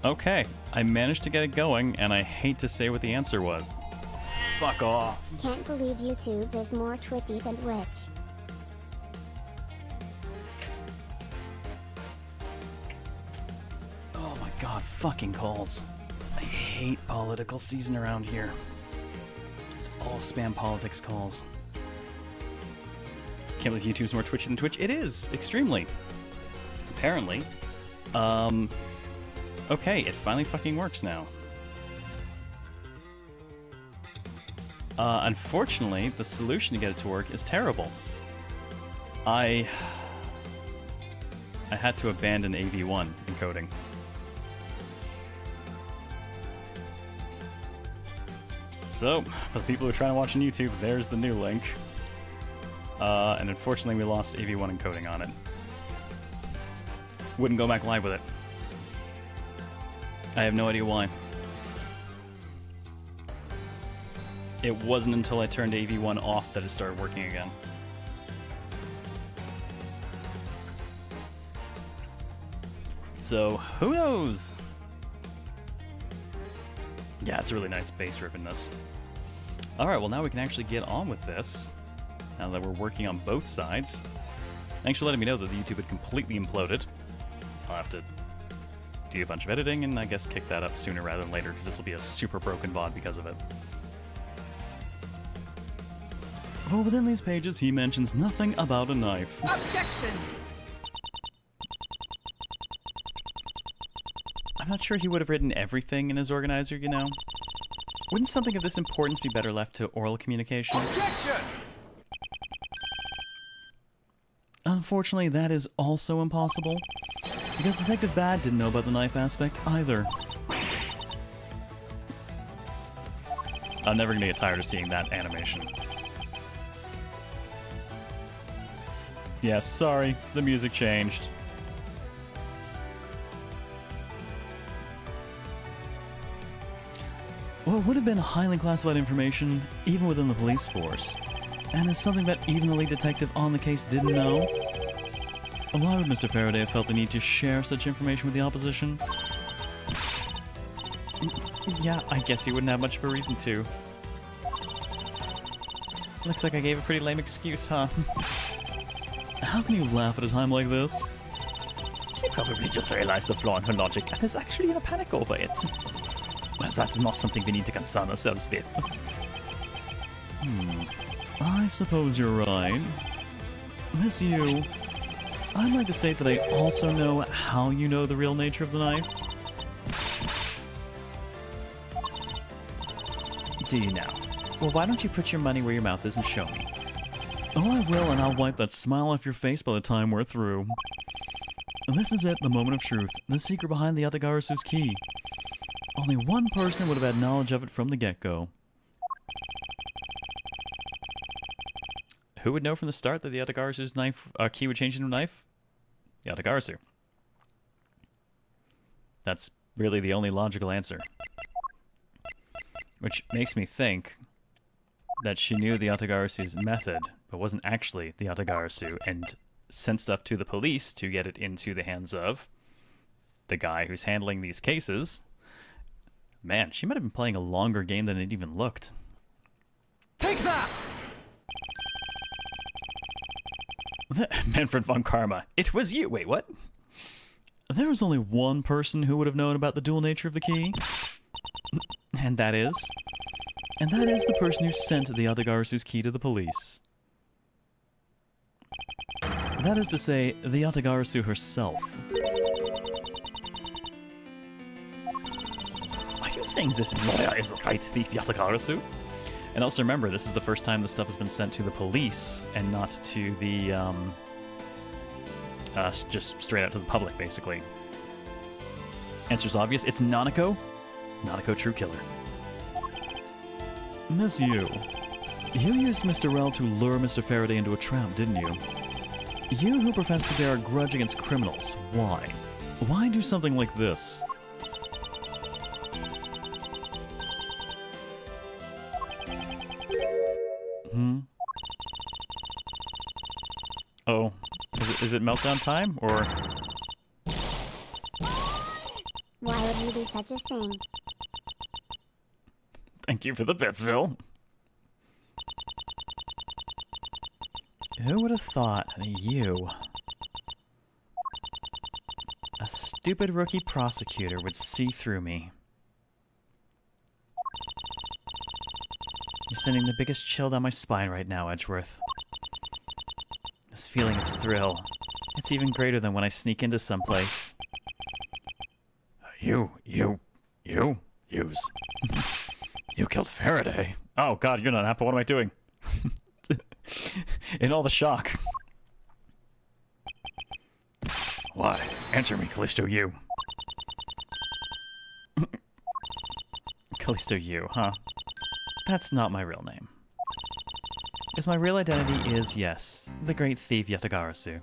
Okay, I managed to get it going, and I hate to say what the answer was. Fuck off. Can't believe YouTube is more twitchy than Twitch. Oh my god, fucking calls. I hate political season around here. It's all spam politics calls. Can't believe YouTube's more twitchy than Twitch. It is, extremely. Apparently. Okay, it finally fucking works now. Unfortunately, the solution to get it to work is terrible. I had to abandon AV1 encoding. So, for the people who are trying to watch on YouTube, there's the new link. And unfortunately, we lost AV1 encoding on it. Wouldn't go back live with it. I have no idea why. It wasn't until I turned AV1 off that it started working again. So, who knows? Yeah, it's a really nice bass riff in this. Alright, well now we can actually get on with this. Now that we're working on both sides. Thanks for letting me know that the YouTube had completely imploded. I'll have to do a bunch of editing and I guess kick that up sooner rather than later because this will be a super broken VOD because of it. Oh, within these pages he mentions nothing about a knife. Objection! I'm not sure he would have written everything in his organizer, you know? Wouldn't something of this importance be better left to oral communication? Objection! Unfortunately, that is also impossible, because Detective Bad didn't know about the knife aspect either. I'm never gonna get tired of seeing that animation. Yes, sorry, the music changed. Well, it would have been highly classified information, even within the police force, and is something that even the lead detective on the case didn't know. Why would Mr. Faraday have felt the need to share such information with the opposition? Yeah, I guess he wouldn't have much of a reason to. Looks like I gave a pretty lame excuse, huh? How can you laugh at a time like this? She probably just realized the flaw in her logic and is actually in a panic over it. Well, that's not something we need to concern ourselves with. I suppose you're right. Miss Yu, I'd like to state that I also know how you know the real nature of the knife. Do you now? Well, why don't you put your money where your mouth is and show me? Oh, I will, and I'll wipe that smile off your face by the time we're through. This is it, the moment of truth, the secret behind the Yatagarasu's key. Only one person would have had knowledge of it from the get-go. Who would know from the start that the Yatagarasu's knife key would change into a knife? The Yatagarasu. That's really the only logical answer. Which makes me think that she knew the Yatagarasu's method, but wasn't actually the Yatagarasu, and sent stuff to the police to get it into the hands of the guy who's handling these cases. Man, she might have been playing a longer game than it even looked. Take that! Manfred von Karma. It was you! Wait, what? There was only one person who would have known about the dual nature of the key. And that is? And that is the person who sent the Yatagarasu's key to the police. That is to say, the Yatagarasu herself. Are you saying this lawyer is right, the Yatagarasu? And also remember, this is the first time this stuff has been sent to the police and not to the, just straight out to the public, basically. Answer's obvious. It's Nanako. Nanako, true killer. Miss Yu, you used Mr. Rel to lure Mr. Faraday into a trap, didn't you? You who profess to bear a grudge against criminals, why? Why do something like this? Oh, is it meltdown time, or? Why would you do such a thing? Thank you for the Bitsville. Who would have thought that you, a stupid rookie prosecutor, would see through me? You're sending the biggest chill down my spine right now, Edgeworth. This feeling of thrill, it's even greater than when I sneak into someplace. You killed Faraday. Oh god, you're not happy. What am I doing? In all the shock. Why? Answer me, Callisto you. Callisto you, huh? That's not my real name. Because my real identity is, yes, the great thief Yatagarasu.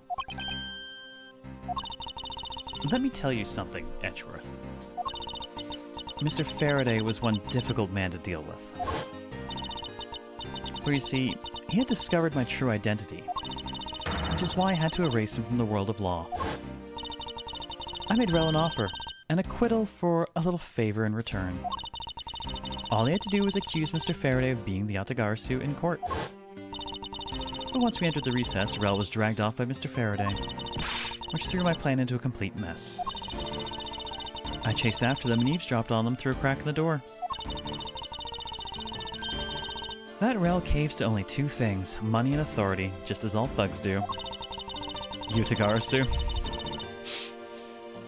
Let me tell you something, Edgeworth. Mr. Faraday was one difficult man to deal with. For you see, he had discovered my true identity, which is why I had to erase him from the world of law. I made Rel an offer, an acquittal for a little favor in return. All he had to do was accuse Mr. Faraday of being the Yatagarasu in court. But once we entered the recess, Rel was dragged off by Mr. Faraday, which threw my plan into a complete mess. I chased after them and eavesdropped on them through a crack in the door. That Rel caves to only two things, money and authority, just as all thugs do. Yutagarasu.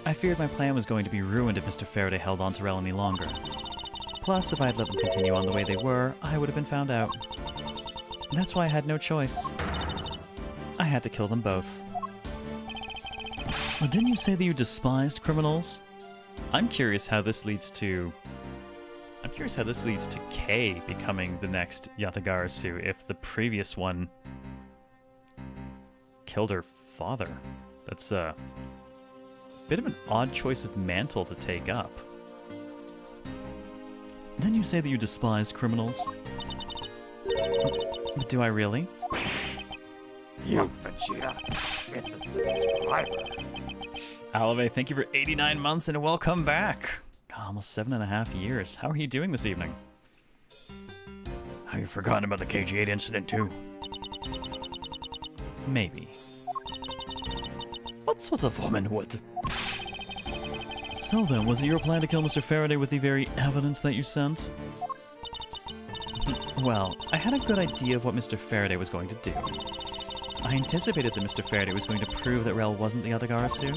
I feared my plan was going to be ruined if Mr. Faraday held on to Rel any longer. Plus, if I had let them continue on the way they were, I would have been found out. That's why I had no choice. I had to kill them both. Well, didn't you say that you despised criminals? I'm curious how this leads to Kei becoming the next Yatagarasu if the previous one killed her father. That's a bit of an odd choice of mantle to take up. Didn't you say that you despised criminals? But do I really? Look, Vegeta, it's a subscriber. Alave, thank you for 89 months and welcome back. God, almost 7.5 years. How are you doing this evening? Have you forgotten about the KG8 incident too? Maybe. What sort of woman would? So then, was it your plan to kill Mr. Faraday with the very evidence that you sent? Well, I had a good idea of what Mr. Faraday was going to do. I anticipated that Mr. Faraday was going to prove that Rel wasn't the Yatagarasu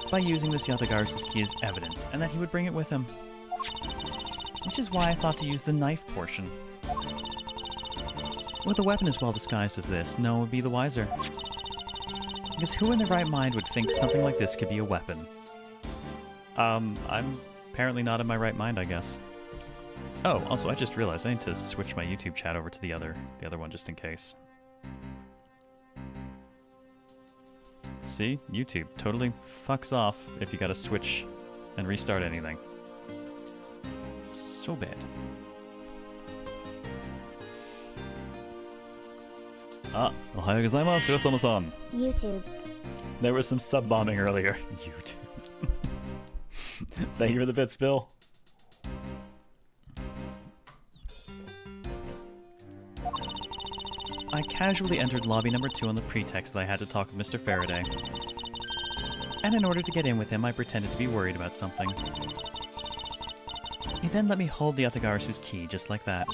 by using this Yatagarasu's key as evidence, and that he would bring it with him. Which is why I thought to use the knife portion. With a weapon as well disguised as this, no one would be the wiser. Because who in their right mind would think something like this could be a weapon? I'm apparently not in my right mind, I guess. Oh, also, I just realized I need to switch my YouTube chat over to the other one just in case. See? YouTube totally fucks off if you gotta switch and restart anything. So bad. Ohayou gozaimasu, Shirasama-san. YouTube. There was some sub-bombing earlier. YouTube. Thank you for the bits, Bill. I casually entered lobby number 2 on the pretext that I had to talk with Mr. Faraday. And in order to get in with him, I pretended to be worried about something. He then let me hold the Yatagarasu's key, just like that.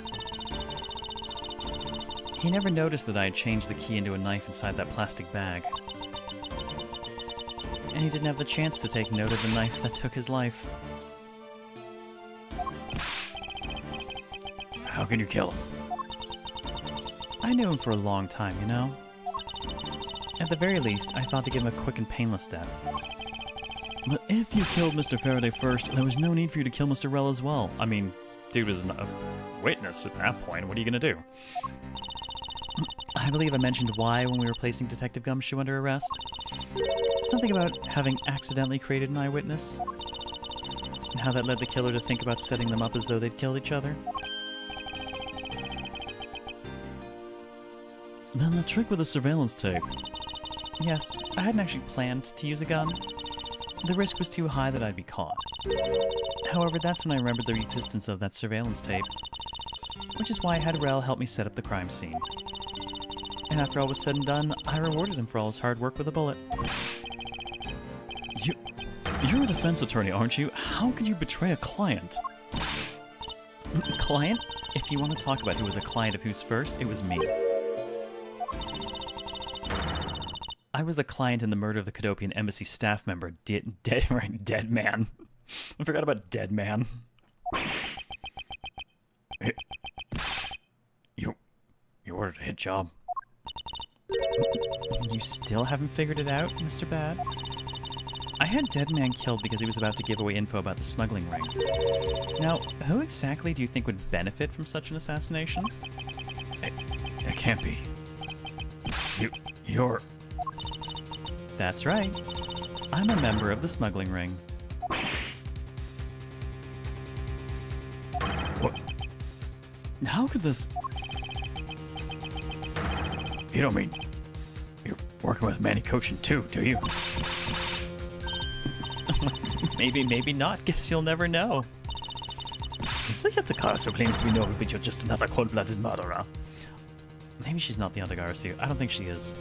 He never noticed that I had changed the key into a knife inside that plastic bag. And he didn't have the chance to take note of the knife that took his life. How can you kill him? I knew him for a long time, you know? At the very least, I thought to give him a quick and painless death. But if you killed Mr. Faraday first, there was no need for you to kill Mr. Rel as well. I mean, dude was a witness at that point. What are you gonna do? I believe I mentioned why when we were placing Detective Gumshoe under arrest. Something about having accidentally created an eyewitness. And how that led the killer to think about setting them up as though they'd killed each other. Then the trick with the surveillance tape. Yes, I hadn't actually planned to use a gun. The risk was too high that I'd be caught. However, that's when I remembered the existence of that surveillance tape, which is why I had Rel help me set up the crime scene. And after all was said and done, I rewarded him for all his hard work with a bullet. You're a defense attorney, aren't you? How could you betray a client? Client? If you want to talk about who was a client of who's first, it was me. I was the client in the murder of the Cadopian embassy staff member, Dead Man. I forgot about Dead Man. You ordered a hit job. You still haven't figured it out, Mr. Bad? I had Dead Man killed because he was about to give away info about the smuggling ring. Now, who exactly do you think would benefit from such an assassination? It can't be. You're... That's right. I'm a member of the smuggling ring. What? How could this... You don't mean... You're working with Manny Kochin too, do you? Maybe not. Guess you'll never know. Yatagarasu claims to be noble, but you're just another cold-blooded murderer. Maybe she's not the Yatagarasu. I don't think she is.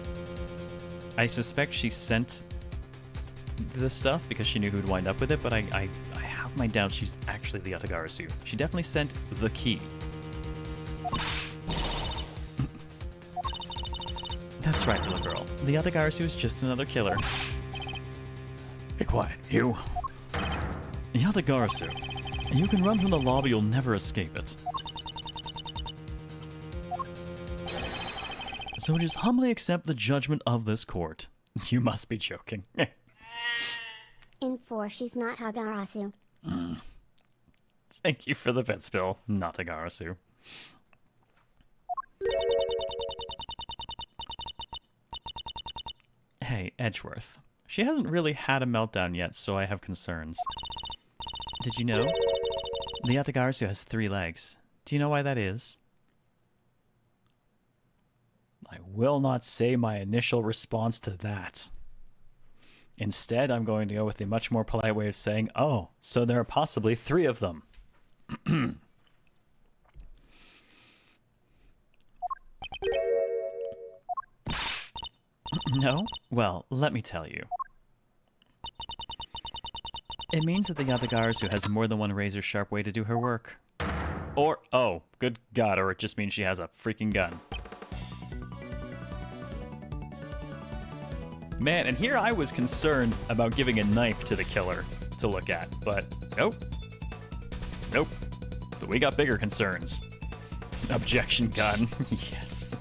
I suspect she sent the stuff because she knew who'd wind up with it, but I have my doubts she's actually the Yatagarasu. She definitely sent the key. That's right, little girl. The Yatagarasu is just another killer. Be quiet, you. Yatagarasu. You can run from the law, but you'll never escape it. So just humbly accept the judgment of this court. You must be joking. In 4, she's not Yatagarasu. Thank you for the vet spill, Natagarasu. Hey, Edgeworth. She hasn't really had a meltdown yet, so I have concerns. Did you know? The Yatagarasu has 3 legs. Do you know why that is? I will not say my initial response to that. Instead, I'm going to go with a much more polite way of saying, oh, so there are possibly 3 of them. No? Well, let me tell you. It means that the Yatagarasu has more than one razor-sharp way to do her work. Or, oh, good God, or it just means she has a freaking gun. Man, and here I was concerned about giving a knife to the killer to look at, but nope. Nope. But we got bigger concerns. Objection gun. Yes.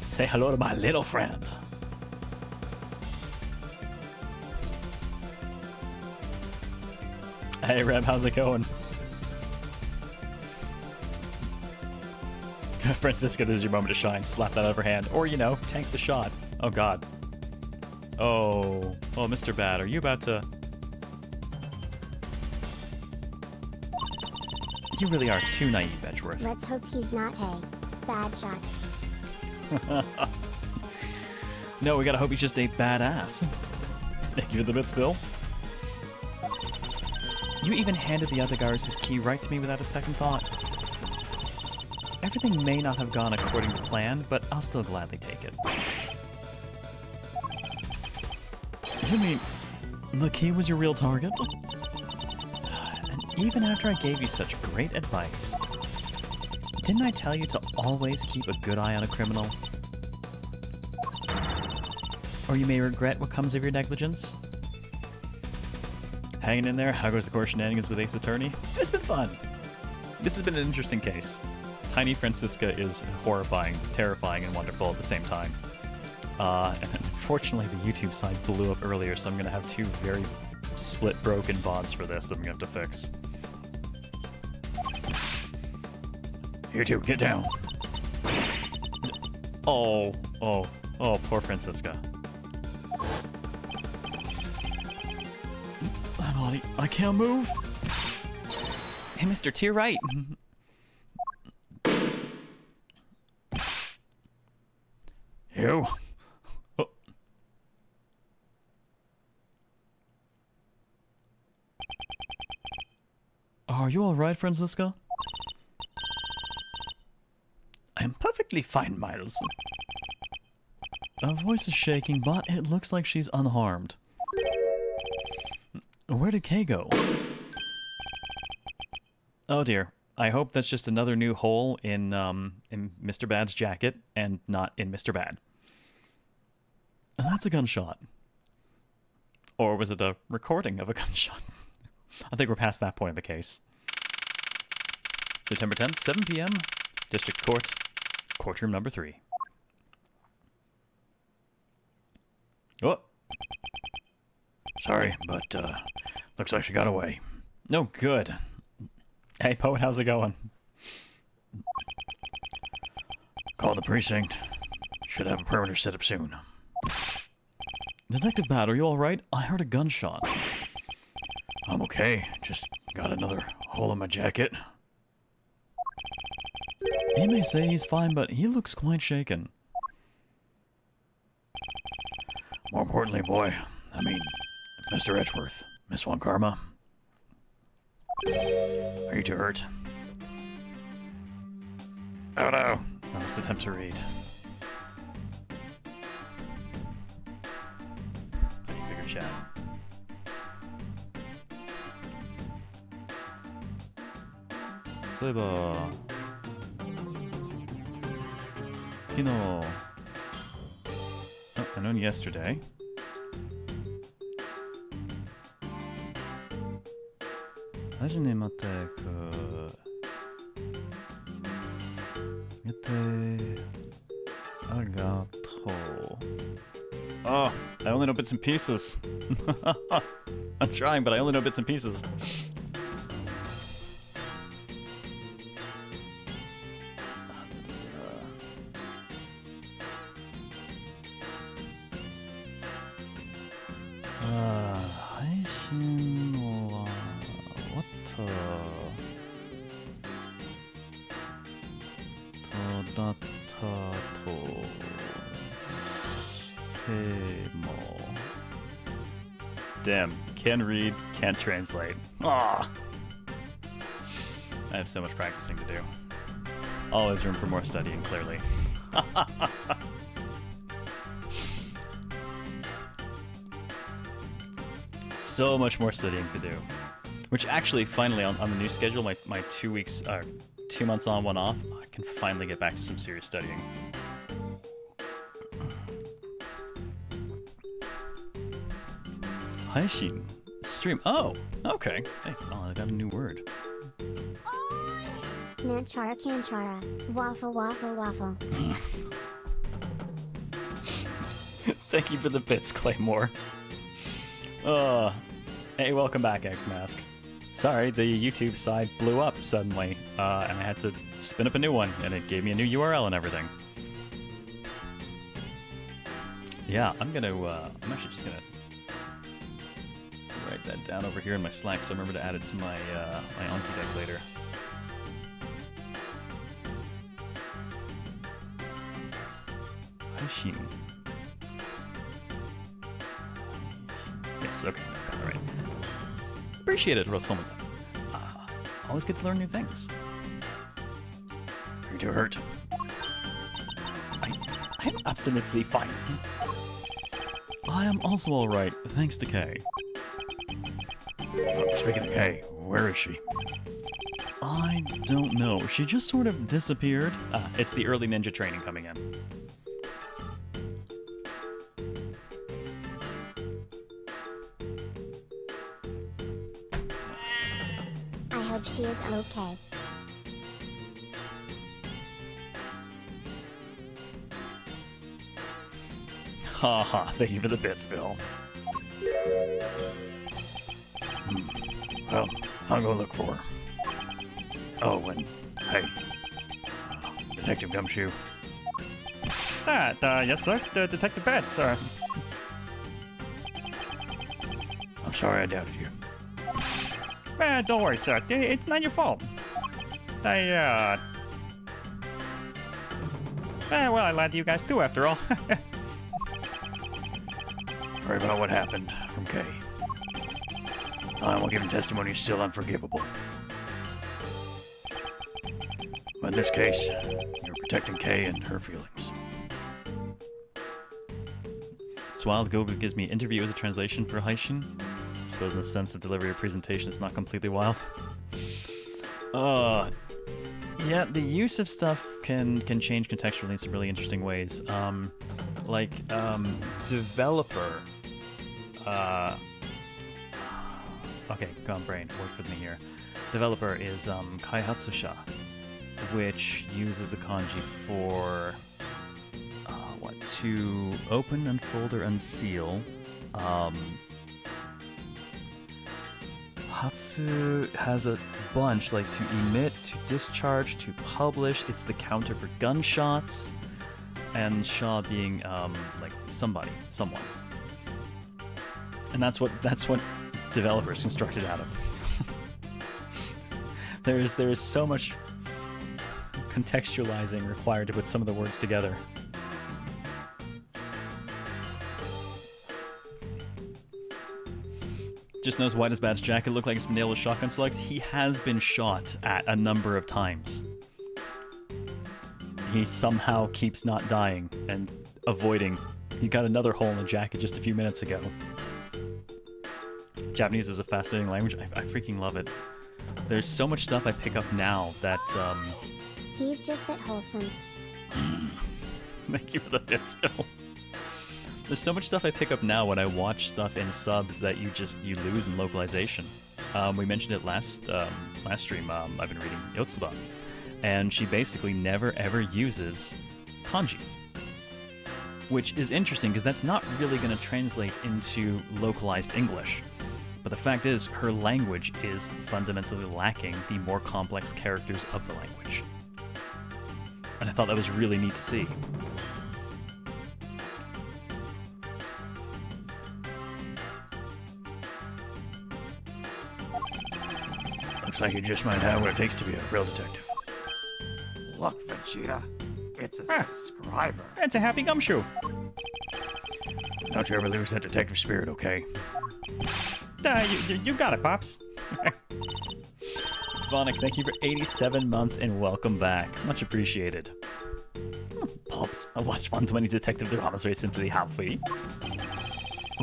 Say hello to my little friend. Hey, Reb, how's it going? Francisca, this is your moment to shine. Slap that out of her hand. Or, you know, tank the shot. Oh, God. Oh, Mr. Bad, are you about to... You really are too naive, Edgeworth. Let's hope he's not a bad shot. No, we gotta hope he's just a badass. Thank you for the bits, Bill. You even handed the Yatagarasu's key right to me without a second thought. Everything may not have gone according to plan, but I'll still gladly take it. You mean the key was your real target? And even after I gave you such great advice, didn't I tell you to always keep a good eye on a criminal? Or you may regret what comes of your negligence? Hanging in there, how goes the court shenanigans with Ace Attorney? It's been fun. This has been an interesting case. Tiny Francisca is horrifying, terrifying, and wonderful at the same time. And unfortunately, the YouTube side blew up earlier, so I'm going to have 2 very split, broken VODs for this that I'm going to have to fix. You 2, get down. Oh, poor Francisca. I can't move. Hey, mister, to your right. You. Oh. Are you alright, Francisca? I am perfectly fine, Miles. Her voice is shaking, but it looks like she's unharmed. Where did Kay go? Oh dear. I hope that's just another new hole in Mr. Bad's jacket and not in Mr. Bad. That's a gunshot. Or was it a recording of a gunshot? I think we're past that point of the case. September 10th, 7 p.m., District Court, courtroom number 3. Oh! Sorry, but looks like she got away. No good. Hey, Poet, how's it going? Call the precinct. Should have a perimeter set up soon. Detective Bad, are you alright? I heard a gunshot. I'm okay. Just got another hole in my jacket. He may say he's fine, but he looks quite shaken. More importantly, boy, I mean, Mr. Edgeworth, Miss Von Karma. Are you too hurt? Oh no! I must attempt to read. Bigger chat. So, Kino. Oh, I known yesterday. Oh, I only know bits and pieces. I'm trying, but I only know bits and pieces. Damn, can read, can't translate. Ah, I have so much practicing to do. Always room for more studying, clearly. So much more studying to do. Which actually, finally, on the new schedule, my 2 weeks, 2 months on, 1 off, I can finally get back to some serious studying. Haishin. Stream. Oh, okay. Hey, oh, I got a new word. Nanchara Kanchara. Waffle, waffle, waffle. Thank you for the bits, Claymore. Hey, welcome back, X-Mask. Sorry, the YouTube side blew up suddenly, and I had to spin up a new one, and it gave me a new URL and everything. Yeah, I'm actually just gonna write that down over here in my Slack, so I remember to add it to my my Anki deck later. Haishin. Yes, okay, got it right. Appreciate it, Rosomata. Always good to learn new things. You're too hurt. I'm absolutely fine. I am also alright, thanks to Kay. Speaking of Kay, where is she? I don't know. She just sort of disappeared. It's the early ninja training coming in. I hope she is okay. Haha, thank you for the bits, Bill. Well, I'll go look for her. Oh, and hey, Detective Gumshoe. Yes, sir. Detective Bad, sir. I'm sorry I doubted you. Don't worry, sir. It's not your fault. Well, I lied to you guys too, after all. Sorry about what happened from Kay. I'm giving testimony is still unforgivable. But in this case, you're protecting Kay and her feelings. It's wild. Google gives me interview as a translation for Haishin. I suppose in the sense of delivery or presentation, it's not completely wild. Yeah, the use of stuff can change contextually in some really interesting ways. Developer. Okay, go on, brain. Work with me here. Developer is Kaihatsusha, which uses the kanji for to open, unfold, or unseal. Hatsu has a bunch, like to emit, to discharge, to publish. It's the counter for gunshots, and sha being like somebody, someone. And that's what developers constructed out of. there is so much contextualizing required to put some of the words together. Just knows, why does Bad's jacket look like it's been nailed with shotgun slugs? He has been shot at a number of times. He somehow keeps not dying and avoiding. He got another hole in the jacket just a few minutes ago. Japanese is a fascinating language. I freaking love it. There's so much stuff I pick up now that, He's just that wholesome. Thank you for the bits, Phil. There's so much stuff I pick up now when I watch stuff in subs that you lose in localization. We mentioned it last stream. I've been reading Yotsuba, and she basically never ever uses kanji, which is interesting because that's not really going to translate into localized English. But the fact is, her language is fundamentally lacking the more complex characters of the language, and I thought that was really neat to see. Looks like you just might have what it takes to be a real detective. Look, Vegeta, it's a subscriber. It's a happy gumshoe. Don't you ever lose that detective spirit, okay? You got it, Pops. Vonic, thank you for 87 months and welcome back. Much appreciated. Pops, I watched 120 detective dramas very simply happy.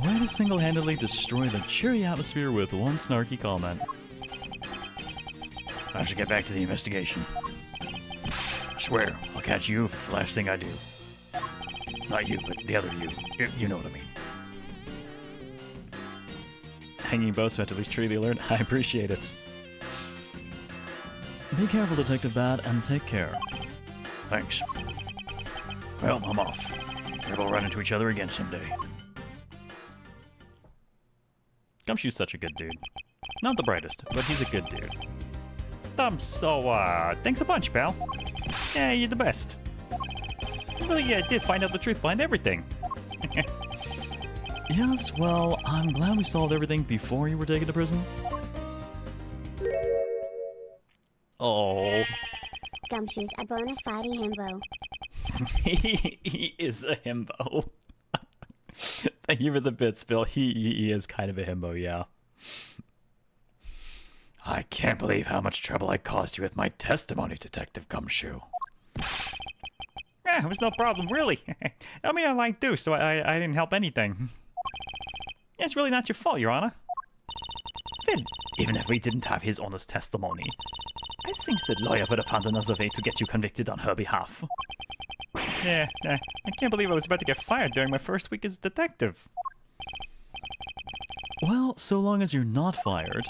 Way to single-handedly destroy the cheery atmosphere with one snarky comment. I should get back to the investigation. I swear, I'll catch you if it's the last thing I do. Not you, but the other you. You know what I mean. Hanging bow, so I have to at least trigger the alert. I appreciate it. Be careful, Detective Bad, and take care. Thanks. Well, I'm off. Maybe we'll run into each other again someday. Gumshoe's such a good dude. Not the brightest, but he's a good dude. Thanks a bunch, pal. Yeah, you're the best. You really did find out the truth behind everything. Yes, well, I'm glad we solved everything before you were taken to prison. Oh. Gumshoe's a bona fide himbo. He is a himbo. Thank you for the bits, Bill. He is kind of a himbo, yeah. I can't believe how much trouble I caused you with my testimony, Detective Gumshoe. Yeah, it was no problem, really. I mean, I lied too, so I didn't help anything. It's really not your fault, Your Honor. Then, even if we didn't have his honest testimony, I think the lawyer would have found another way to get you convicted on her behalf. Yeah, I can't believe I was about to get fired during my first week as a detective. Well, so long as you're not fired,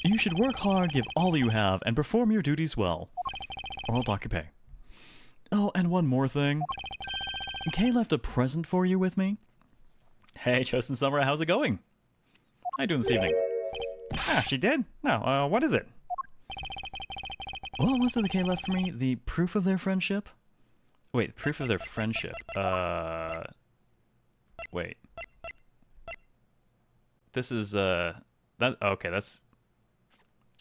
you should work hard, give all you have, and perform your duties well. Or I'll dock your pay. Oh, and one more thing. Kay left a present for you with me. Hey, Chosen Summer, how's it going? How you doing this evening? Ah, she did? No, what is it? What was it that Kay left for me? The proof of their friendship? Wait, proof of their friendship. Wait. This is, okay, that's...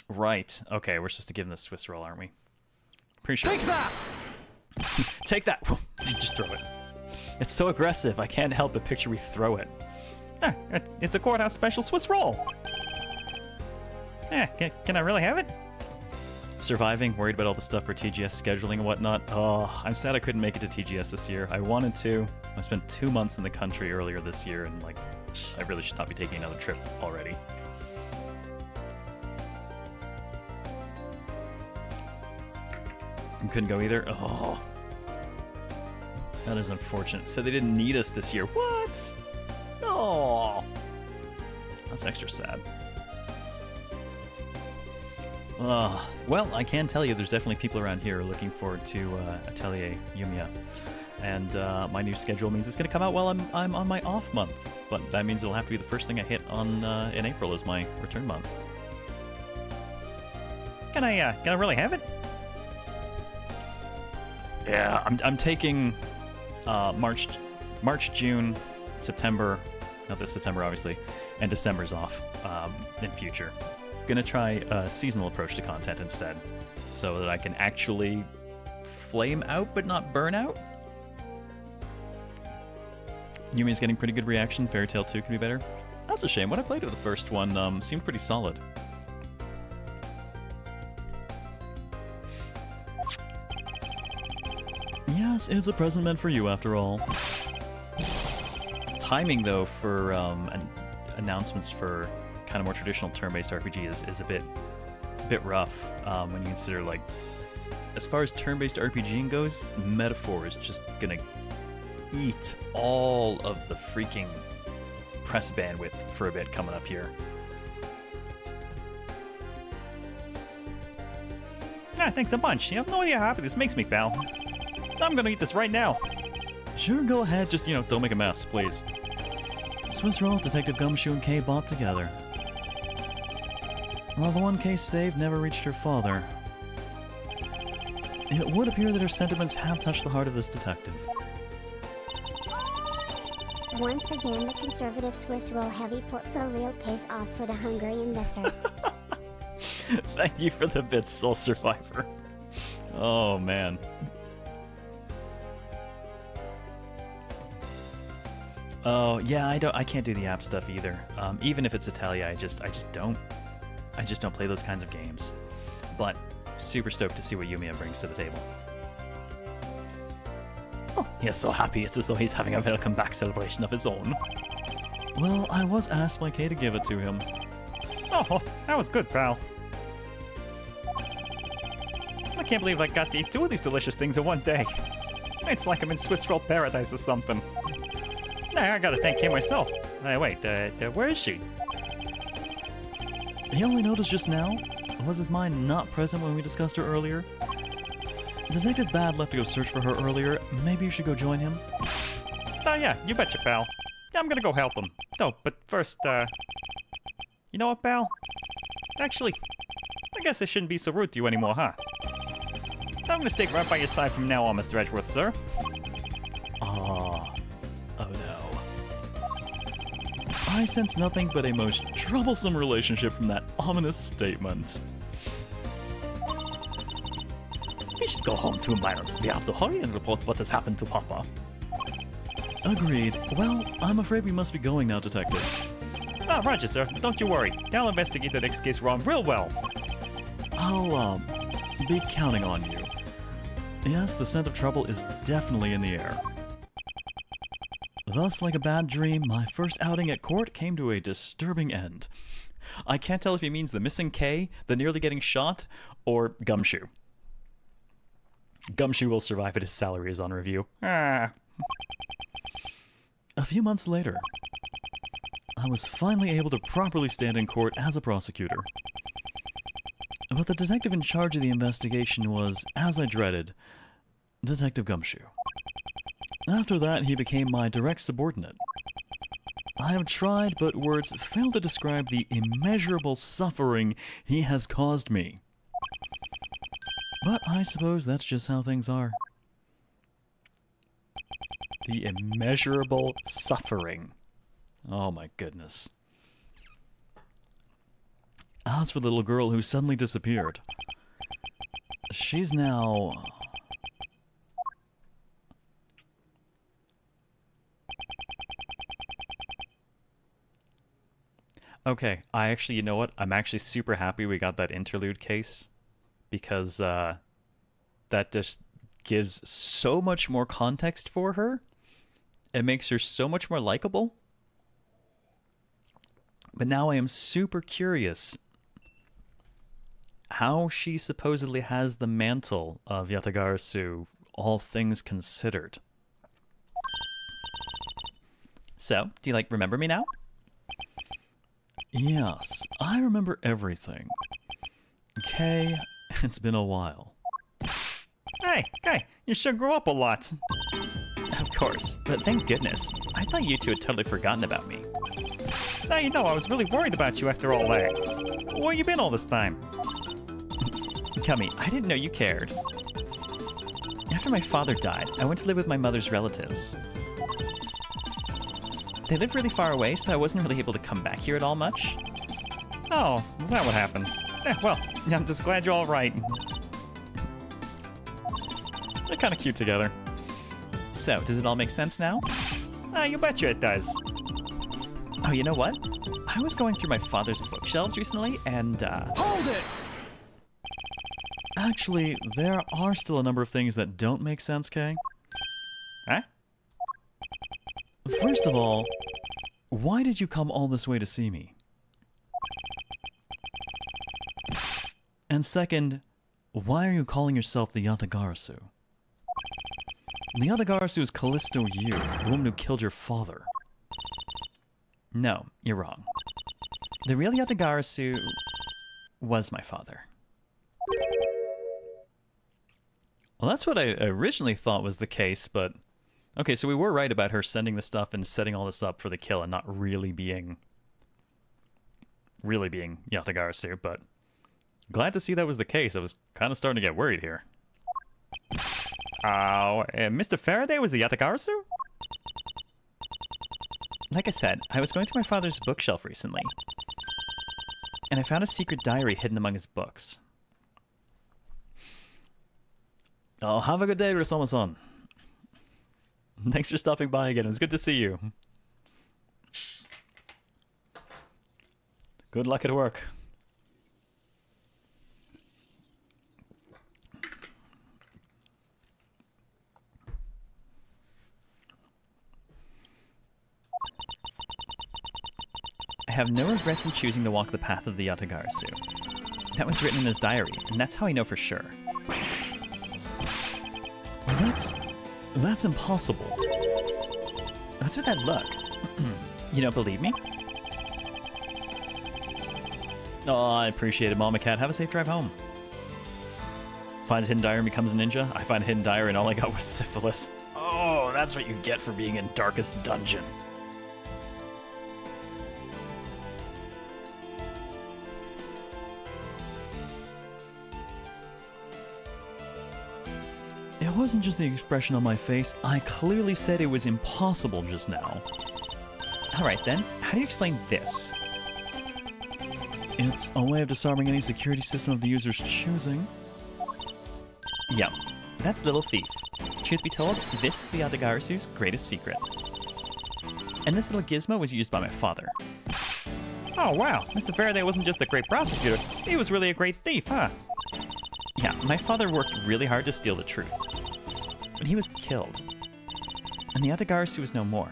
Right. Okay, we're supposed to give him the Swiss roll, aren't we? Pretty sure. Take that! Take that! Just throw it. It's so aggressive, I can't help but picture we throw it. Ah, it's a courthouse special Swiss roll! Yeah, can I really have it? surviving, worried about all the stuff for TGS scheduling and whatnot. Oh, I'm sad I couldn't make it to TGS this year. I wanted to. I spent 2 months in the country earlier this year, and like, I really should not be taking another trip already. I couldn't go either. Oh, that is unfortunate. So they didn't need us this year. What? Oh, that's extra sad. Well, I can tell you there's definitely people around here looking forward to Atelier Yumiya. And my new schedule means it's going to come out while I'm on my off month. But that means it'll have to be the first thing I hit on in April as my return month. Can I really have it? Yeah, I'm taking March, June, September, not this September obviously, and December's off in future. Gonna try a seasonal approach to content instead, so that I can actually flame out but not burn out. Yumi's getting pretty good reaction. Fairy Tail 2 can be better. That's a shame. When I played it with the first one, seemed pretty solid. Yes, it's a present meant for you after all. Timing though for announcements for kind of more traditional turn-based RPG is a bit rough when you consider, like, as far as turn-based RPGing goes, Metaphor is just gonna eat all of the freaking press bandwidth for a bit coming up here. Ah, thanks a bunch. You have no idea how happy this makes me, pal. I'm gonna eat this right now. Sure, go ahead. Just, don't make a mess, please. Swiss Roll, Detective Gumshoe, and Kay bought together. While the one Kay saved never reached her father, it would appear that her sentiments have touched the heart of this detective. Once again, the conservative Swiss roll heavy portfolio pays off for the hungry investor. Thank you for the bits, Soul Survivor. Oh, man. Oh, yeah, I can't do the app stuff either. Even if it's Italia, I just don't play those kinds of games. But super stoked to see what Yumiya brings to the table. Oh, he is so happy. It's as though he's having a welcome back celebration of his own. Well, I was asked by Kay to give it to him. Oh, that was good, pal. I can't believe I got to eat 2 of these delicious things in one day. It's like I'm in Swiss roll paradise or something. Nah, I gotta thank Kay myself. Wait, where is she? He only noticed just now. Was his mind not present when we discussed her earlier? Detective Bad left to go search for her earlier. Maybe you should go join him? Oh yeah, you betcha, pal. I'm gonna go help him. Oh, but first, you know what, pal? Actually, I guess I shouldn't be so rude to you anymore, huh? I'm gonna stick right by your side from now on, Mr. Edgeworth, sir. Oh no. I sense nothing but a most troublesome relationship from that ominous statement. We should go home to Myron's. We have to hurry and report what has happened to Papa. Agreed. Well, I'm afraid we must be going now, Detective. Ah, roger, sir. Don't you worry. I'll investigate the next case wrong real well. I'll, be counting on you. Yes, the scent of trouble is definitely in the air. Thus, like a bad dream, my first outing at court came to a disturbing end. I can't tell if he means the missing K, the nearly getting shot, or Gumshoe. Gumshoe will survive, but his salary is on review. Ah. A few months later, I was finally able to properly stand in court as a prosecutor. But the detective in charge of the investigation was, as I dreaded, Detective Gumshoe. After that, he became my direct subordinate. I have tried, but words fail to describe the immeasurable suffering he has caused me. But I suppose that's just how things are. The immeasurable suffering. Oh my goodness. As for the little girl who suddenly disappeared, she's now... Okay, you know what? I'm actually super happy we got that interlude case because that just gives so much more context for her. It makes her so much more likable. But now I am super curious how she supposedly has the mantle of Yatagarasu, all things considered. So, do you, remember me now? Yes, I remember everything. Okay, it's been a while. Hey, you sure grew up a lot. Of course, but thank goodness. I thought you two had totally forgotten about me. Now you know I was really worried about you after all that. Where you been all this time? Cummy, I didn't know you cared. After my father died, I went to live with my mother's relatives. They live really far away, so I wasn't really able to come back here at all much. Oh, is that what happened? Well, I'm just glad you're all right. They're kind of cute together. So, does it all make sense now? You betcha it does. Oh, you know what? I was going through my father's bookshelves recently, and, Hold it! Actually, there are still a number of things that don't make sense, Kay. Huh? First of all, why did you come all this way to see me? And second, why are you calling yourself the Yatagarasu? The Yatagarasu is Callisto Yu, the woman who killed your father. No, you're wrong. The real Yatagarasu was my father. Well, that's what I originally thought was the case, but... Okay, so we were right about her sending the stuff and setting all this up for the kill and not really being Yatagarasu, but glad to see that was the case. I was kind of starting to get worried here. Mr. Faraday was the Yatagarasu? Like I said, I was going through my father's bookshelf recently, and I found a secret diary hidden among his books. Oh, have a good day, Risama-san. Thanks for stopping by again. It was good to see you. Good luck at work. I have no regrets in choosing to walk the path of the Yatagarasu. That was written in his diary, and that's how I know for sure. Well, that's impossible. What's with that look? You don't believe me? Oh, I appreciate it, Mama Cat. Have a safe drive home. Finds a hidden diary and becomes a ninja. I find a hidden diary and all I got was syphilis. Oh, that's what you get for being in Darkest Dungeon. It wasn't just the expression on my face. I clearly said it was impossible just now. Alright then, how do you explain this? It's a way of disarming any security system of the user's choosing. Yep, that's Little Thief. Truth be told, this is the Yatagarasu's greatest secret. And this little gizmo was used by my father. Oh, wow. Mr. Faraday wasn't just a great prosecutor. He was really a great thief, huh? Yeah, my father worked really hard to steal the truth. But he was killed. And the Yatagarasu was no more.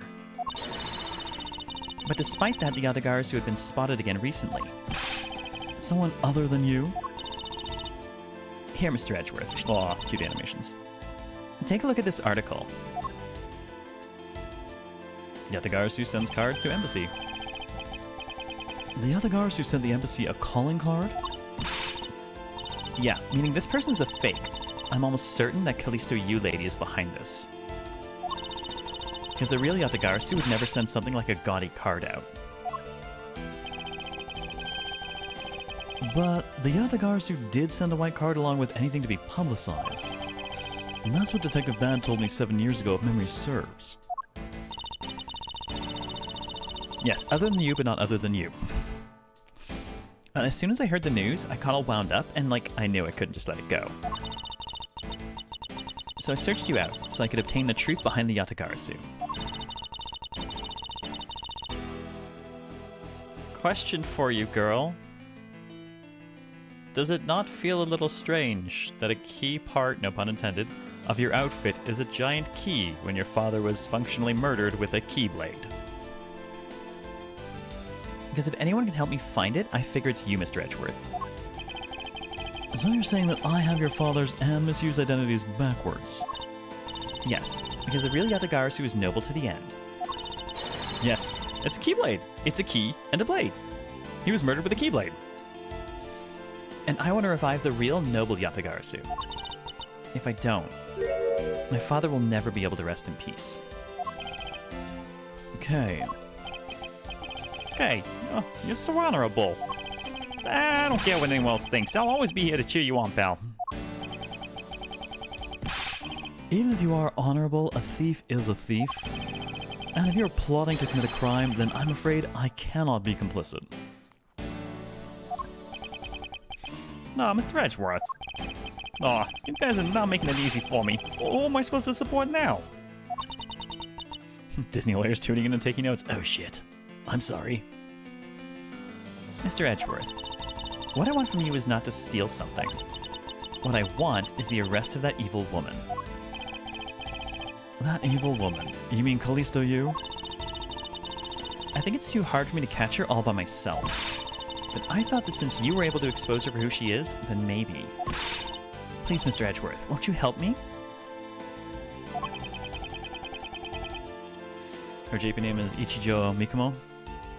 But despite that, the Yatagarasu had been spotted again recently. Someone other than you? Here, Mr. Edgeworth. Aw, cute animations. Take a look at this article. Yatagarasu sends cards to embassy. The Yatagarasu sent the embassy a calling card? Yeah, meaning this person's a fake. I'm almost certain that Callisto Yu lady is behind this. Because the real Yatagarasu would never send something like a gaudy card out. But the Yatagarasu did send a white card along with anything to be publicized. And that's what Detective Bad told me 7 years ago, if memory serves. Yes, other than you, but not other than you. And as soon as I heard the news, I got all wound up, and I knew I couldn't just let it go. So I searched you out, so I could obtain the truth behind the Yatagarasu. Question for you, girl. does it not feel a little strange that a key part, no pun intended, of your outfit is a giant key when your father was functionally murdered with a keyblade? Because if anyone can help me find it, I figure it's you, Mr. Edgeworth. So you're saying that I have your father's and Miss Yu's identities backwards? Yes, because the real Yatagarasu is noble to the end. Yes, it's a keyblade. It's a key and a blade. He was murdered with a keyblade. And I want to revive the real noble Yatagarasu. If I don't, my father will never be able to rest in peace. Okay. Okay, oh, you're so honorable. I don't care what anyone else thinks. I'll always be here to cheer you on, pal. Even if you are honorable, a thief is a thief. And if you're plotting to commit a crime, then I'm afraid I cannot be complicit. No, Mr. Edgeworth. Oh, you guys are not making it easy for me. Who am I supposed to support now? Disney lawyers tuning in and taking notes. Oh shit. I'm sorry. Mr. Edgeworth, what I want from you is not to steal something. What I want is the arrest of that evil woman. That evil woman? You mean Callisto Yu? I think it's too hard for me to catch her all by myself. But I thought that since you were able to expose her for who she is, then maybe. Please, Mr. Edgeworth, won't you help me? Her JP name is Ichijo Mikumo,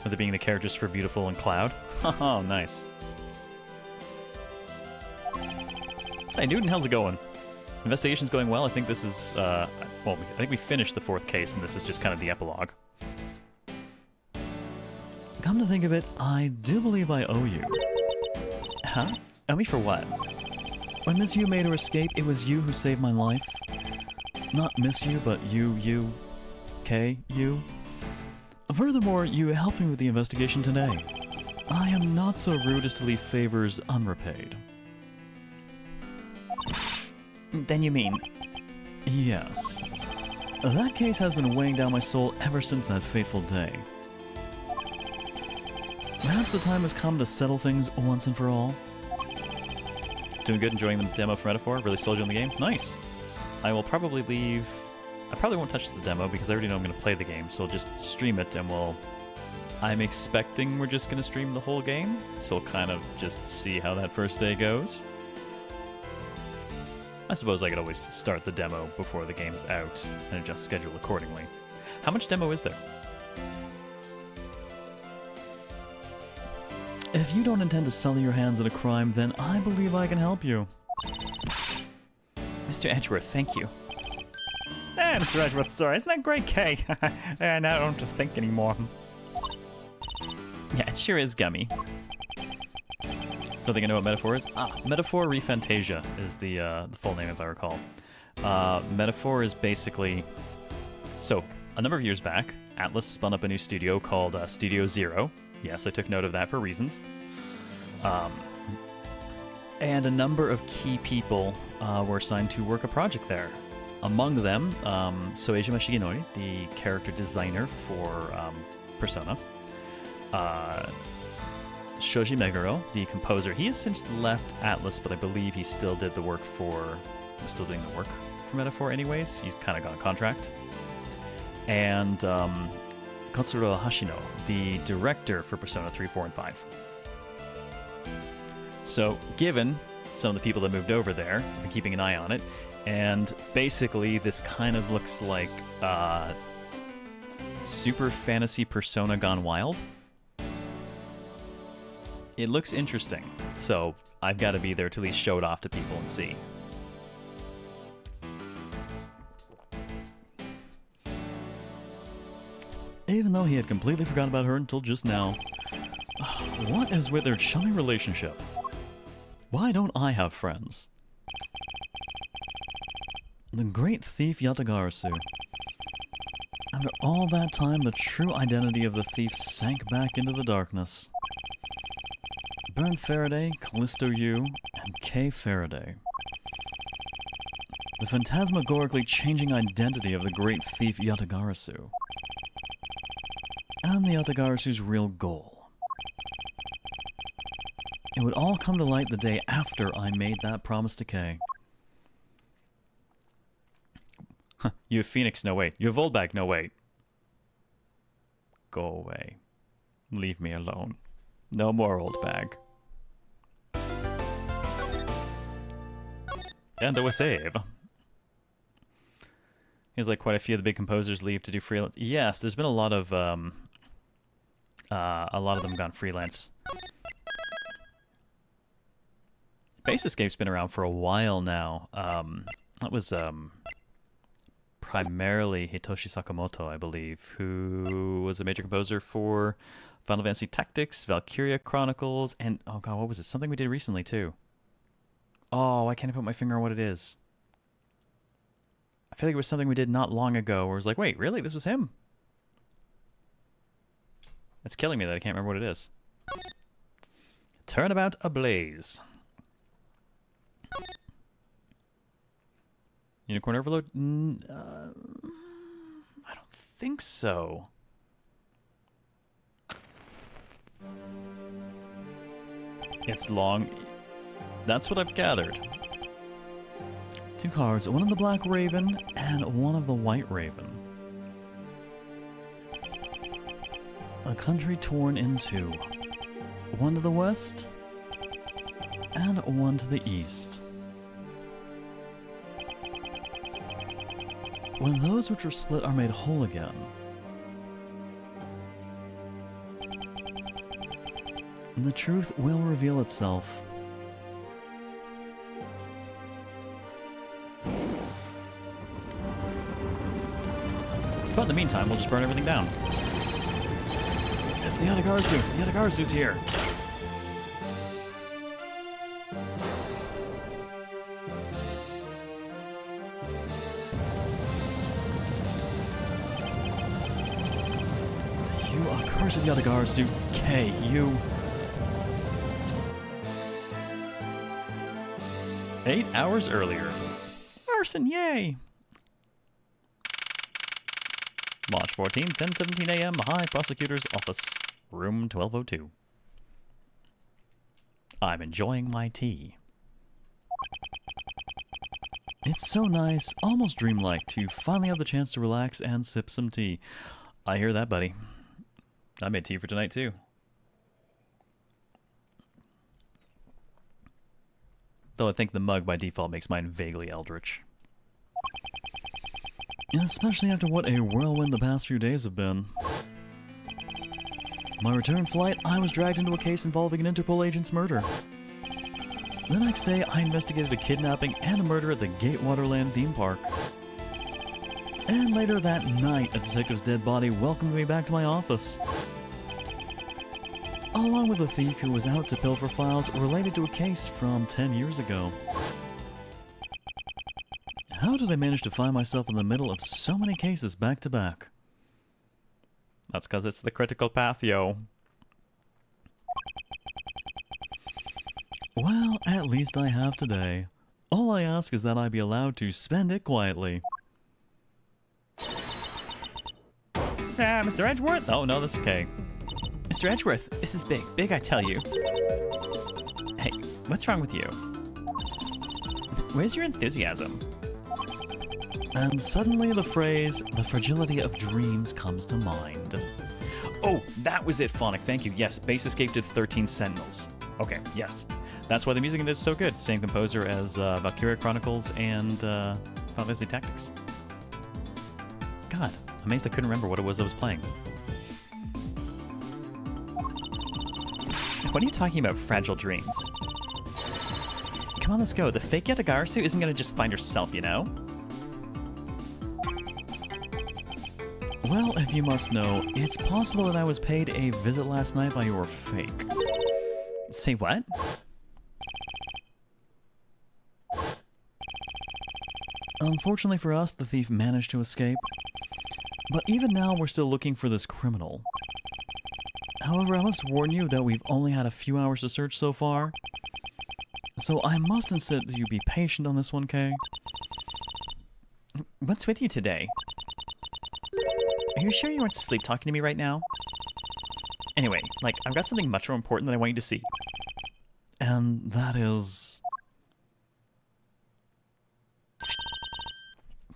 with it being the characters for Beautiful and Cloud. Oh, nice. Hey, Newton, how's it going? Investigation's going well. I think this is, well, I think we finished the 4th case, and this is just kind of the epilogue. Come to think of it, I do believe I owe you. Huh? Owe me for what? When Miss Yu made her escape, it was you who saved my life. Not Miss Yu, but you. Furthermore, you helped me with the investigation today. I am not so rude as to leave favors unrepaid. Then you mean? Yes. That case has been weighing down my soul ever since that fateful day. Perhaps the time has come to settle things once and for all. Doing good, enjoying the demo for Metaphor? Really sold you on the game? Nice! I will probably leave... I probably won't touch the demo because I already know I'm going to play the game, so I'll just stream it and we'll... I'm expecting we're just going to stream the whole game, so we'll kind of just see how that first day goes. I suppose I could always start the demo before the game's out and adjust schedule accordingly. How much demo is there? If you don't intend to sully your hands in a crime, then I believe I can help you. Mr. Edgeworth, thank you. Mr. Edgeworth, sorry, isn't that great, Kay? And I don't have to think anymore. Yeah, it sure is gummy. Don't think I know what Metaphor is? Metaphor Refantasia is the full name, if I recall. Metaphor is basically... So, a number of years back, Atlas spun up a new studio called Studio Zero. Yes, I took note of that for reasons. And a number of key people were assigned to work a project there. Among them, Soejima Shigenori, the character designer for Persona. Shoji Meguro, the composer. He has since left Atlas, but I believe he still did the work for... was still doing the work for Metaphor anyways. He's kind of got a contract. And Katsuro Hashino, the director for Persona 3, 4, and 5. So, given some of the people that moved over there, I've been keeping an eye on it, and basically this kind of looks like Super Fantasy Persona gone wild. It looks interesting, so I've got to be there to at least show it off to people and see. Even though he had completely forgotten about her until just now. What is with their chummy relationship? Why don't I have friends? The great thief Yatagarasu. After all that time, the true identity of the thief sank back into the darkness. Bern Faraday, Callisto Yu, and Kay Faraday. The phantasmagorically changing identity of the great thief Yatagarasu. And the Yatagarasu's real goal. It would all come to light the day after I made that promise to Kay. You have Phoenix, no wait. You have Oldbag, no wait. Go away. Leave me alone. No more Oldbag. And a save. He's like quite a few of the big composers leave to do freelance. Yes, there's been a lot of them gone freelance. Base Escape's been around for a while now. That was primarily Hitoshi Sakamoto, I believe, who was a major composer for Final Fantasy Tactics, Valkyria Chronicles, and oh god, what was it? Something we did recently too. Oh, I can't put my finger on what it is. I feel like it was something we did not long ago where it was like, wait, really? This was him? It's killing me that I can't remember what it is. Turnabout Ablaze. Unicorn Overload? I don't think so. It's long. That's what I've gathered. 2 cards, one of the Black Raven and one of the White Raven. A country torn in 2. One to the west and one to the east. When those which are split are made whole again, the truth will reveal itself. But in the meantime, we'll just burn everything down. It's the Yatagarsu! The Yatagarsu's here! You accursed Yatagarsu! K, you... 8 hours earlier. Arson, yay! March 14th, 10:17 a.m. High Prosecutor's Office, room 1202. I'm enjoying my tea. It's so nice, almost dreamlike, to finally have the chance to relax and sip some tea. I hear that, buddy. I made tea for tonight, too. Though I think the mug by default makes mine vaguely eldritch. Especially after what a whirlwind the past few days have been. My return flight, I was dragged into a case involving an Interpol agent's murder. The next day, I investigated a kidnapping and a murder at the Gatewaterland theme park. And later that night, a detective's dead body welcomed me back to my office. Along with a thief who was out to pilfer files related to a case from 10 years ago. How did I manage to find myself in the middle of so many cases back to back? That's because it's the critical path, yo. Well, at least I have today. All I ask is that I be allowed to spend it quietly. Ah, Mr. Edgeworth? Oh, no, that's okay. Mr. Edgeworth, this is big. Big, I tell you. Hey, what's wrong with you? Where's your enthusiasm? And suddenly the phrase, the fragility of dreams, comes to mind. Oh, that was it, Phonic. Thank you. Yes, Base Escape did 13 Sentinels. Okay, yes. That's why the music in it is so good. Same composer as Valkyria Chronicles and Final Fantasy Tactics. God, amazed I couldn't remember what it was I was playing. What are you talking about, fragile dreams? Come on, let's go. The fake Yatagarsu isn't going to just find herself, you know? Well, if you must know, it's possible that I was paid a visit last night by your fake. Say what? Unfortunately for us, the thief managed to escape. But even now, we're still looking for this criminal. However, I must warn you that we've only had a few hours to search so far. So I must insist that you be patient on this one, Kay. What's with you today? Are you sure you weren't sleep talking to me right now? Anyway, like, I've got something much more important that I want you to see. and that is...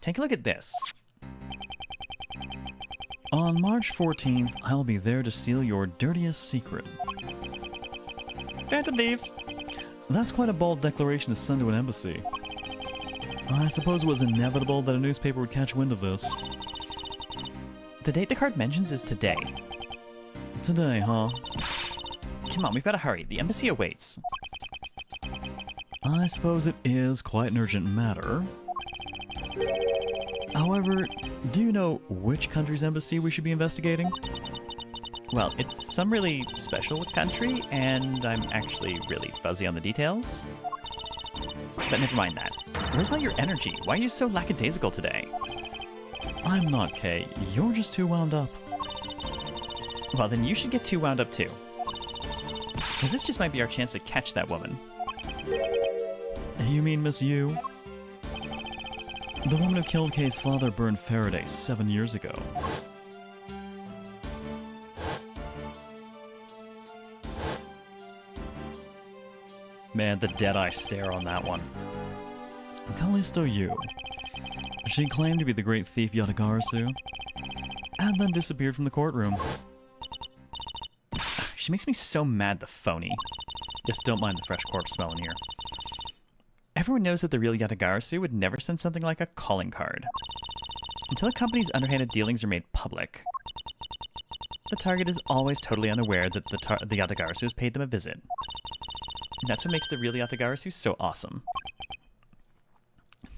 Take a look at this. On March 14th, I'll be there to steal your dirtiest secret. Phantom Thieves! That's quite a bold declaration to send to an embassy. I suppose it was inevitable that a newspaper would catch wind of this. The date the card mentions is today. Today, huh? Come on, we've got to hurry. The embassy awaits. I suppose it is quite an urgent matter. However, do you know which country's embassy we should be investigating? Well, it's some really special country, and I'm actually really fuzzy on the details. But never mind that. Where's all your energy? Why are you so lackadaisical today? I'm not, Kay. You're just too wound up. Well, then you should get too wound up too. Because this just might be our chance to catch that woman. You mean Miss Yu? The woman who killed Kay's father burned Faraday 7 years ago. Man, the dead-eye stare on that one. Callisto Yu. She claimed to be the great thief Yatagarasu, and then disappeared from the courtroom. She makes me so mad, the phony. Just don't mind the fresh corpse smell in here. Everyone knows that the real Yatagarasu would never send something like a calling card. Until a company's underhanded dealings are made public. The target is always totally unaware that the Yatagarasu has paid them a visit. And that's what makes the real Yatagarasu so awesome.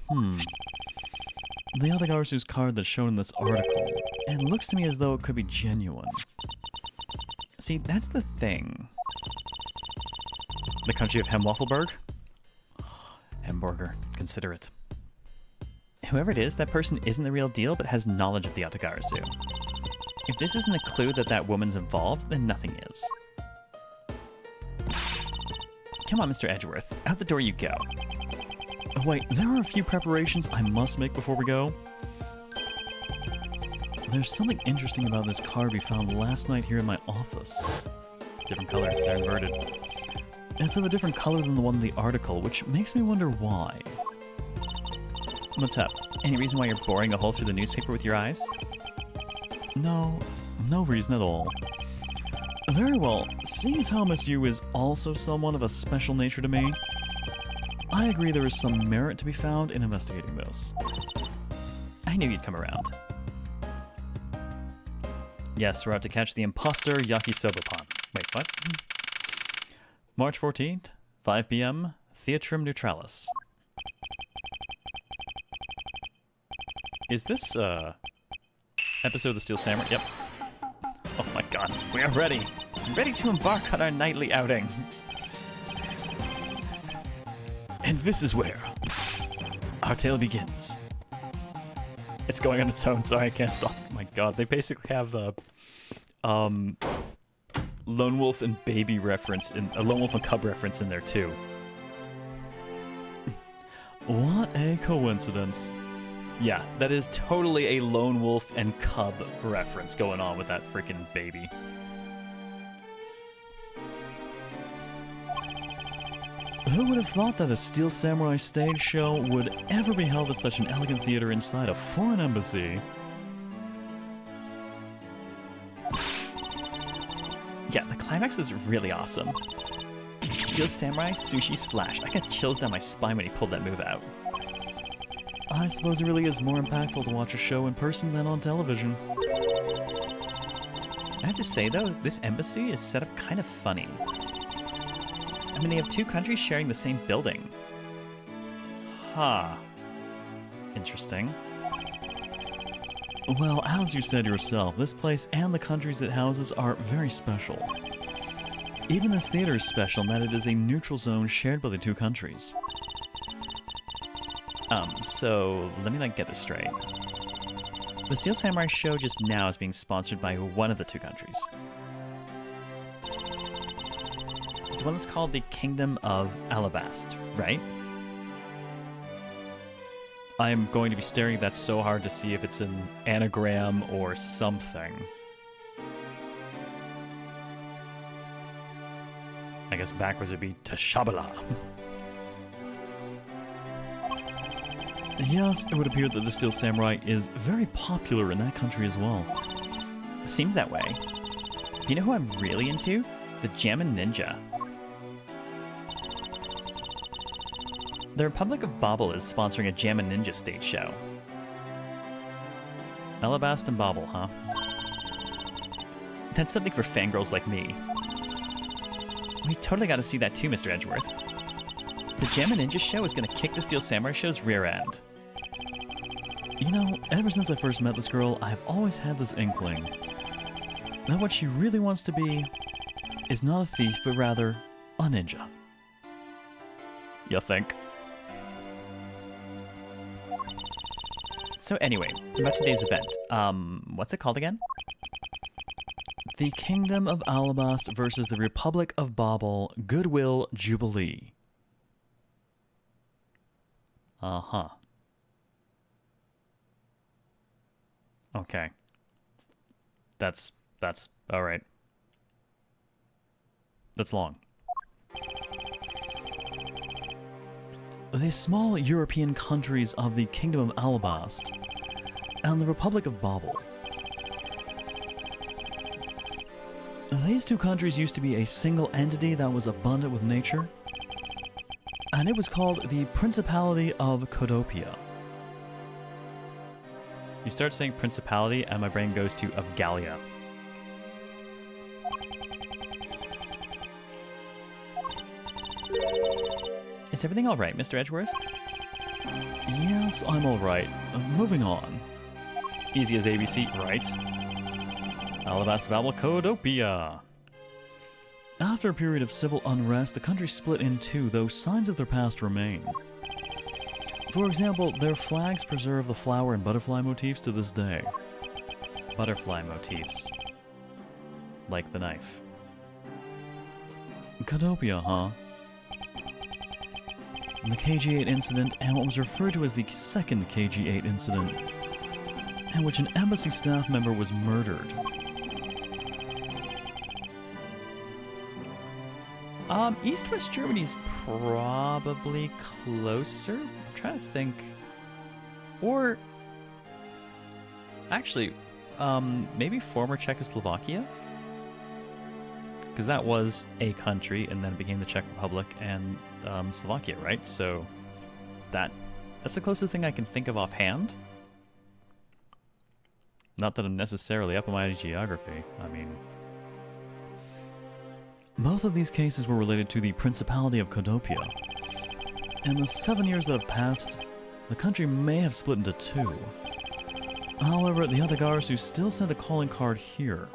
The Yatagarasu's card that's shown in this article, and looks to me as though it could be genuine. See, that's the thing. The country of Hemwaffelberg? Hamburger, consider it. Whoever it is, that person isn't the real deal, but has knowledge of the Yatagarasu. If this isn't a clue that that woman's involved, then nothing is. Come on, Mr. Edgeworth. Out the door you go. Oh, wait, there are a few preparations I must make before we go. There's something interesting about this card we found last night here in my office. Different color. They're inverted. It's of a different color than the one in the article, which makes me wonder why. What's up? Any reason why you're boring a hole through the newspaper with your eyes? No, no reason at all. Very well, seeing as how Miss Yu is also someone of a special nature to me, I agree there is some merit to be found in investigating this. I knew you'd come around. Yes, we're out to catch the imposter Yakisoba-pan. Wait, what? March 14th, 5 p.m., Theatrum Neutralis. Is this, episode of the Steel Samurai? Yep. Oh my god, we are ready! Ready to embark on our nightly outing! And this is where our tale begins. It's going on its own, sorry I can't stop. Oh my god, they basically have the, Lone Wolf and Baby reference, a Lone Wolf and Cub reference in there too. What a coincidence. Yeah, that is totally a Lone Wolf and Cub reference going on with that freaking baby. Who would have thought that a Steel Samurai stage show would ever be held at such an elegant theater inside a foreign embassy? Yeah, the climax is really awesome. Steel Samurai, Sushi Slash. I got chills down my spine when he pulled that move out. I suppose it really is more impactful to watch a show in person than on television. I have to say though, this embassy is set up kind of funny. I mean, they have two countries sharing the same building. Huh. Interesting. Well, as you said yourself, this place and the countries it houses are very special. Even this theater is special in that it is a neutral zone shared by the two countries. So let me get this straight. The Steel Samurai show just now is being sponsored by one of the two countries. The one that's called the Kingdom of Alabast, right? I'm going to be staring at that so hard to see if it's an anagram or something. I guess backwards would be Tashabala. Yes, it would appear that the Steel Samurai is very popular in that country as well. Seems that way. You know who I'm really into? The Jammin' Ninja. The Republic of Bobble is sponsoring a Jammin' Ninja stage show. Alabast and Bobble, huh? That's something for fangirls like me. We totally got to see that too, Mr. Edgeworth. The Jammin' Ninja show is going to kick the Steel Samurai show's rear end. You know, ever since I first met this girl, I have always had this inkling that what she really wants to be is not a thief, but rather a ninja. You think? So anyway, about today's event. What's it called again? The Kingdom of Alabast versus the Republic of Bobble Goodwill Jubilee. Uh-huh. Okay. That's all right. That's long. The small European countries of the Kingdom of Alabast and the Republic of Bobble. These two countries used to be a single entity that was abundant with nature, and it was called the Principality of Codopia. You start saying principality, and my brain goes to of Gallia. Is everything all right, Mr. Edgeworth? Yes, I'm alright. Moving on. Easy as ABC, right? Alabast Babel Codopia. After a period of civil unrest, the country split in two, though signs of their past remain. For example, their flags preserve the flower and butterfly motifs to this day. Butterfly motifs. Like the knife. Codopia, huh? The KG-8 incident and what was referred to as the second KG-8 incident, in which an embassy staff member was murdered. East-West Germany's probably closer. I'm trying to think. Or actually, maybe former Czechoslovakia? Because that was a country, and then it became the Czech Republic and Slovakia, right? So that's the closest thing I can think of offhand. Not that I'm necessarily up on my geography. I mean, both of these cases were related to the Principality of Codopia. In the 7 years that have passed, the country may have split into two. However, the Yatagarasu still sent a calling card here.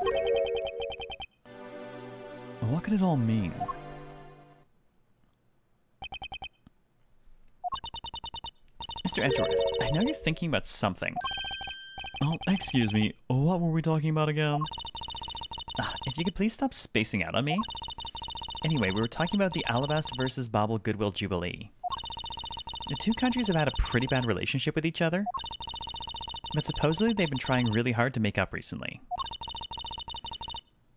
What could it all mean? Mr. Edgeworth, I know you're thinking about something. Oh, excuse me, what were we talking about again? If you could please stop spacing out on me. Anyway, we were talking about the Alabast versus Bobble Goodwill Jubilee. The two countries have had a pretty bad relationship with each other, but supposedly they've been trying really hard to make up recently.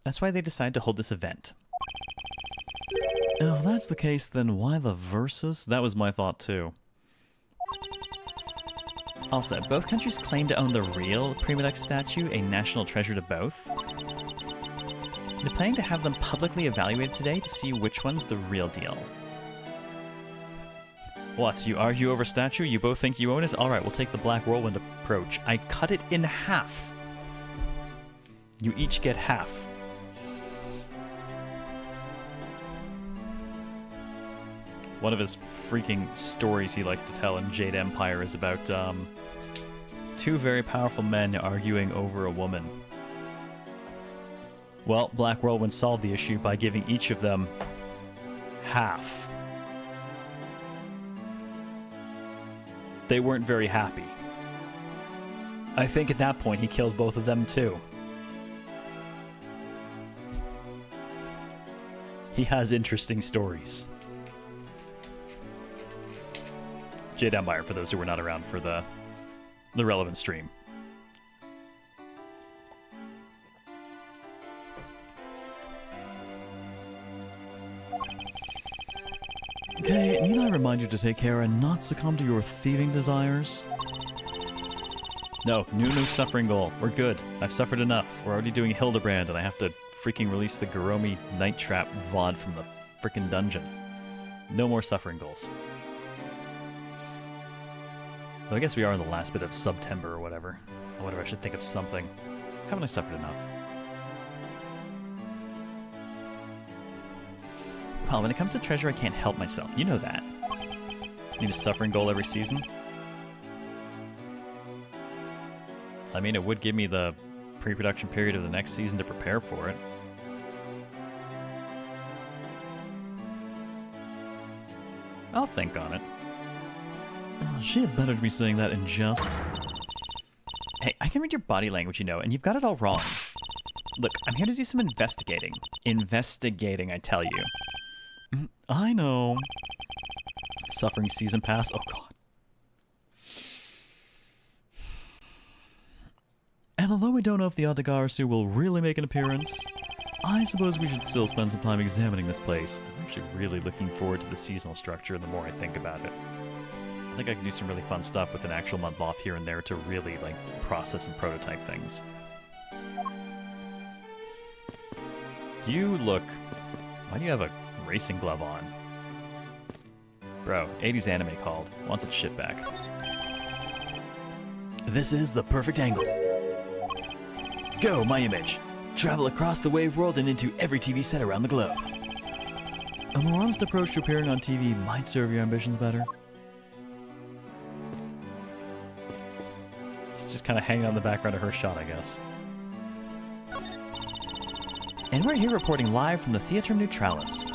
That's why they decided to hold this event. If that's the case, then why the versus? That was my thought too. Also, both countries claim to own the real Prima Dex statue, a national treasure to both. They're planning to have them publicly evaluated today to see which one's the real deal. What, you argue over statue? You both think you own it? Alright, we'll take the Black Whirlwind approach. I cut it in half. You each get half. One of his freaking stories he likes to tell in Jade Empire is about two very powerful men arguing over a woman. Well, Black Whirlwind solved the issue by giving each of them half. They weren't very happy. I think at that point he killed both of them too. He has interesting stories. Jade Empire, for those who were not around for the relevant stream. Okay, need I remind you to take care and not succumb to your thieving desires? No suffering goal. We're good. I've suffered enough. We're already doing Hildebrand, and I have to freaking release the Garomi Night Trap VOD from the freaking dungeon. No more suffering goals. Though I guess we are in the last bit of September or whatever. Or whatever, I should think of something. Haven't I suffered enough? Well, when it comes to treasure, I can't help myself. You know that. Need a suffering goal every season? I mean, it would give me the pre-production period of the next season to prepare for it. I'll think on it. Oh, she had better be saying that in jest. Hey, I can read your body language, you know, and you've got it all wrong. Look, I'm here to do some investigating. Investigating, I tell you. I know. Suffering season pass? Oh, God. And although we don't know if the Atagarasu will really make an appearance, I suppose we should still spend some time examining this place. I'm actually really looking forward to the seasonal structure the more I think about it. I think I can do some really fun stuff with an actual month off here and there to really, like, process and prototype things. You look... Why do you have a racing glove on? Bro, 80s anime called. Wants its shit back. This is the perfect angle. Go, my image. Travel across the wave world and into every TV set around the globe. A more honest approach to appearing on TV might serve your ambitions better. It's just kind of hanging on the background of her shot, I guess. And we're here reporting live from the Theatre Neutralis.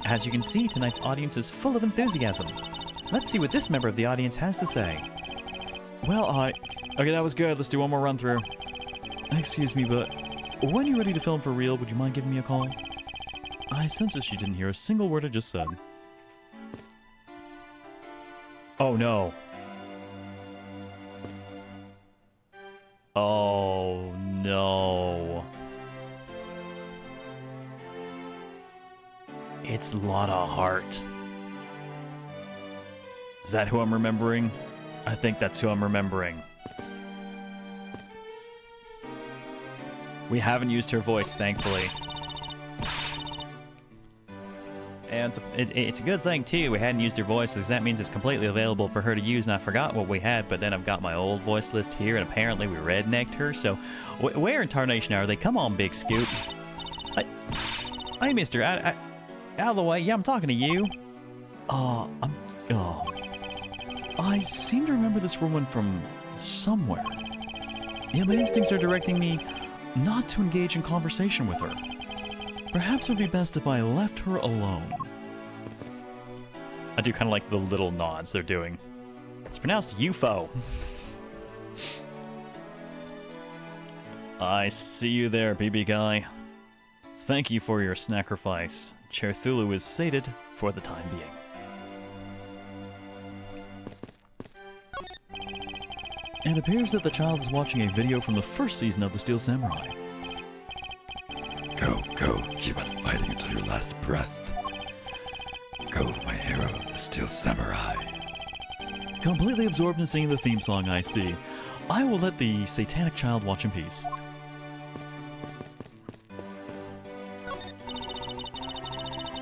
As you can see, tonight's audience is full of enthusiasm. Let's see what this member of the audience has to say. Well, okay, that was good. Let's do one more run through. Excuse me, but when you're ready to film for real, would you mind giving me a call? I sense that she didn't hear a single word I just said. Oh, no. Oh, no. It's Lotta Hart. Is that who I'm remembering? I think that's who I'm remembering. We haven't used her voice, thankfully. And it's a good thing, too, we hadn't used her voice, because that means it's completely available for her to use, and I forgot what we had, but then I've got my old voice list here, and apparently we rednecked her, so... Where in tarnation are they? Come on, Big Scoop. Hey, mister, out of the way. Yeah, I'm talking to you. I seem to remember this woman from somewhere. Yeah, my instincts are directing me not to engage in conversation with her. Perhaps it would be best if I left her alone. I do kind of like the little nods they're doing. It's pronounced UFO. I see you there, BB guy. Thank you for your sacrifice. Cherthulu is sated for the time being. It appears that the child is watching a video from the first season of The Steel Samurai. Go, keep on fighting until your last breath. Go, my hero, the Steel Samurai. Completely absorbed in singing the theme song, I see. I will let the satanic child watch in peace.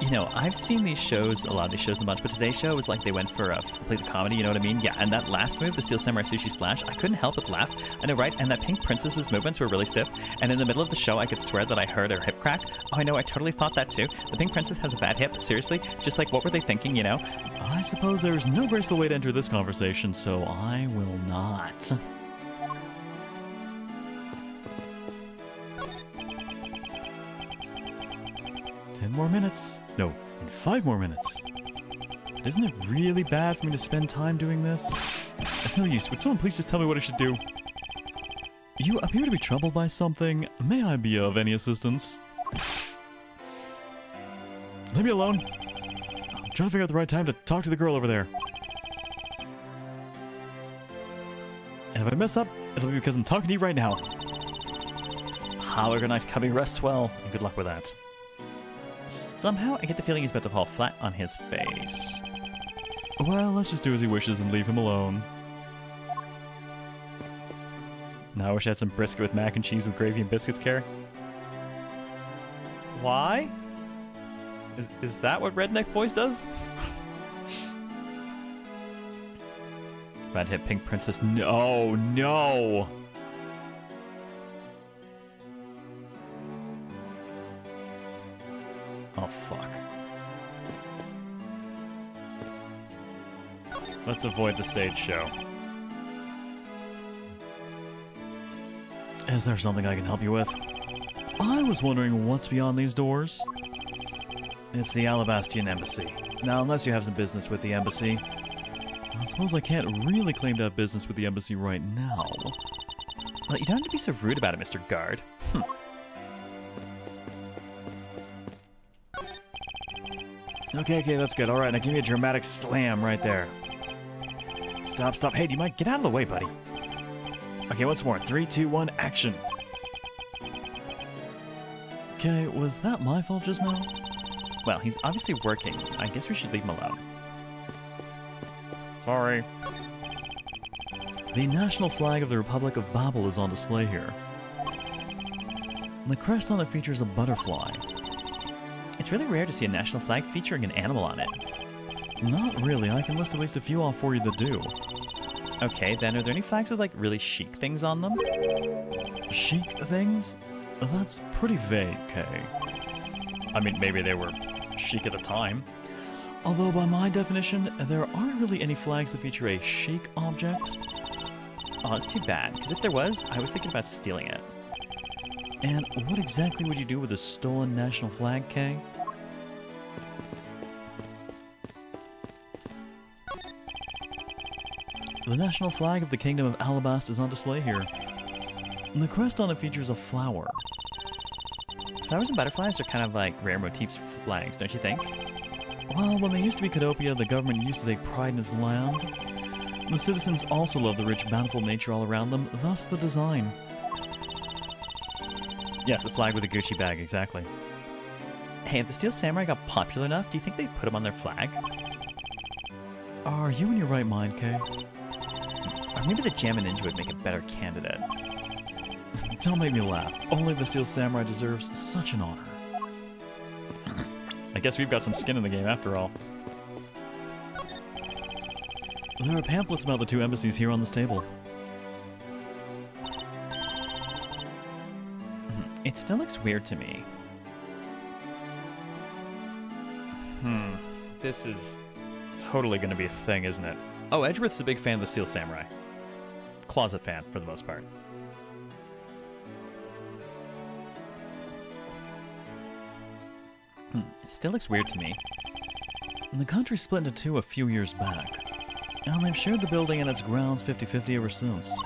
You know, I've seen these shows, a lot of these shows a bunch, but today's show was like they went for a complete comedy, you know what I mean? Yeah, and that last move, the Steel Samurai Sushi Slash, I couldn't help but laugh. I know, right? And that Pink Princess's movements were really stiff, and in the middle of the show, I could swear that I heard her hip crack. Oh, I know, I totally thought that too. The Pink Princess has a bad hip, seriously? Just like, what were they thinking, you know? I suppose there's no graceful way to enter this conversation, so I will not. More minutes. No, in 5 more minutes. But isn't it really bad for me to spend time doing this? It's no use. Would someone please just tell me what I should do? You appear to be troubled by something. May I be of any assistance? Leave me alone. I'm trying to figure out the right time to talk to the girl over there. And if I mess up, it'll be because I'm talking to you right now. Holler, good night, cubby. Rest well, and good luck with that. Somehow, I get the feeling he's about to fall flat on his face. Well, let's just do as he wishes and leave him alone. Now I wish I had some brisket with mac and cheese with gravy and biscuits, Care. Why? Is that what Redneck Voice does? Bad hit Pink Princess. No, no! Oh, fuck. Let's avoid the stage show. Is there something I can help you with? I was wondering what's beyond these doors. It's the Alabastian Embassy. Now, unless you have some business with the embassy. I suppose I can't really claim to have business with the embassy right now. Well, you don't have to be so rude about it, Mr. Guard. Okay, that's good. Alright, now give me a dramatic slam right there. Stop. Hey, do you mind? Get out of the way, buddy. Okay, once more. 3, 2, 1, action. Okay, was that my fault just now? Well, he's obviously working. I guess we should leave him alone. Sorry. The national flag of the Republic of Babel is on display here. The crest on it features a butterfly. It's really rare to see a national flag featuring an animal on it. Not really. I can list at least a few off for you that do. Okay, then are there any flags with, like, really chic things on them? Chic things? That's pretty vague, Kay. I mean, maybe they were chic at the time. Although, by my definition, there aren't really any flags that feature a chic object. Oh, that's too bad, because if there was, I was thinking about stealing it. And what exactly would you do with a stolen national flag, Kay? The national flag of the Kingdom of Alabast is on display here. The crest on it features a flower. Flowers and butterflies are kind of like rare motifs for flags, don't you think? Well, when they used to be Cadopia, the government used to take pride in its land. The citizens also love the rich, bountiful nature all around them, thus the design. Yes, the flag with a Gucci bag, exactly. Hey, if the Steel Samurai got popular enough, do you think they'd put him on their flag? Are you in your right mind, Kay? Or maybe the Jammin' Ninja would make a better candidate. Don't make me laugh. Only the Steel Samurai deserves such an honor. I guess we've got some skin in the game after all. There are pamphlets about the two embassies here on this table. It still looks weird to me. This is totally going to be a thing, isn't it? Oh, Edgeworth's a big fan of the Steel Samurai. Closet fan, for the most part. Still looks weird to me. The country split into two a few years back, and they've shared the building and its grounds 50-50 ever since.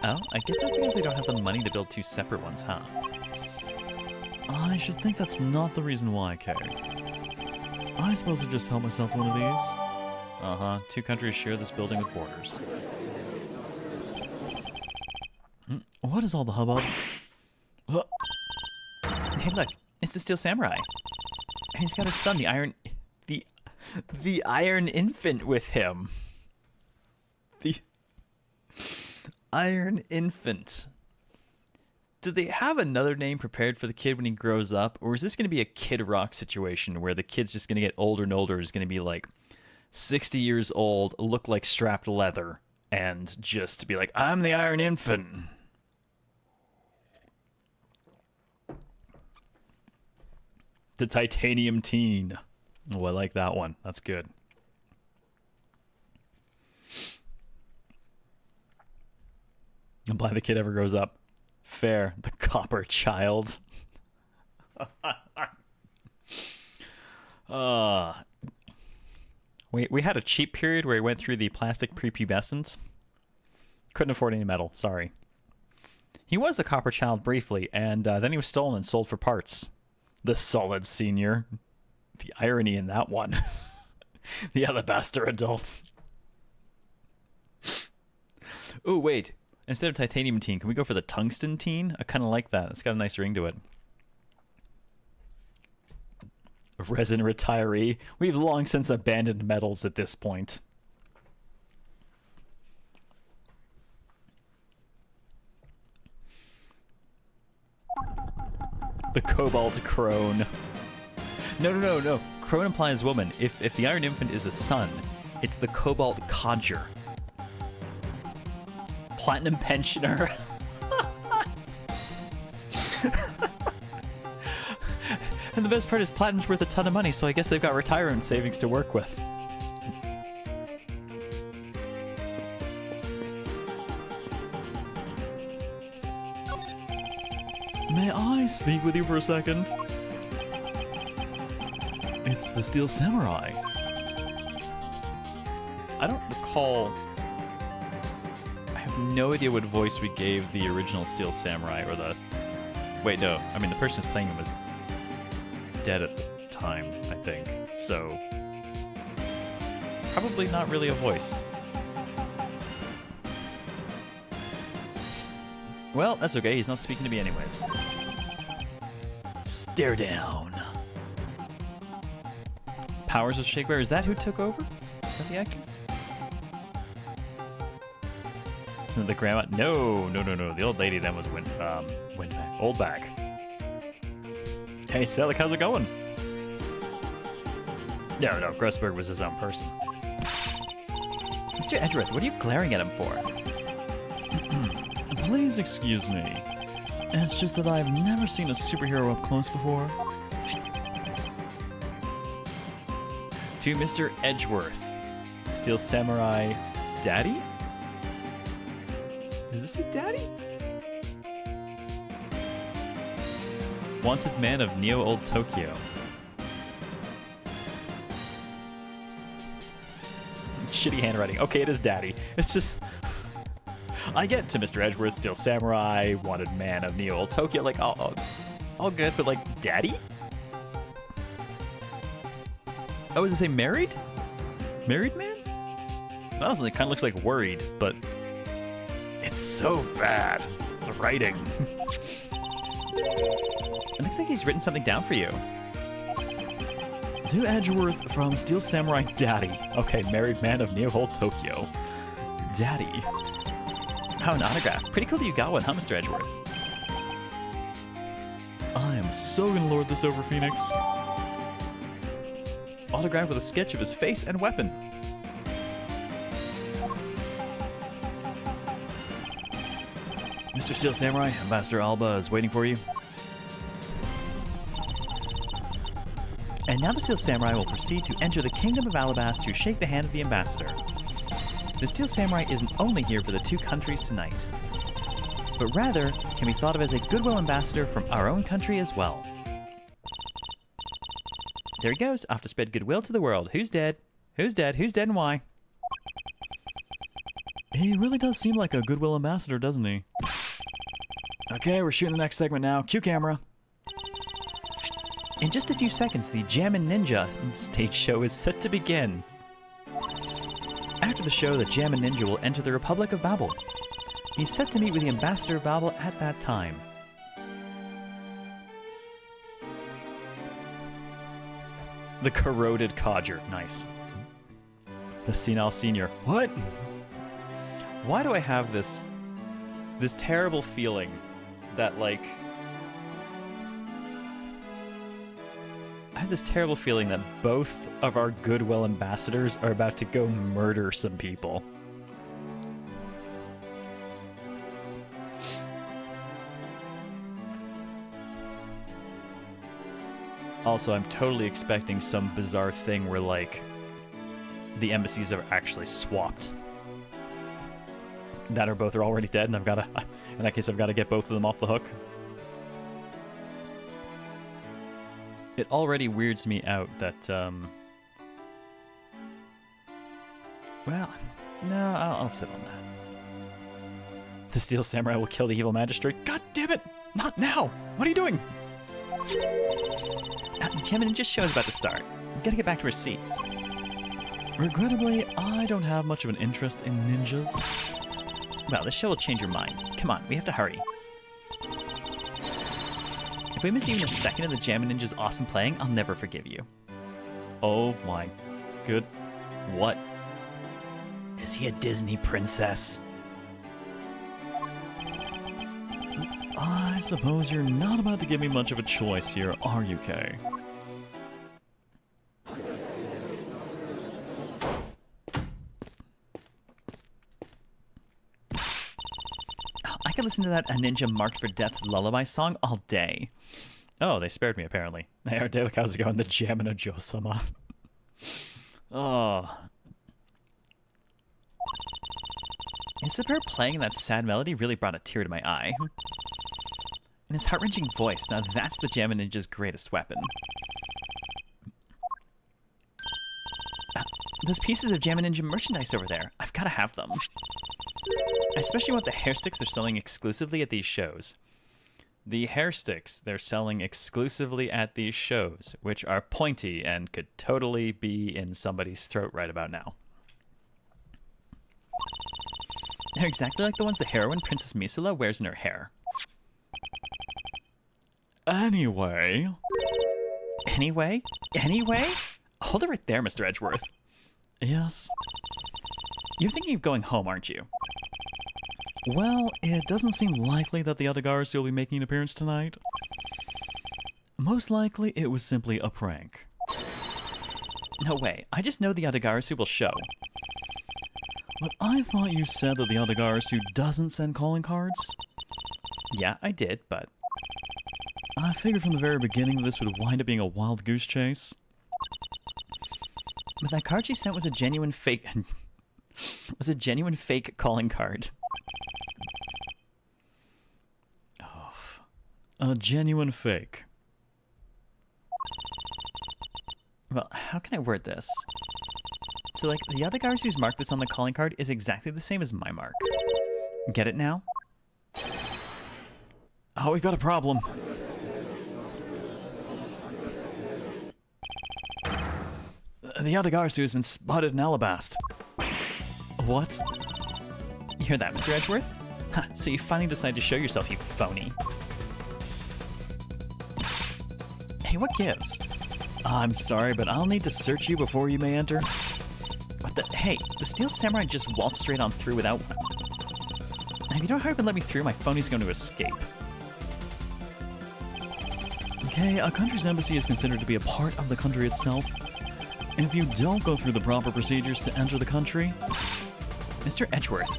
Oh, I guess that's because they don't have the money to build two separate ones, huh? I should think that's not the reason why, Kay. I suppose I'll just help myself to one of these. Uh-huh. Two countries share this building with borders. What is all the hubbub? Hey, look. It's the Steel Samurai. And he's got his son, the Iron Infant with him. The Iron Infant. Do they have another name prepared for the kid when he grows up? Or is this going to be a Kid Rock situation where the kid's just going to get older and older? Is going to be like 60 years old, look like strapped leather, and just be like, I'm the Iron Infant. The Titanium Teen. Oh, I like that one. That's good. Imply the kid ever grows up. Fair. The Copper Child. We had a cheap period where he went through the plastic prepubescent. Couldn't afford any metal. Sorry. He was the Copper Child briefly, and then he was stolen and sold for parts. The Solid Senior. The irony in that one. The Alabaster Adult. Ooh, wait. Instead of Titanium Teen, can we go for the Tungsten Teen? I kind of like that. It's got a nice ring to it. Resident retiree. We've long since abandoned medals at this point. The Cobalt Crone. No. Crone implies woman. If the Iron Infant is a son, it's the Cobalt Codger. Platinum Pensioner. And the best part is Platinum's worth a ton of money, so I guess they've got retirement savings to work with. May I speak with you for a second? It's the Steel Samurai. I don't recall... I have no idea what voice we gave the original Steel Samurai, or the... Wait, no. I mean, the person who's playing him was dead at the time, I think. So... probably not really a voice. Well, that's okay. He's not speaking to me anyways. Stare down. Powers of Shakespeare. Is that who took over? Is that the actor? Isn't it the grandma? No. The old lady then was Oldback. Hey, Selig, how's it going? No. Grossberg was his own person. Mr. Edgeworth, what are you glaring at him for? Please excuse me. It's just that I've never seen a superhero up close before. To Mr. Edgeworth. Steel Samurai Daddy? Does this say Daddy? Wanted man of Neo Old Tokyo. Shitty handwriting. Okay, it is Daddy. It's just... I get to Mr. Edgeworth, Steel Samurai, wanted man of Neo Old Tokyo, like, all good, but like, Daddy? Oh, does it say married? Married man? Honestly, it kind of looks like worried, but it's so bad. The writing. It looks like he's written something down for you. To Edgeworth from Steel Samurai Daddy. Okay, married man of Neo Old Tokyo. Daddy. Oh, an autograph. Pretty cool that you got one, huh, Mr. Edgeworth? I am so gonna lord this over, Phoenix. Autograph with a sketch of his face and weapon. Mr. Steel Samurai, Ambassador Alba is waiting for you. And now the Steel Samurai will proceed to enter the Kingdom of Alabast to shake the hand of the Ambassador. The Steel Samurai isn't only here for the two countries tonight, but rather can be thought of as a goodwill ambassador from our own country as well. There he goes, off to spread goodwill to the world. Who's dead? Who's dead? Who's dead and why? He really does seem like a goodwill ambassador, doesn't he? Okay, we're shooting the next segment now. Cue camera. In just a few seconds, the Jammin' Ninja stage show is set to begin. After the show, the Jammin' Ninja will enter the Republic of Babel. He's set to meet with the Ambassador of Babel at that time. The Corroded Codger. Nice. The Senile Senior. What? Why do I have this terrible feeling that, like... I have this terrible feeling that both of our goodwill ambassadors are about to go murder some people. Also, I'm totally expecting some bizarre thing where, like, the embassies are actually swapped. That or both are already dead, and I've got to... In that case, I've got to get both of them off the hook. It already weirds me out that, well, no, I'll sit on that. The Steel Samurai will kill the evil magistrate. God damn it! Not now! What are you doing? The Jammin' Ninja show is about to start. We gotta get back to our seats. Regrettably, I don't have much of an interest in ninjas. Well, this show will change your mind. Come on, we have to hurry. If If we miss even a second of the Jammin' Ninja's awesome playing, I'll never forgive you. Oh my good... What? Is he a Disney princess? I suppose you're not about to give me much of a choice here, are you, Kay? I could listen to that A Ninja Marked for Death's lullaby song all day. Oh, they spared me, apparently. Hey, our daily how's it going? The Jammin' of Josama. Oh. His superb playing that sad melody really brought a tear to my eye. And his heart-wrenching voice, now that's the Jammin' Ninja's greatest weapon. Those pieces of Jammin' Ninja merchandise over there, I've got to have them. I especially want the hair sticks they're selling exclusively at these shows. The hair sticks they're selling exclusively at these shows, which are pointy and could totally be in somebody's throat right about now. They're exactly like the ones the heroine Princess Misala wears in her hair. Anyway... Anyway? Hold it right there, Mr. Edgeworth. Yes? You're thinking of going home, aren't you? Well, it doesn't seem likely that the Adagarasu will be making an appearance tonight. Most likely, it was simply a prank. No way. I just know the Adagarasu will show. But I thought you said that the Adagarasu doesn't send calling cards? Yeah, I did, but... I figured from the very beginning that this would wind up being a wild goose chase. But that card she sent was a genuine fake... was a genuine fake calling card. A genuine fake. Well, how can I word this? So, like, the Yadagarasu's mark that's on the calling card is exactly the same as my mark. Get it now? Oh, we've got a problem. The Yadagarasu has been spotted in Alabast. What? You hear that, Mr. Edgeworth? Ha, so you finally decided to show yourself, you phony. Hey, what gives? I'm sorry, but I'll need to search you before you may enter. What the? Hey, the Steel Samurai just waltzed straight on through without one. If you don't hurry up and let me through, my phony's going to escape. Okay, a country's embassy is considered to be a part of the country itself. And if you don't go through the proper procedures to enter the country... Mr. Edgeworth,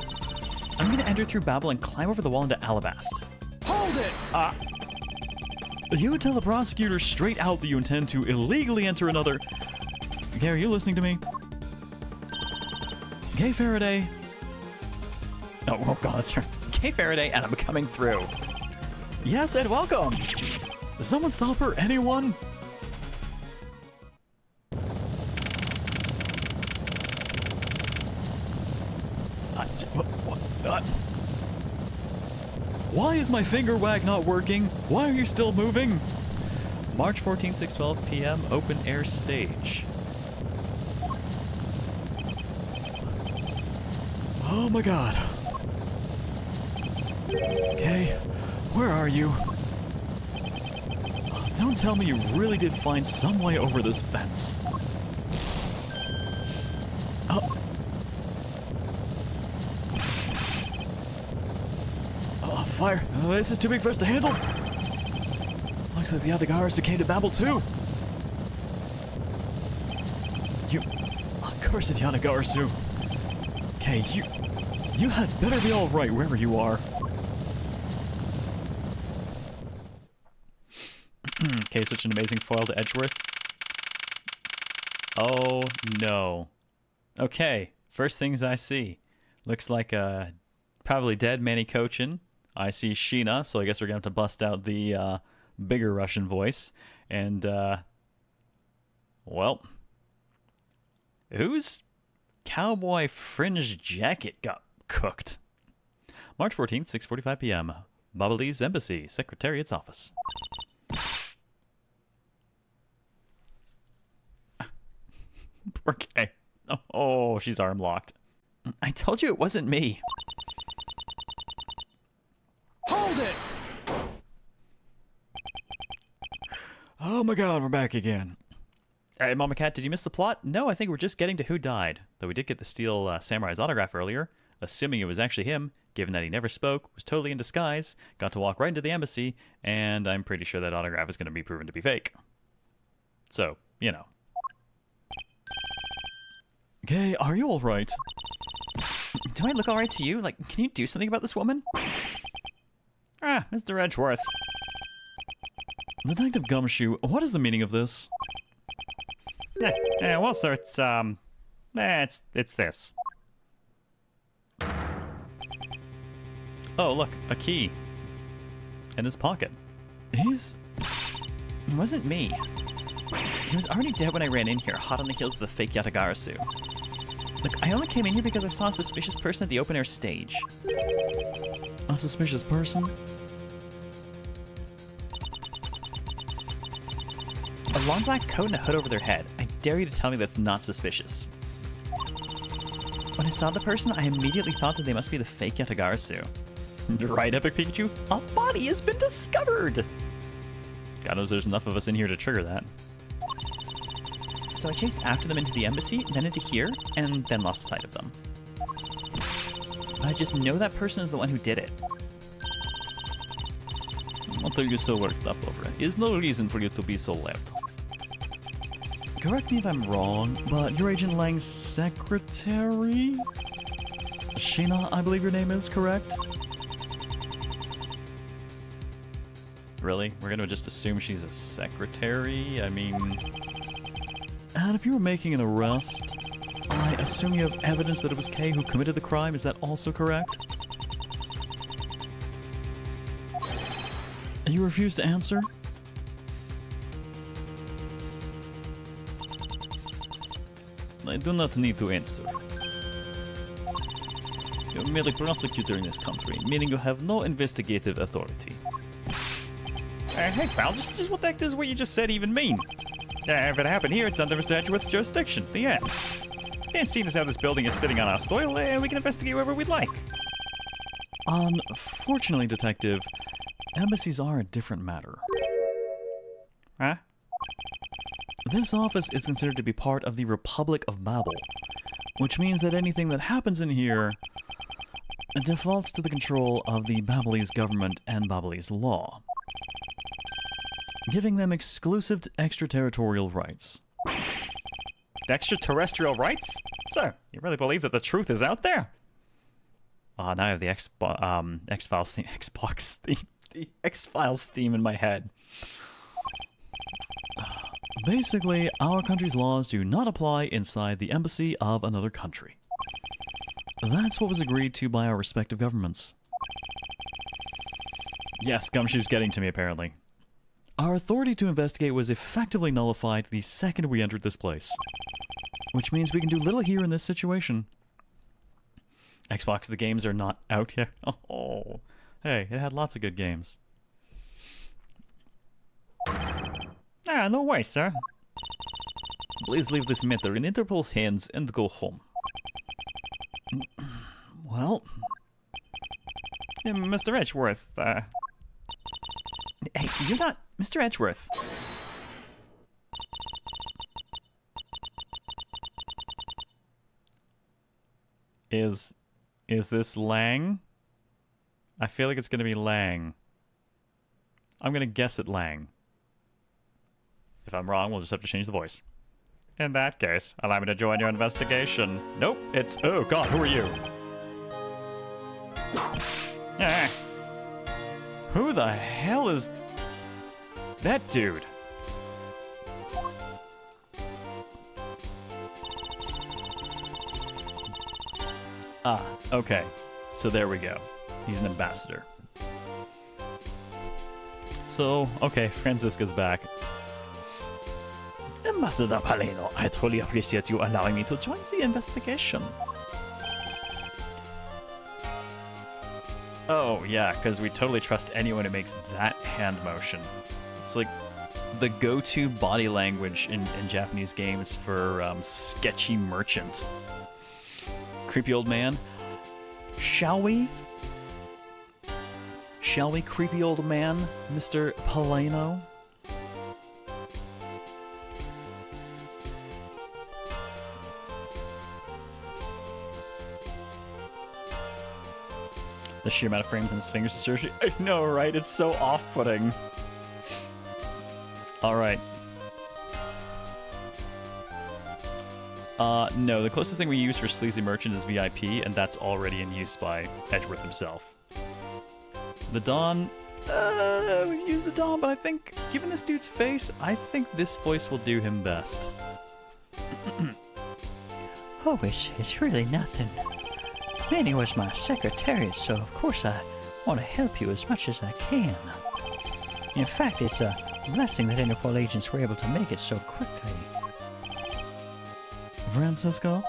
I'm going to enter through Babel and climb over the wall into Alabast. Hold it! You tell the prosecutor straight out that you intend to illegally enter another... Okay, are you listening to me? Okay, Faraday. Oh God, that's right. Okay, Faraday, and I'm coming through. Yes, and welcome! Someone stop her, anyone? Why is my finger wag not working? Why are you still moving? March 14, 6:12 p.m. Open air stage. Oh my god. Okay, where are you? Don't tell me you really did find some way over this fence. Oh, fire. This is too big for us to handle. Looks like the Adagarasu came to Babel too. You accursed Yadagarasu. Okay, you had better be alright wherever you are. Okay, such an amazing foil to Edgeworth. Oh no. Okay, first things I see. Looks like probably dead Manny Kochin. I see Sheena, so I guess we're going to have to bust out the bigger Russian voice. And, well, whose cowboy fringe jacket got cooked? March 14th, 6:45 p.m. Babali's Embassy, Secretariat's Office. Okay. Oh, she's arm locked. I told you it wasn't me. Hold it! Oh my god, we're back again. Hey, Mama Cat, did you miss the plot? No, I think we're just getting to who died. Though we did get the Steel Samurai's autograph earlier, assuming it was actually him, given that he never spoke, was totally in disguise, got to walk right into the embassy, and I'm pretty sure that autograph is going to be proven to be fake. So, you know. Okay, are you alright? Do I look alright to you? Like, can you do something about this woman? Ah, Mr. Edgeworth. Detective Gumshoe, what is the meaning of this? Well, sir, it's this. Oh, look, a key. In his pocket. He's... It wasn't me. He was already dead when I ran in here, hot on the heels of the fake Yatagarasu. Look, I only came in here because I saw a suspicious person at the open-air stage. A suspicious person? A long black coat and a hood over their head. I dare you to tell me that's not suspicious. When I saw the person, I immediately thought that they must be the fake Yatagarasu. Right, Epic Pikachu? A body has been discovered! God knows there's enough of us in here to trigger that. So I chased after them into the embassy, then into here, and then lost sight of them. But I just know that person is the one who did it. What are you so worked up over? Is no reason for you to be so left. Correct me if I'm wrong, but you're Agent Lang's secretary? Sheena, I believe your name is, correct? Really? We're gonna just assume she's a secretary? I mean... And if you were making an arrest, I assume you have evidence that it was Kay who committed the crime, is that also correct? You refuse to answer? I do not need to answer. You're merely prosecutor in this country, meaning you have no investigative authority. Hey pal, just what the heck does what you just said even mean? If it happened here, it's under Mr. Edgeworth's jurisdiction. The end. Can't see as how this building is sitting on our soil, and we can investigate wherever we'd like. Unfortunately, Detective, embassies are a different matter. Huh? This office is considered to be part of the Republic of Babel, which means that anything that happens in here defaults to the control of the Babelese government and Babelese law, giving them exclusive extraterritorial rights. Extraterrestrial rights? Sir, you really believe that the truth is out there? Oh, now I have the X-Files theme, Xbox theme, the X-Files theme in my head. Basically, our country's laws do not apply inside the embassy of another country. That's what was agreed to by our respective governments. Yes, Gumshoe's getting to me, apparently. Our authority to investigate was effectively nullified the second we entered this place, which means we can do little here in this situation. Xbox, the games are not out yet. Oh, hey, it had lots of good games. Ah, no way, sir. Please leave this matter in Interpol's hands and go home. Well... Mr. Edgeworth, Hey, you're not... Mr. Edgeworth. Is this Lang? I feel like it's gonna be Lang. I'm gonna guess it Lang. If I'm wrong, we'll just have to change the voice. In that case, allow me to join your investigation. Nope, it's... Oh god, who are you? Ah. Who the hell is... that dude? Ah, okay. So there we go. He's an ambassador. So, okay, Franziska's back. Ambassador Palino, I truly appreciate you allowing me to join the investigation. Oh, yeah, because we totally trust anyone who makes that hand motion. It's like the go-to body language in Japanese games for sketchy merchant. Creepy old man. Shall we? Shall we, creepy old man, Mr. Palino? The sheer amount of frames in his fingers to search. I know, right? It's so off-putting. Alright. No, the closest thing we use for Sleazy Merchant is VIP, and that's already in use by Edgeworth himself. The Dawn... we've used the Dawn, but I think, given this dude's face, I think this voice will do him best. Oh, it's really nothing. Manny was my secretariat, so of course I want to help you as much as I can. In fact, it's a blessing that Interpol agents were able to make it so quickly. Francisco?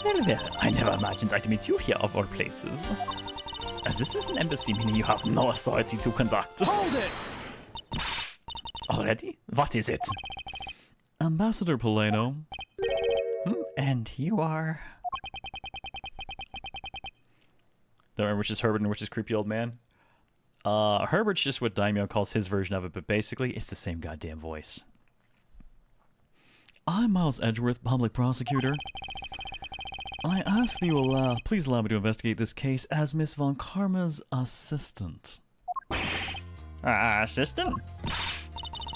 Well, I never imagined I'd meet you here of all places. As this is an embassy, meaning you have no authority to conduct. Hold it! Already? What is it? Ambassador Poleno. And you are... Don't remember which is Herbert and which is creepy old man. Herbert's just what Daimyo calls his version of it, but basically it's the same goddamn voice. I'm Miles Edgeworth, public prosecutor. I ask that you please allow me to investigate this case as Miss Von Karma's assistant. Assistant?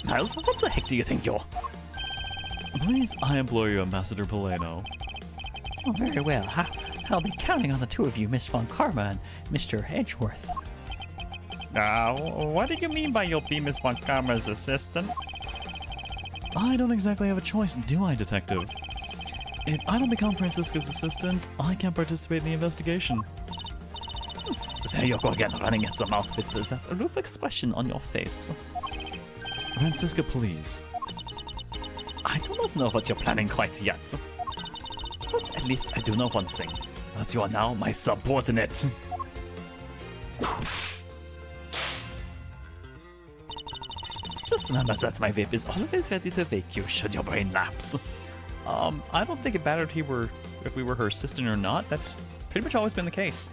Miles, what the heck do you think you're... Please, I implore you, Ambassador Poleno. Oh, very well. I'll be counting on the two of you, Miss Von Karma and Mr. Edgeworth. What did you mean by you'll be Miss Von Karma's assistant? I don't exactly have a choice, do I, Detective? If I don't become Francisca's assistant, I can't participate in the investigation. There you go again, running at the mouth with that aloof expression on your face. Francisca, please. I do not know what you're planning quite yet. But at least I do know one thing. That you are now my subordinate. Just remember that my whip is always ready to wake you should your brain lapse. I don't think it mattered if we were her assistant or not. That's pretty much always been the case.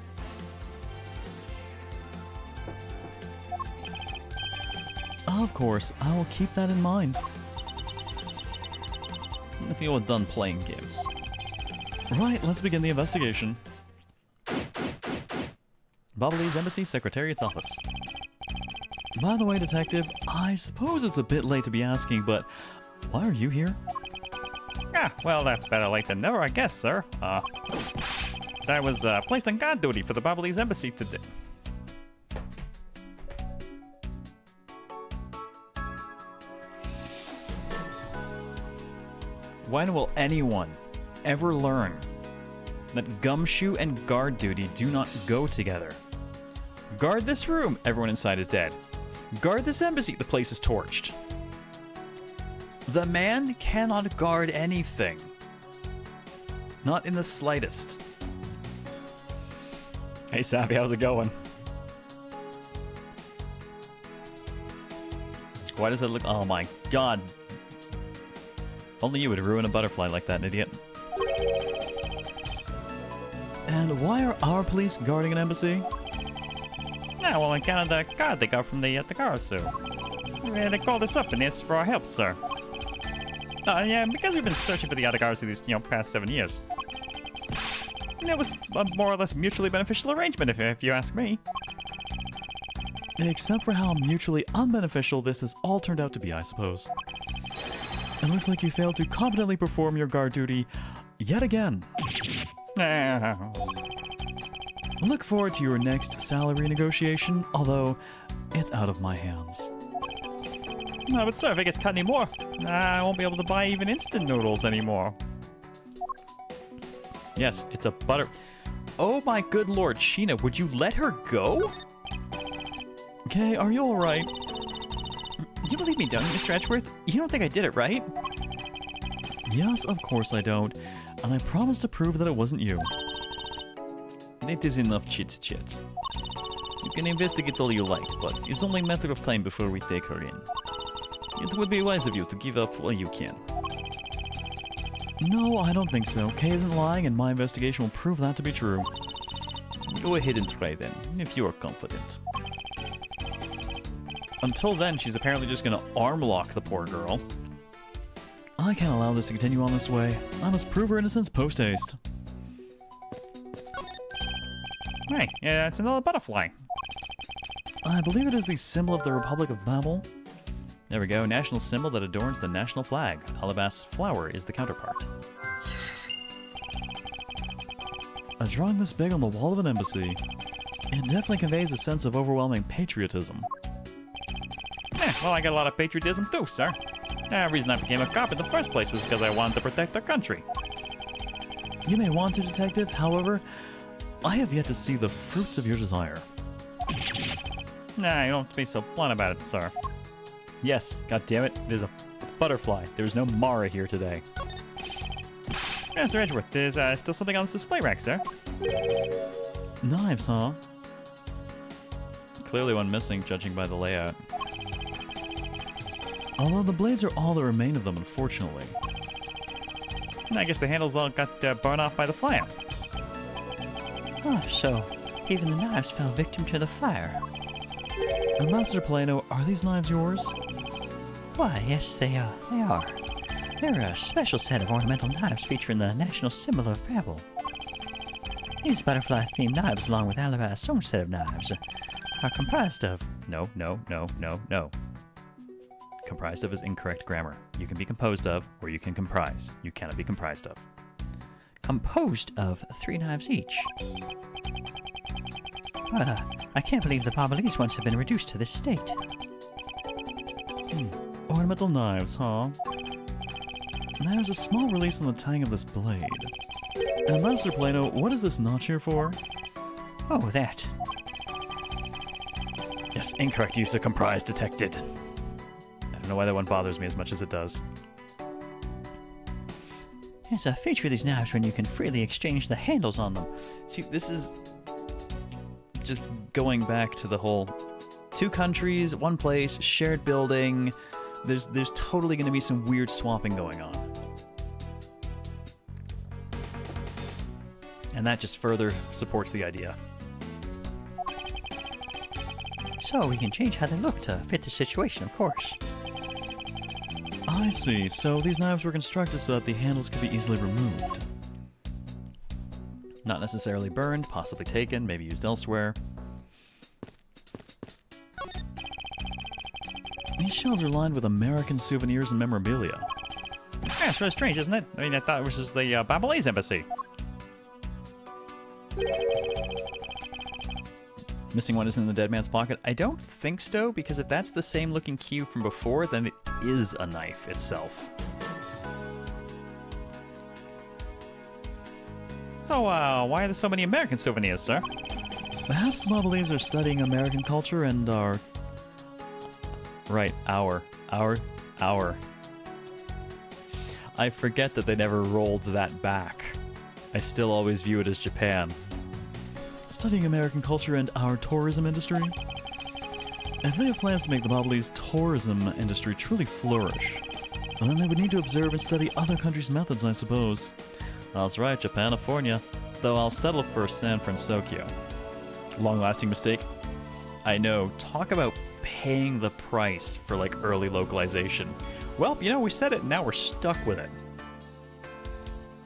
Of course, I will keep that in mind. If you're done playing games. Right, let's begin the investigation. Bubbly's Embassy Secretariat's Office. By the way, Detective, I suppose it's a bit late to be asking, but why are you here? Ah, well, that's better late than never, I guess, sir. I was placed on guard duty for the Bubbly's Embassy today. When will anyone ever learn that gumshoe and guard duty do not go together? Guard this room, everyone inside is dead. Guard this embassy, the place is torched. The man cannot guard anything. Not in the slightest. Hey, Savvy, how's it going? Why does that look... Oh my god. Only you would ruin a butterfly like that, idiot. And why are our police guarding an embassy? Yeah, well, I counted the guard they got from the guard, sir. Yeah, they called us up and asked for our help, sir. Yeah, because we've been searching for the other guards for these, past 7 years. And it was a more or less mutually beneficial arrangement, if you ask me. Except for how mutually unbeneficial this has all turned out to be, I suppose. It looks like you failed to competently perform your guard duty yet again. Look forward to your next salary negotiation, although it's out of my hands. No, but sir, if it gets cut anymore, I won't be able to buy even instant noodles anymore. Yes, it's a butter... Oh my good lord, Sheena, would you let her go? Okay, are you alright? You believe me, don't you, Mr. Edgeworth? You don't think I did it, right? Yes, of course I don't. And I promise to prove that it wasn't you. It is enough chit-chat. You can investigate all you like, but it's only a matter of time before we take her in. It would be wise of you to give up while you can. No, I don't think so. Kay isn't lying, and my investigation will prove that to be true. Go ahead and try then, if you are confident. Until then, she's apparently just gonna arm lock the poor girl. I can't allow this to continue on this way. I must prove her innocence post-haste. Hey, yeah, it's another butterfly. I believe it is the symbol of the Republic of Babel. There we go, national symbol that adorns the national flag. Alabaster flower is the counterpart. A drawing this big on the wall of an embassy. It definitely conveys a sense of overwhelming patriotism. Well, I got a lot of patriotism too, sir. The reason I became a cop in the first place was because I wanted to protect our country. You may want to, Detective, however, I have yet to see the fruits of your desire. Nah, you don't have to be so blunt about it, sir. Yes, goddammit, it is a butterfly. There's no Mara here today. Mr. Edgeworth, there's still something on this display rack, sir. Knives, huh? Clearly one missing, judging by the layout. Although the blades are all that remain of them, unfortunately. I guess the handles all got burned off by the fire. Oh, so even the knives fell victim to the fire. Ambassador Plano, are these knives yours? Why, yes, they are. They're a special set of ornamental knives featuring the national symbol of Babel. These butterfly-themed knives, along with Alabaster's own set of knives, are comprised of... No. Comprised of is incorrect grammar. You can be composed of, or you can comprise. You cannot be comprised of. composed of 3 knives each. But, I can't believe the Barbalese ones have been reduced to this state. Ornamental knives, huh? There's a small release on the tang of this blade. Ambassador Plano, what is this notch here for? Oh, that. Yes, incorrect use of comprise detected. I don't know why that one bothers me as much as it does. It's a feature of these knives when you can freely exchange the handles on them. See, this is just going back to the whole 2 countries, 1 place, shared building. There's totally going to be some weird swapping going on. And that just further supports the idea. So we can change how they look to fit the situation, of course. I see. So these knives were constructed so that the handles could be easily removed. Not necessarily burned, possibly taken, maybe used elsewhere. These shelves are lined with American souvenirs and memorabilia. Yeah, it's really strange, isn't it? I mean, I thought it was just the Barbalese embassy. Missing one is in the dead man's pocket? I don't think so, because if that's the same looking cube from before, then it is a knife itself. So, why are there so many American souvenirs, sir? Perhaps the Barbalese are studying American culture and are... Right, our. I forget that they never rolled that back. I still always view it as Japan. Studying American culture and our tourism industry? If they have plans to make the Barbalese tourism industry truly flourish, then they would need to observe and study other countries' methods, I suppose. That's right, Japanifornia. Though I'll settle for San Francisco. Long-lasting mistake? I know. Talk about paying the price for, like, early localization. Well, you know, we said it, and now we're stuck with it.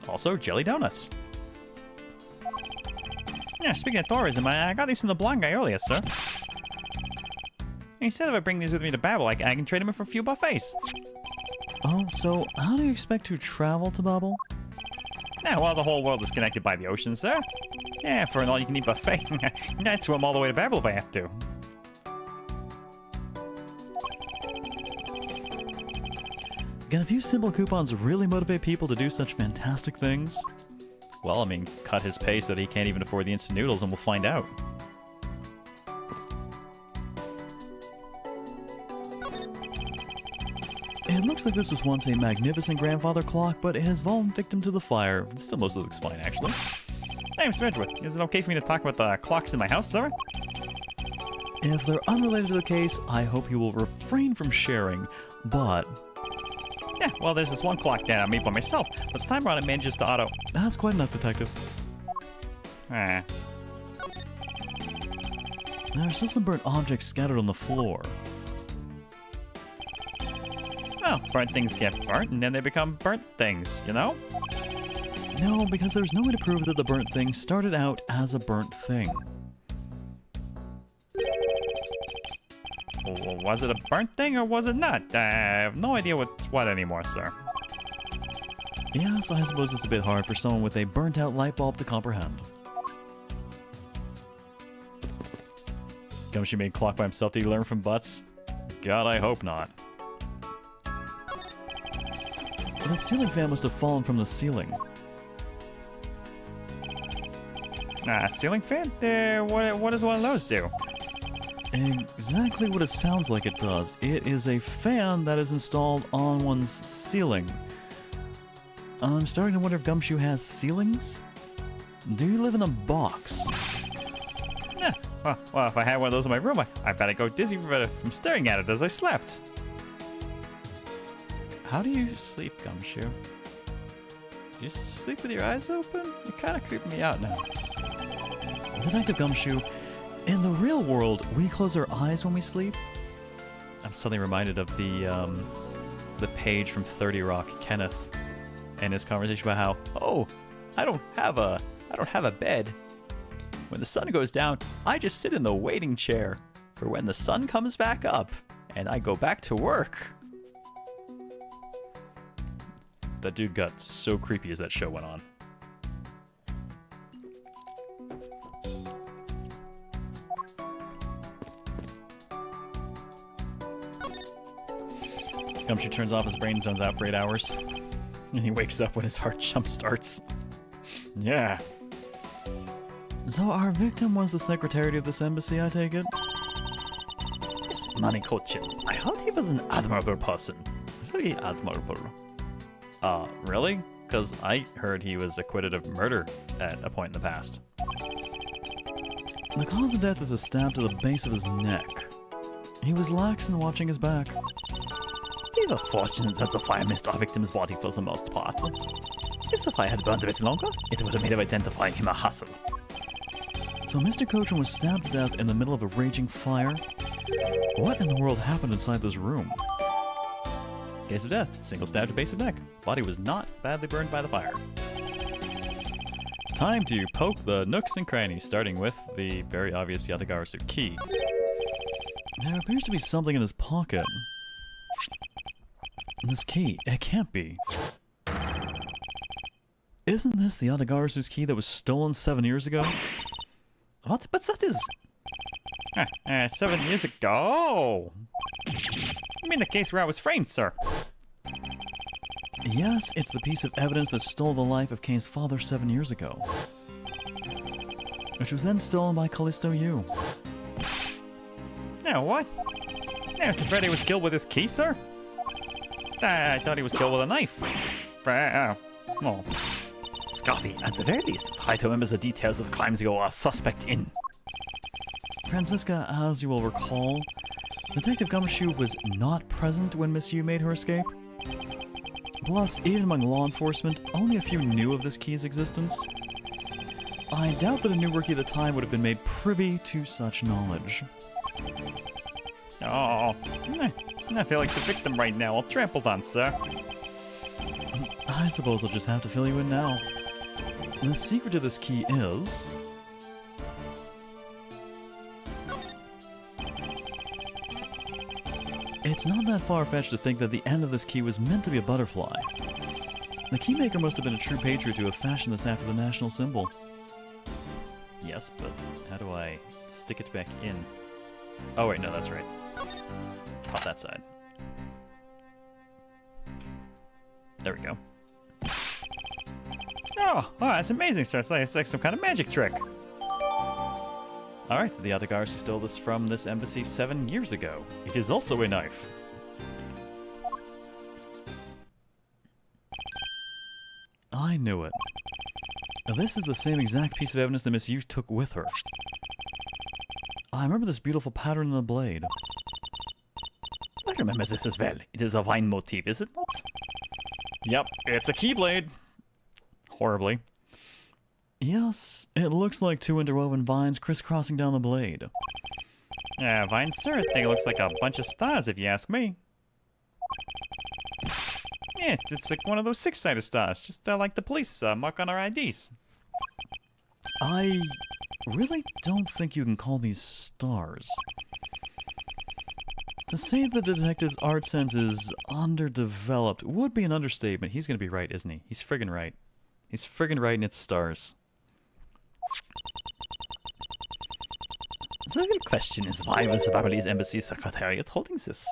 Also, jelly donuts. Yeah, speaking of tourism, I got these from the blonde guy earlier, sir. He said if I bring these with me to Babel, I can trade them in for a few buffets. Oh, so how do you expect to travel to Babel? Yeah, well, the whole world is connected by the ocean, sir. Yeah, for an all-you-can-eat buffet, I'd swim all the way to Babel if I have to. Can a few simple coupons really motivate people to do such fantastic things? Well, I mean, cut his pay so that he can't even afford the instant noodles, and we'll find out. It looks like this was once a magnificent grandfather clock, but it has fallen victim to the fire. It still mostly looks fine, actually. Hey, Mr. Edgeworth, is it okay for me to talk about the clocks in my house, sir? If they're unrelated to the case, I hope you will refrain from sharing, but... Yeah, well, there's this one clock that I made by myself, but the timer on it manages to auto... That's quite enough, Detective. Ah. There's still some burnt objects scattered on the floor. Well, burnt things get burnt, and then they become burnt things, you know? No, because there's no way to prove that the burnt thing started out as a burnt thing. Well, was it a burnt thing or was it not? I have no idea what's what anymore, sir. Yes, I suppose it's a bit hard for someone with a burnt-out light bulb to comprehend. Gumshoe made clock by himself. Did he learn from butts? God, I hope not. The ceiling fan must have fallen from the ceiling. Ceiling fan? What does one of those do? Exactly what it sounds like it does. It is a fan that is installed on one's ceiling. I'm starting to wonder if Gumshoe has ceilings? Do you live in a box? Yeah. Well, if I had one of those in my room, I bet I'd go dizzy from staring at it as I slept. How do you sleep, Gumshoe? Do you sleep with your eyes open? You're kind of creeping me out now. Detective Gumshoe, in the real world, we close our eyes when we sleep. I'm suddenly reminded of the page from 30 Rock, Kenneth, and his conversation about how, I don't have a bed. When the sun goes down, I just sit in the waiting chair for when the sun comes back up, and I go back to work. That dude got so creepy as that show went on. Gumshoe turns off his brain, zones out for 8 hours. And he wakes up when his heart jump starts. Yeah. So our victim was the secretary of this embassy, I take it? This money coachin. I heard he was an admirable person. Very admirable. Really? Because I heard he was acquitted of murder at a point in the past. The cause of death is a stab to the base of his neck. He was lax in watching his back. We were fortunate that the fire missed our victim's body for the most part. If the fire had burned a bit longer, it would have made of identifying him a hassle. So Mr. Cochran was stabbed to death in the middle of a raging fire? What in the world happened inside this room? Case of death, single stab to base of neck. Body was not badly burned by the fire. Time to poke the nooks and crannies, starting with the very obvious Yatagarasu key. There appears to be something in his pocket. This key, it can't be. Isn't this the Yatagarasu's key that was stolen 7 years ago? What? But that is... 7 years ago? You mean the case where I was framed, sir? Yes, it's the piece of evidence that stole the life of Kane's father 7 years ago. Which was then stolen by Callisto U. Now what? Mr. Freddy was killed with his key, sir? I thought he was killed with a knife. Oh. Scoffy, at the very least, try to remember the details of crimes you are a suspect in. Francisca, as you will recall, Detective Gumshoe was not present when Miss Yu made her escape. Plus, even among law enforcement, only a few knew of this key's existence. I doubt that a new rookie at the time would have been made privy to such knowledge. Oh, I feel like the victim right now, all trampled on, sir. I suppose I'll just have to fill you in now. The secret to this key is... It's not that far-fetched to think that the end of this key was meant to be a butterfly. The keymaker must have been a true patriot to have fashioned this after the national symbol. Yes, but how do I stick it back in? Oh wait, no, that's right. Pop that side. There we go. Oh, that's amazing, sir. It's like some kind of magic trick. Alright, the Yatagarasu stole this from this embassy 7 years ago. It is also a knife. I knew it. This is the same exact piece of evidence that Miss Yu took with her. I remember this beautiful pattern in the blade. I remember this as well. It is a vine motif, is it not? Yep, it's a keyblade. Horribly. Yes, it looks like two interwoven vines crisscrossing down the blade. Yeah, vines, sir. I think it looks like a bunch of stars, if you ask me. Yeah, it's like one of those six-sided stars, just like the police mark on our IDs. I really don't think you can call these stars. To say the detective's art sense is underdeveloped would be an understatement. He's gonna be right, isn't he? He's friggin' right. He's friggin' right, and it's stars. The real question is, why was the Babalese Embassy Secretariat holding this?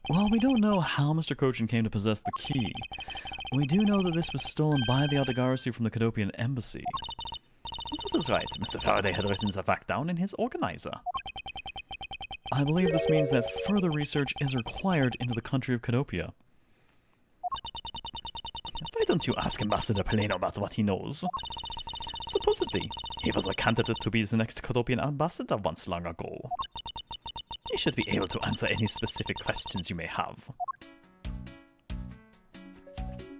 While we don't know how Mr. Cochin came to possess the key, we do know that this was stolen by the Atagarasu from the Cadopian Embassy. That is right. Mr. Faraday had written the fact down in his organizer. I believe this means that further research is required into the country of Cadopia. Why don't you ask Ambassador Peleno about what he knows? Supposedly, he was a candidate to be the next Cadopian ambassador once long ago. He should be able to answer any specific questions you may have.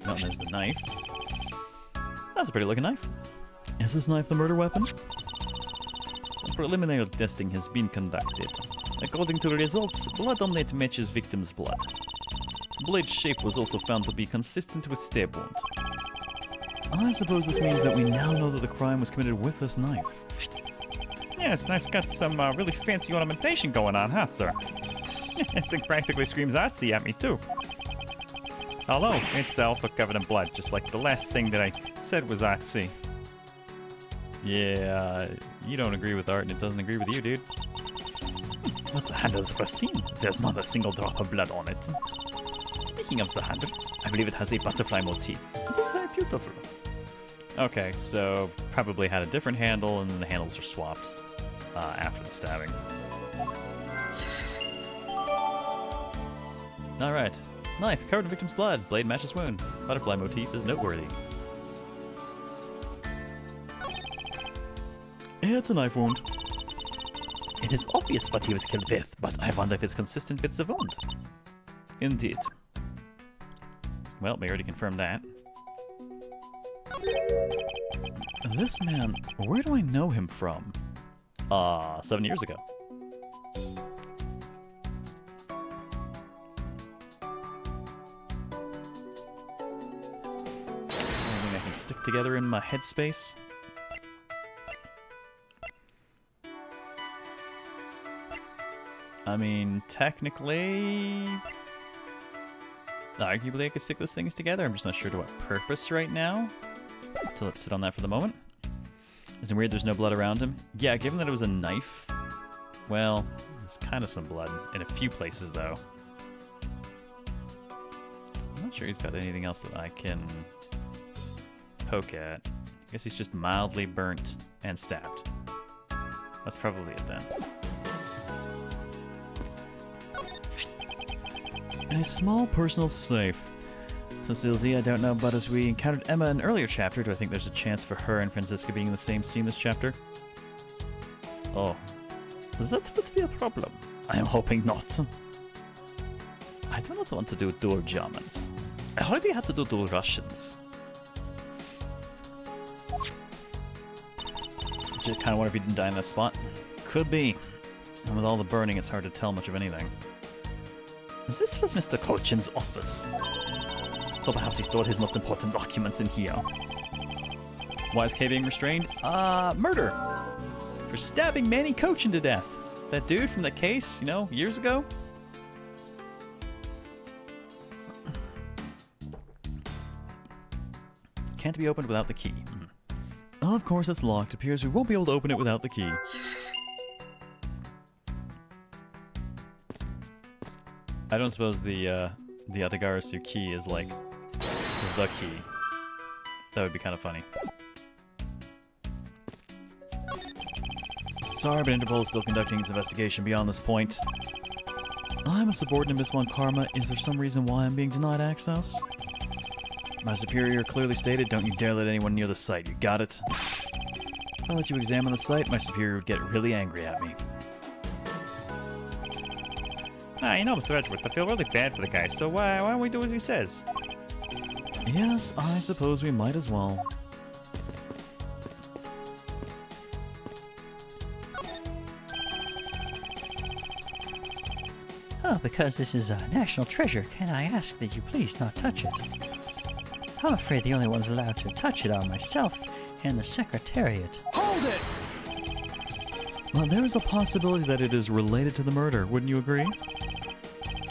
Oh, and there's the knife. That's a pretty looking knife. Is this knife the murder weapon? Some preliminary testing has been conducted. According to the results, blood on it matches victim's blood. Blade's shape was also found to be consistent with stab wound. I suppose this means that we now know that the crime was committed with this knife. Yeah, this knife's got some really fancy ornamentation going on, huh, sir? This thing practically screams artsy at me, too. Although, it's also covered in blood, just like the last thing that I said was artsy. Yeah, you don't agree with art and it doesn't agree with you, dude. But the handle is pristine. There's not a single drop of blood on it. Speaking of the handle, I believe it has a butterfly motif. It is very beautiful. Okay, so probably had a different handle and the handles were swapped after the stabbing. Alright. Knife covered in victim's blood. Blade matches wound. Butterfly motif is noteworthy. It's a knife wound. It is obvious what he was killed with, but I wonder if it's consistent with the wound. Indeed. Well, we already confirmed that. This man, where do I know him from? 7 years ago. Anything I can stick together in my headspace? I mean, technically... Arguably I could stick those things together. I'm just not sure to what purpose right now. So let's sit on that for the moment. Isn't it weird there's no blood around him? Yeah, given that it was a knife... Well, there's kind of some blood in a few places, though. I'm not sure he's got anything else that I can poke at. I guess he's just mildly burnt and stabbed. That's probably it then. A small personal safe. So Silzy, I don't know, but as we encountered Emma in an earlier chapter, do I think there's a chance for her and Franziska being in the same scene this chapter? Oh. That would be a problem. I am hoping not. I do not want to do dual Germans. I already had to do dual Russians. Just kind of wonder if he didn't die in that spot. Could be. And with all the burning, it's hard to tell much of anything. This was Mr. Cochin's office. So perhaps he stored his most important documents in here. Why is Kay being restrained? Murder! For stabbing Manny Cochin to death. That dude from the case, you know, years ago? Can't be opened without the key. Of course it's locked. Appears we won't be able to open it without the key. I don't suppose the Atagarasu key is like the key. That would be kind of funny. Sorry, but Interpol is still conducting its investigation beyond this point. I'm a subordinate, Miss Von Karma. Is there some reason why I'm being denied access? My superior clearly stated, don't you dare let anyone near the site. You got it? If I let you examine the site, my superior would get really angry at me. You know, Mr. Edgeworth, I feel really bad for the guy, so why don't we do as he says? Yes, I suppose we might as well. Well, because this is a national treasure, can I ask that you please not touch it? I'm afraid the only ones allowed to touch it are myself and the Secretariat. Well, there is a possibility that it is related to the murder, wouldn't you agree?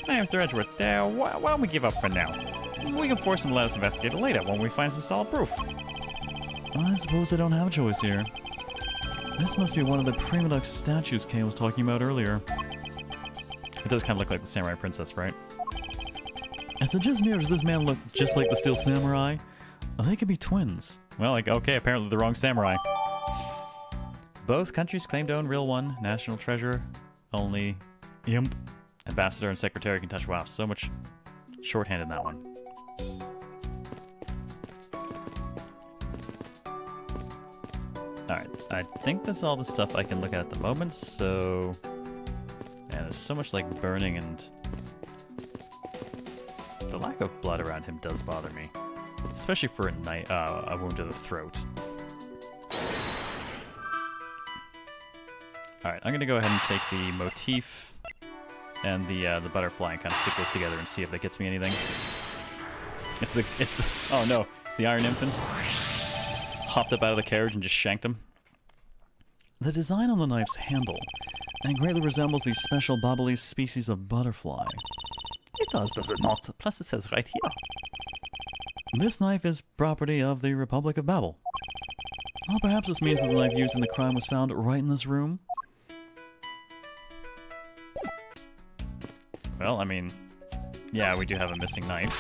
Hey, Mr. Edgeworth, why don't we give up for now? We can force him to let us investigate it later when we find some solid proof. I suppose I don't have a choice here. This must be one of the prima duck statues Kay was talking about earlier. It does kind of look like the Samurai Princess, right? Is it just me, or does this man look just like the Steel Samurai? They could be twins. Well, like, okay, apparently the wrong samurai. Both countries claim to own real one. National treasure. Only Yep. ambassador and secretary can touch. Wow, so much shorthand in that one. Alright, I think that's all the stuff I can look at the moment, so... Yeah, there's so much, like, burning, and... The lack of blood around him does bother me. Especially for a wound to the throat. Alright, I'm gonna go ahead and take the motif and the butterfly and kind of stick those together and see if that gets me anything. It's the oh no, it's the Iron Infant. Hopped up out of the carriage and just shanked him. The design on the knife's handle and greatly resembles the special Babalese species of butterfly. It does it not? Plus it says right here. This knife is property of the Republic of Babel. Well, perhaps this means that the knife used in the crime was found right in this room? Well, I mean, yeah, we do have a missing knife.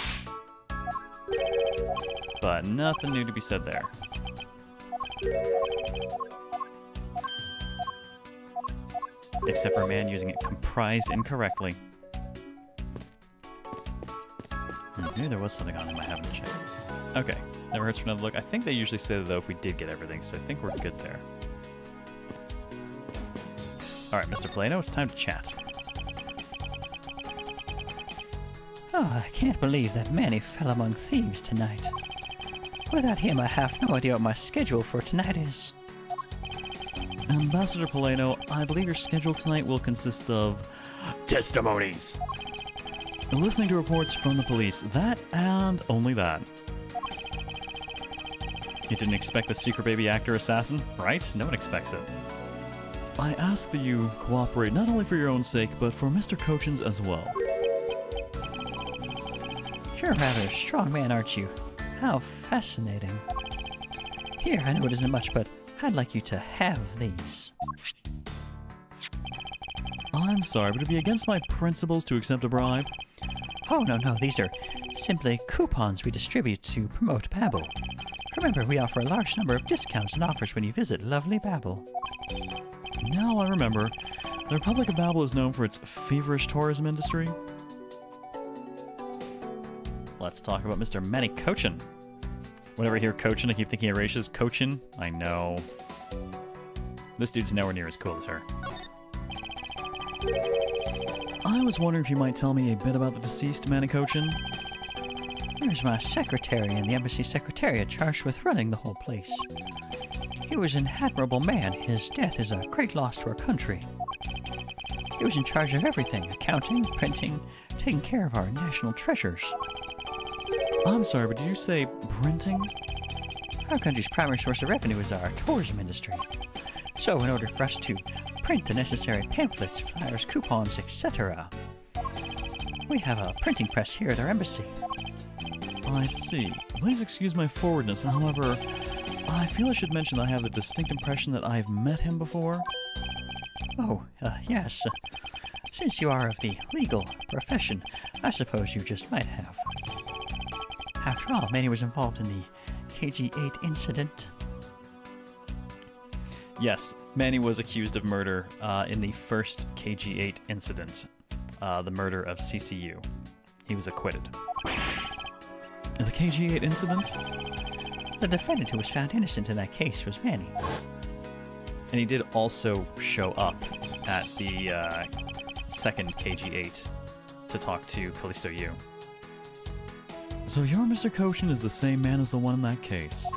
But nothing new to be said there. Except for a man using it comprised incorrectly. Maybe there was something on him I haven't checked. Okay, never hurts for another look. I think they usually say that, though, if we did get everything, so I think we're good there. Alright, Mr. Plano, it's time to chat. Oh, I can't believe that Manny fell among thieves tonight. Without him, I have no idea what my schedule for tonight is. Ambassador Polano, I believe your schedule tonight will consist of Testimonies! listening to reports from the police. That and only that. You didn't expect the secret baby actor assassin, right? No one expects it. I ask that you cooperate not only for your own sake, but for Mr. Cochin's as well. You're a rather strong man, aren't you? How fascinating. Here, I know it isn't much, but I'd like you to have these. I'm sorry, but it'd be against my principles to accept a bribe. Oh, no, these are simply coupons we distribute to promote Babel. Remember, we offer a large number of discounts and offers when you visit lovely Babel. Now I remember. The Republic of Babel is known for its feverish tourism industry. Let's talk about Mr. Manny Cochin. Whenever I hear Cochin, I keep thinking of Raisha's Cochin. I know. This dude's nowhere near as cool as her. I was wondering if you might tell me a bit about the deceased Manny Cochin. Here's my secretary in the embassy secretariat charged with running the whole place. He was an admirable man. His death is a great loss to our country. He was in charge of everything: accounting, printing, taking care of our national treasures. I'm sorry, but did you say printing? Our country's primary source of revenue is our tourism industry. So in order for us to print the necessary pamphlets, flyers, coupons, etc., we have a printing press here at our embassy. I see. Please excuse my forwardness, however, I feel I should mention that I have the distinct impression that I've met him before. Oh, yes. Since you are of the legal profession, I suppose you just might have. After all, Manny was involved in the KG-8 incident. Yes, Manny was accused of murder in the first KG-8 incident, the murder of CCU. He was acquitted. The KG-8 incident? The defendant who was found innocent in that case was Manny. And he did also show up at the second KG-8 to talk to Callisto Yu. So your Mr. Cochin is the same man as the one in that case?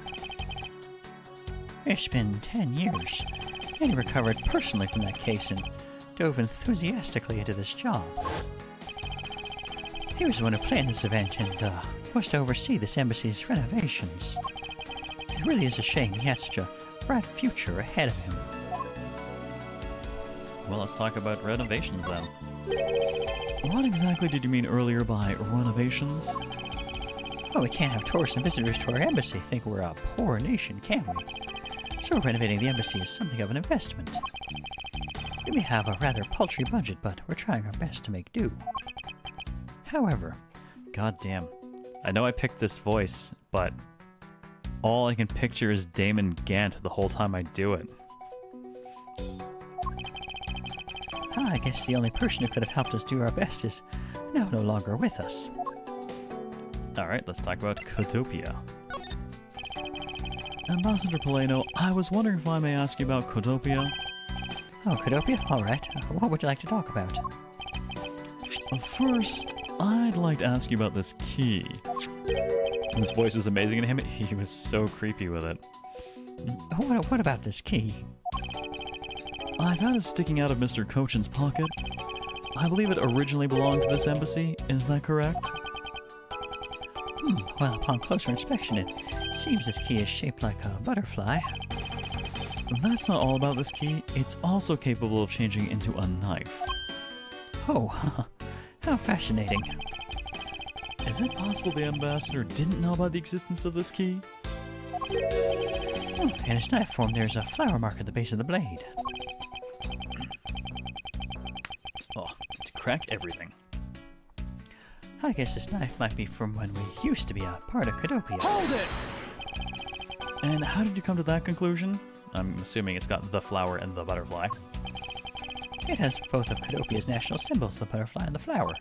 It's been 10 years. Manny recovered personally from that case and dove enthusiastically into this job. He was the one who planned this event and was to oversee this embassy's renovations. It really is a shame he had such a bright future ahead of him. Well, let's talk about renovations then. What exactly did you mean earlier by renovations? Well, we can't have tourists and visitors to our embassy think we're a poor nation, can we? So renovating the embassy is something of an investment. We may have a rather paltry budget, but we're trying our best to make do. However, God damn. I know I picked this voice, but all I can picture is Damon Gant the whole time I do it. I guess the only person who could have helped us do our best is now no longer with us. Alright, let's talk about Codopia. Ambassador Poleno, I was wondering if I may ask you about Codopia. Oh, Codopia? Alright. What would you like to talk about? First, I'd like to ask you about this key. This voice was amazing in him. He was so creepy with it. What about this key? I've had it sticking out of Mr. Cochin's pocket. I believe it originally belonged to this embassy, is that correct? Well, upon closer inspection, it seems this key is shaped like a butterfly. That's not all about this key, it's also capable of changing into a knife. Oh, how fascinating. Is it possible the ambassador didn't know about the existence of this key? In its knife form, there's a flower mark at the base of the blade. Oh, to crack everything. I guess this knife might be from when we used to be a part of Codopia. Hold it! And how did you come to that conclusion? I'm assuming it's got the flower and the butterfly. It has both of Codopia's national symbols, the butterfly and the flower.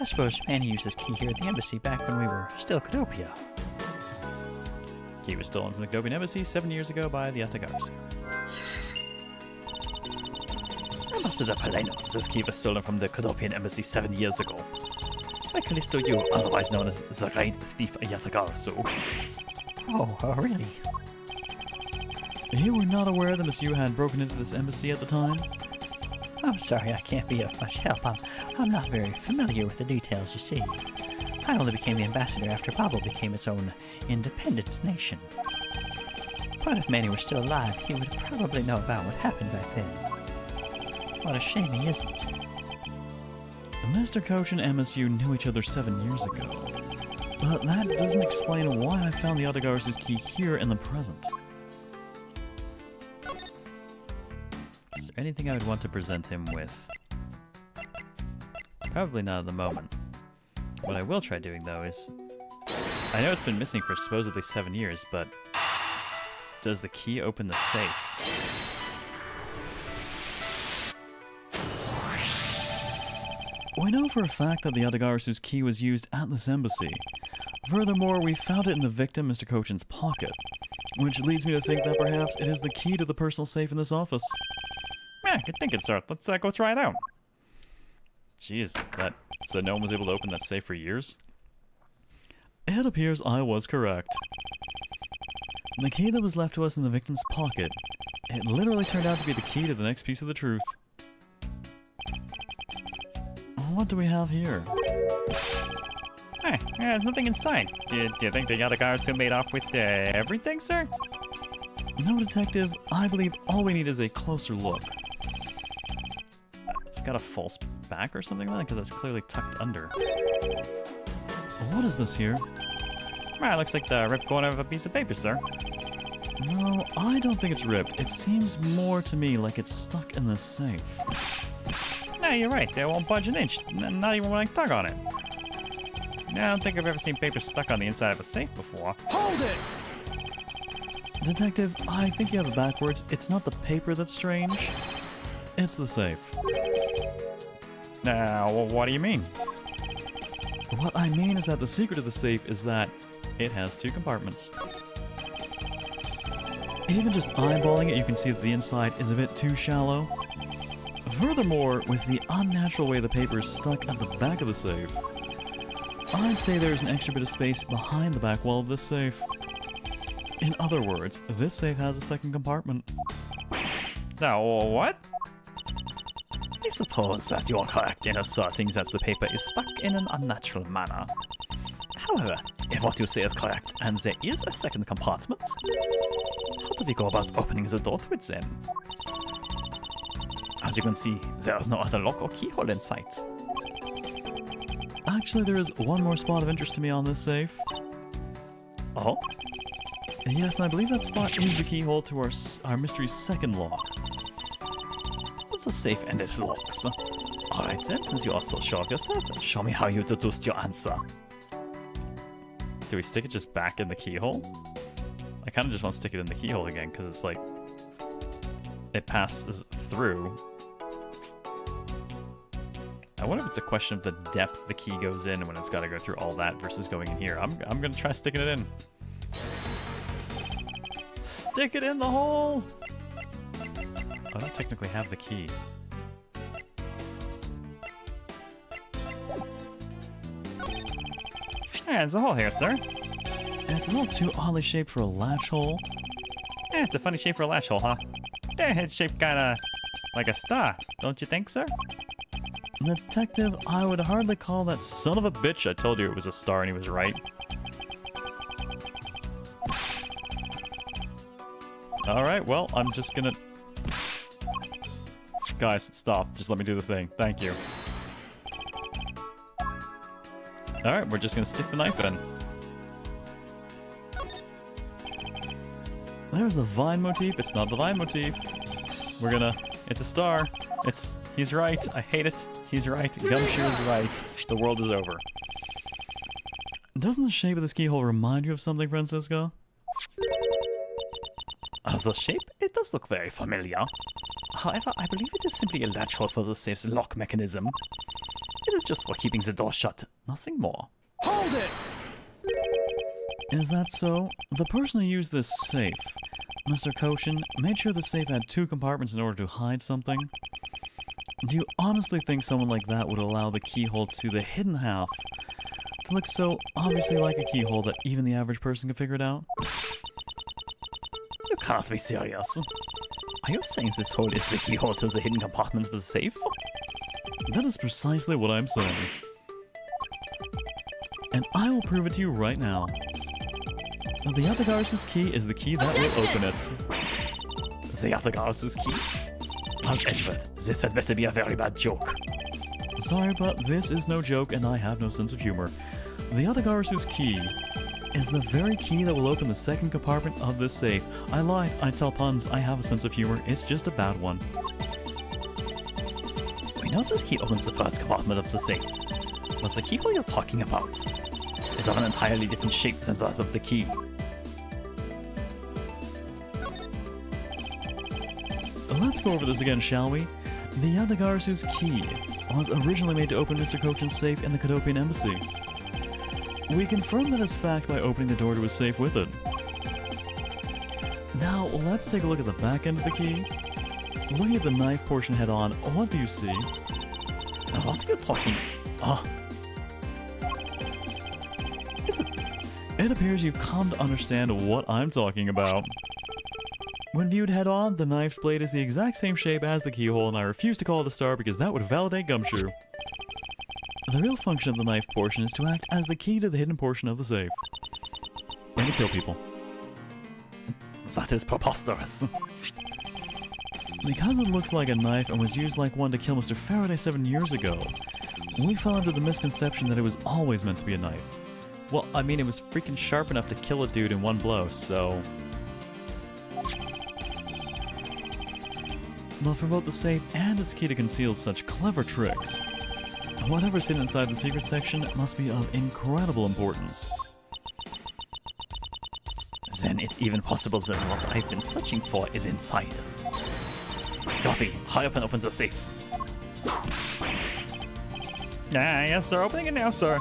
I suppose Manny used this key here at the embassy back when we were still Codopia. Key was stolen from the Codopian embassy 7 years ago by the Atagarsu. Ambassador Poleno, this key was stolen from the Codopian embassy 7 years ago. By Callisto Yu, otherwise known as the Great Thief Yatagasu. Oh, really? You were not aware that Miss Yu had broken into this embassy at the time? I'm sorry I can't be of much help. I'm not very familiar with the details, you see. I only became the ambassador after Babel became its own independent nation. But if Manny were still alive, he would probably know about what happened back then. What a shame he isn't. Mr. Coach and MSU knew each other 7 years ago. But that doesn't explain why I found the Atagarsu's key here in the present. Is there anything I would want to present him with? Probably not at the moment. What I will try doing, though, is... I know it's been missing for supposedly 7 years, but... does the key open the safe? We know for a fact that the Atagarsu's key was used at this embassy. Furthermore, we found it in the victim, Mr. Cochin's pocket. Which leads me to think that perhaps it is the key to the personal safe in this office. Good thinking, sir. Let's go try it out. Jeez, so no one was able to open that safe for years? It appears I was correct. The key that was left to us in the victim's pocket, it literally turned out to be the key to the next piece of the truth. What do we have here? Hey, there's nothing inside. Do you think the Yatagasu made off with everything, sir? No, detective. I believe all we need is a closer look. It's got a false back or something like that, because it's clearly tucked under. What is this here? It looks like the ripped corner of a piece of paper, sir. No, I don't think it's ripped. It seems more to me like it's stuck in the safe. No, you're right. They won't budge an inch. Not even when I tug on it. I don't think I've ever seen paper stuck on the inside of a safe before. Hold it! Detective, I think you have it backwards. It's not the paper that's strange. It's the safe. Now, what do you mean? What I mean is that the secret of the safe is that It has 2 compartments. even just eyeballing it, you can see that the inside is a bit too shallow. Furthermore, with the unnatural way the paper is stuck at the back of the safe, I'd say there's an extra bit of space behind the back wall of this safe. In other words, this safe has a second compartment. Now, what? I suppose that you are correct in asserting that the paper is stuck in an unnatural manner. However, if what you say is correct and there is a second compartment, how do we go about opening the door to it then? As you can see, there is no other lock or keyhole in sight. Actually, there is one more spot of interest to me on this safe. Oh? Yes, and I believe that spot is the keyhole to our mystery's second lock. The safe and it locks. Alright then, since you are so sure of yourself, show me how you deduced your answer. Do we stick it just back in the keyhole? I kind of just want to stick it in the keyhole again, because it's like... it passes through. I wonder if it's a question of the depth the key goes in when it's got to go through all that versus going in here. I'm going to try sticking it in. Stick it in the hole! I don't technically have the key. There's a hole here, sir. And it's a little too oddly shaped for a latch hole. It's a funny shape for a latch hole, huh? It's shaped kinda like a star, don't you think, sir? Detective, I would hardly call that Son of a bitch, I told you it was a star and he was right. Alright, well, I'm just gonna... Guys, stop. Just let me do the thing. Thank you. Alright, we're just gonna stick the knife in. There's a vine motif. It's not the vine motif. We're gonna... It's a star. It's... He's right. I hate it. He's right. Gumshoe is right. The world is over. Doesn't the shape of this keyhole remind you of something, Francisco? The shape? It does look very familiar. However, I believe it is simply a latch hole for the safe's lock mechanism. It is just for keeping the door shut, nothing more. Hold it! Is that so? The person who used this safe, Mr. Cochin, made sure the safe had 2 compartments in order to hide something? Do you honestly think someone like that would allow the keyhole to the hidden half to look so obviously like a keyhole that even the average person can figure it out? You cannot be serious. Are you saying this hole is the keyhole to the hidden compartment of the safe? That is precisely what I'm saying. And I will prove it to you right now. The Yatagara's key is the key that will open it. The Yatagara's key? How's Edgeworth? This had better be a very bad joke. Sorry, but this is no joke and I have no sense of humor. The Yatagara's key is the very key that will open the second compartment of this safe. I lie, I tell puns, I have a sense of humor, it's just a bad one. We know this key opens the first compartment of the safe, but the keyhole you're talking about is of an entirely different shape than that of the key. Let's go over this again, shall we? The Yatagara's key was originally made to open Mr. Cochin's safe in the Cadopian Embassy. We confirm that as fact by opening the door to his safe with it. Now, let's take a look at the back end of the key. Looking at the knife portion head on, what do you see? What are you talking? Oh. It appears you've come to understand what I'm talking about. When viewed head on, the knife's blade is the exact same shape as the keyhole, and I refuse to call it a star because that would validate Gumshoe. The real function of the knife portion is to act as the key to the hidden portion of the safe. And to kill people. That is preposterous. Because it looks like a knife and was used like one to kill Mr. Faraday 7 years ago, we fell under the misconception that it was always meant to be a knife. Well, I mean, it was freaking sharp enough to kill a dude in one blow, so... But for both the safe and its key to conceal such clever tricks, whatever's hidden inside the secret section must be of incredible importance. Then it's even possible that what I've been searching for is inside. Scoffy, hurry up and open the safe. Yes, sir. Opening it now, sir.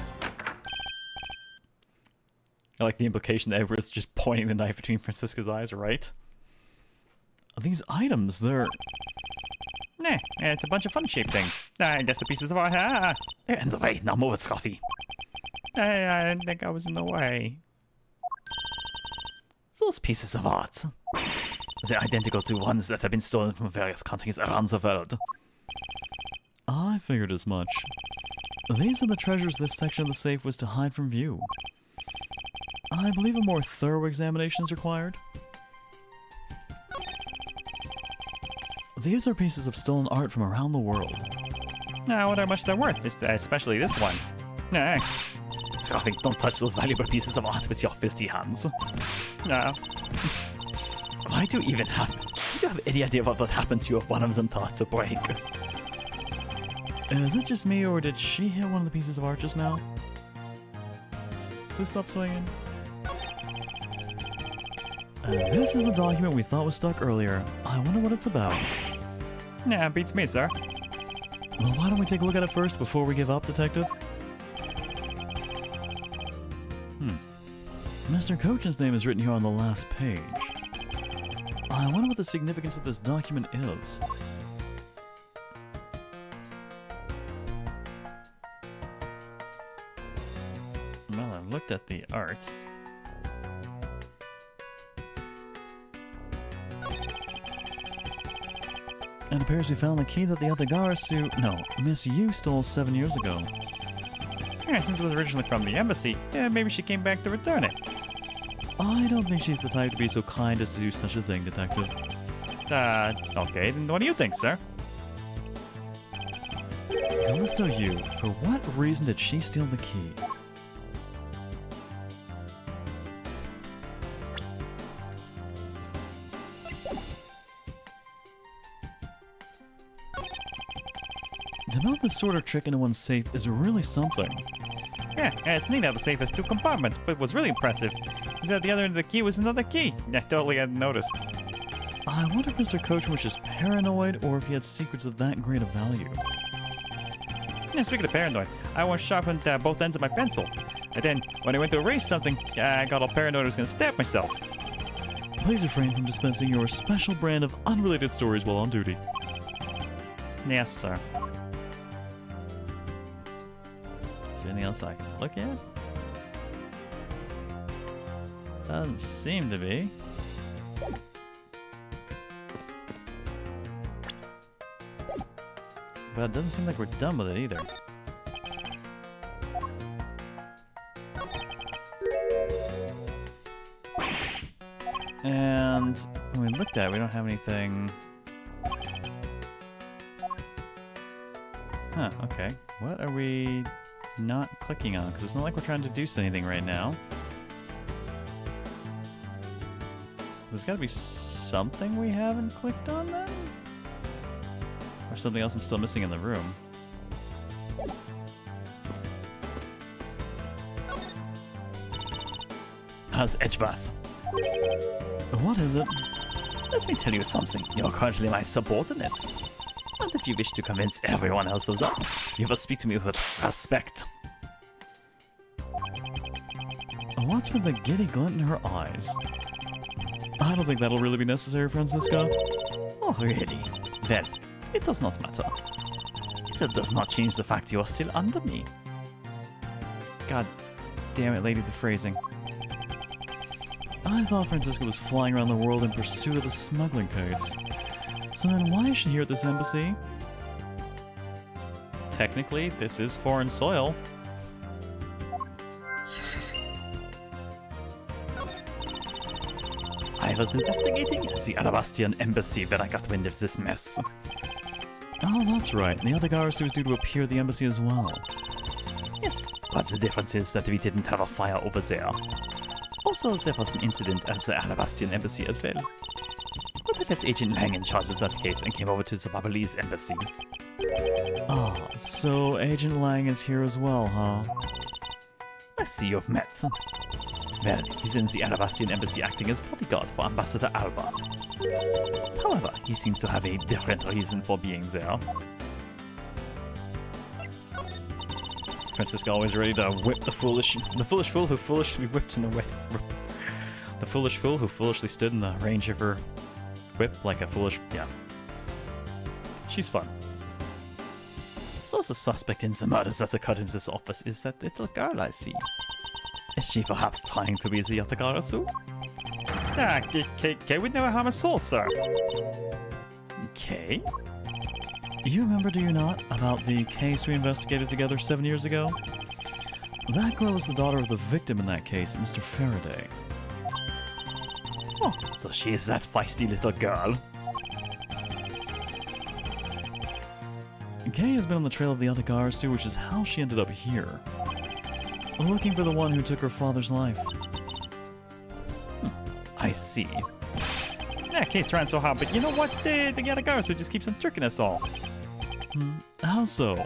I like the implication that Edward's just pointing the knife between Francisca's eyes, right? These items, they're... Nah, it's a bunch of fun-shaped things. I guess the pieces of art. They're in the way. Now move it, Scoffy. I didn't think I was in the way. Those pieces of art. They're identical to ones that have been stolen from various countries around the world. I figured as much. These are the treasures this section of the safe was to hide from view. I believe a more thorough examination is required. These are pieces of stolen art from around the world. I wonder how much they're worth, especially this one. Nah. Scoffing, don't touch those valuable pieces of art with your filthy hands. No. Why do you have any idea what would happen to you if one of them thought to break? Is it just me, or did she hit one of the pieces of art just now? Please stop swinging. This is the document we thought was stuck earlier. I wonder what it's about. Yeah, beats me, sir. Well, why don't we take a look at it first before we give up, Detective? Mr. Coachen's name is written here on the last page. I wonder what the significance of this document is. Well, I looked at the art. It appears we found the key that the Yatagarasu, no, Miss Yu stole 7 years ago. Yeah, since it was originally from the embassy, maybe she came back to return it. I don't think she's the type to be so kind as to do such a thing, Detective. Okay, then what do you think, sir? Callisto Yu, for what reason did she steal the key? To mount this sort of trick into one's safe is really something. Yeah, it's neat how the safe has 2 compartments, but what's really impressive is that the other end of the key was another key. I totally hadn't noticed. I wonder if Mr. Coach was just paranoid or if he had secrets of that great a value. Yeah, speaking of paranoid, I once sharpened both ends of my pencil. And then, when I went to erase something, I got all paranoid I was going to stab myself. Please refrain from dispensing your special brand of unrelated stories while on duty. Yes, sir. Is there anything else I can look at? Doesn't seem to be. But it doesn't seem like we're done with it either. And when we looked at it, we don't have anything. Huh, okay. What are we not clicking on? Because it's not like we're trying to do anything right now. There's got to be something we haven't clicked on then? Or something else I'm still missing in the room. How's Edgeworth? What is it? Let me tell you something. You're currently my subordinate. And if you wish to convince everyone else of that, you will speak to me with respect. What's with the giddy glint in her eyes? I don't think that'll really be necessary, Francisco. Oh, really? Well, it does not matter. It does not change the fact you are still under me. God damn it, lady, the phrasing. I thought Francisco was flying around the world in pursuit of the smuggling case. So then why is she here at this embassy? Technically, this is foreign soil. I was investigating the Alabastian embassy when I got wind of this mess. Oh, that's right. The Yatagarasu is due to appear at the embassy as well. Yes, but the difference is that we didn't have a fire over there. Also, there was an incident at the Alabastian embassy as well. But I left Agent Lang in charge of that case and came over to the Babalese embassy. Ah, so Agent Lang is here as well, huh? I see you've met. Well, he's in the Alabastian embassy acting as bodyguard for Ambassador Alba. However, he seems to have a different reason for being there. Francisco always ready to whip the foolish fool who foolishly whipped in a way. The foolish fool who foolishly stood in the range of her whip like a foolish, yeah. She's fun. So the suspect in the murders that occurred in this office is that little girl I see. Is she perhaps trying to be the Yatagarasu? Kay would never harm a soul, sir. Kay? You remember, do you not, about the case we investigated together 7 years ago? That girl is the daughter of the victim in that case, Mr. Faraday. Oh, so she is that feisty little girl. Kay has been on the trail of the Atagarasu, which is how she ended up here. Looking for the one who took her father's life. I see. Yeah, Kay's trying so hard, but you know what? The Yatagarasu just keeps on tricking us all. How so?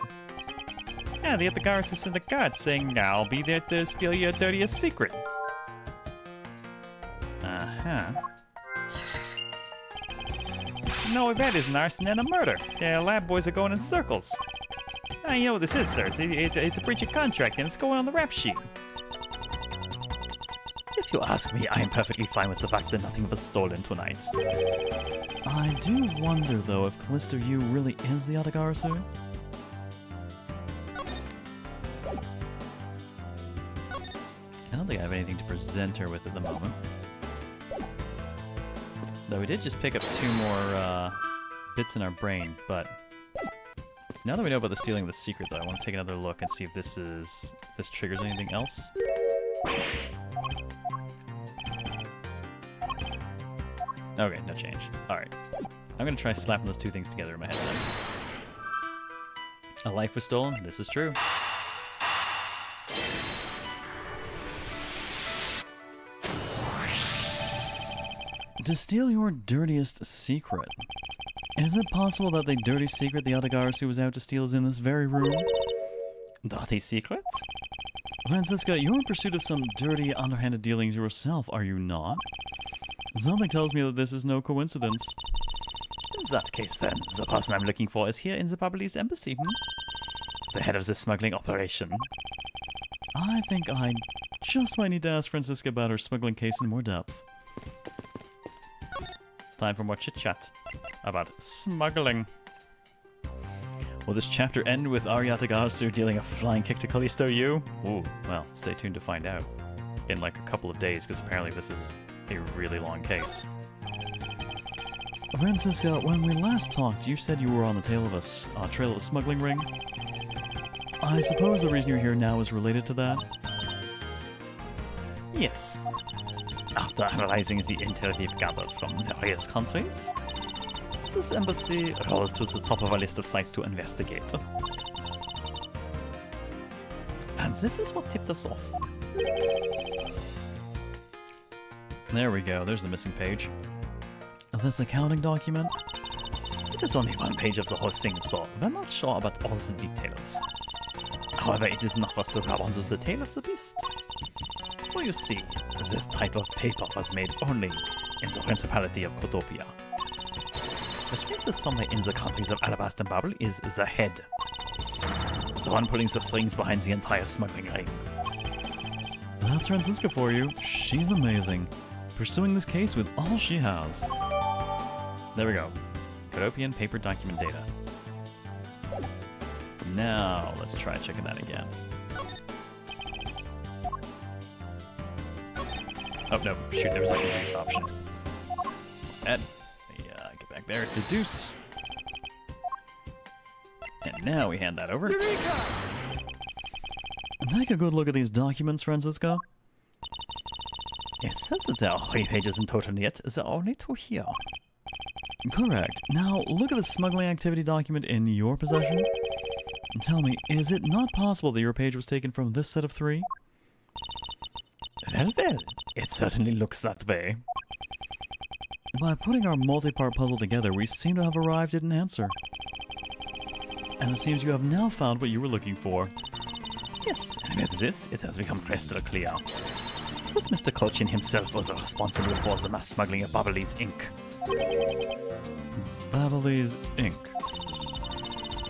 Yeah, the Yatagarasu sent a guard saying, I'll be there to steal your dirtiest secret. Uh-huh. No, we've had is an arson and a murder. The lab boys are going in circles. You know what this is, sir. It's a breach of contract, and it's going on the rap sheet. If you ask me, I am perfectly fine with the fact that nothing was stolen tonight. I do wonder, though, if Callisto Yu really is the Atagarasu? I don't think I have anything to present her with at the moment. Though we did just pick up 2 more bits in our brain, but now that we know about the stealing of the secret, though, I want to take another look and see if this triggers anything else. Okay, no change. Alright. I'm gonna try slapping those 2 things together in my head then. A life was stolen? This is true. To steal your dirtiest secret. Is it possible that the dirty secret the Atagarasu was out to steal is in this very room? Dirty secret? Francisca, you're in pursuit of some dirty, underhanded dealings yourself, are you not? Something tells me that this is no coincidence. In that case, then, the person I'm looking for is here in the Babylese embassy, The head of the smuggling operation. I think I just might need to ask Francisca about her smuggling case in more depth. Time for more chit-chat about smuggling. Will this chapter end with Aryatagasu dealing a flying kick to Callisto Yu? Ooh, well, stay tuned to find out. In like a couple of days, because apparently this is a really long case. Francisca, when we last talked, you said you were on the trail of a smuggling ring. I suppose the reason you're here now is related to that? Yes. After analyzing the intel we've gathered from various countries, this embassy rose to the top of a list of sites to investigate. And this is what tipped us off. There we go, there's the missing page. This accounting document? It is only 1 page of the whole thing, so we're not sure about all the details. However, it is enough for us to grab onto the tail of the beast. For you see, this type of paper was made only in the Principality of Kotopia. Which means that somewhere in the countries of Alabasta and Babel is the head. The one pulling the strings behind the entire smuggling ring. That's Francisca for you. She's amazing. Pursuing this case with all she has. There we go. Kotopian paper document data. Now, let's try checking that again. Oh, no, shoot, there was a deduce option. Ed, get back there, deduce. And now we hand that over. Take a good look at these documents, Francisca. It says that there are 3 pages in total, yet there are only 2 here. Correct. Now, look at the smuggling activity document in your possession. Tell me, is it not possible that your page was taken from this set of 3? Well, it certainly looks that way. By putting our multi-part puzzle together, we seem to have arrived at an answer. And it seems you have now found what you were looking for. Yes, and with this, it has become crystal clear that Mr. Kolchin himself was responsible for the mass smuggling of Babylese ink. Babylese ink.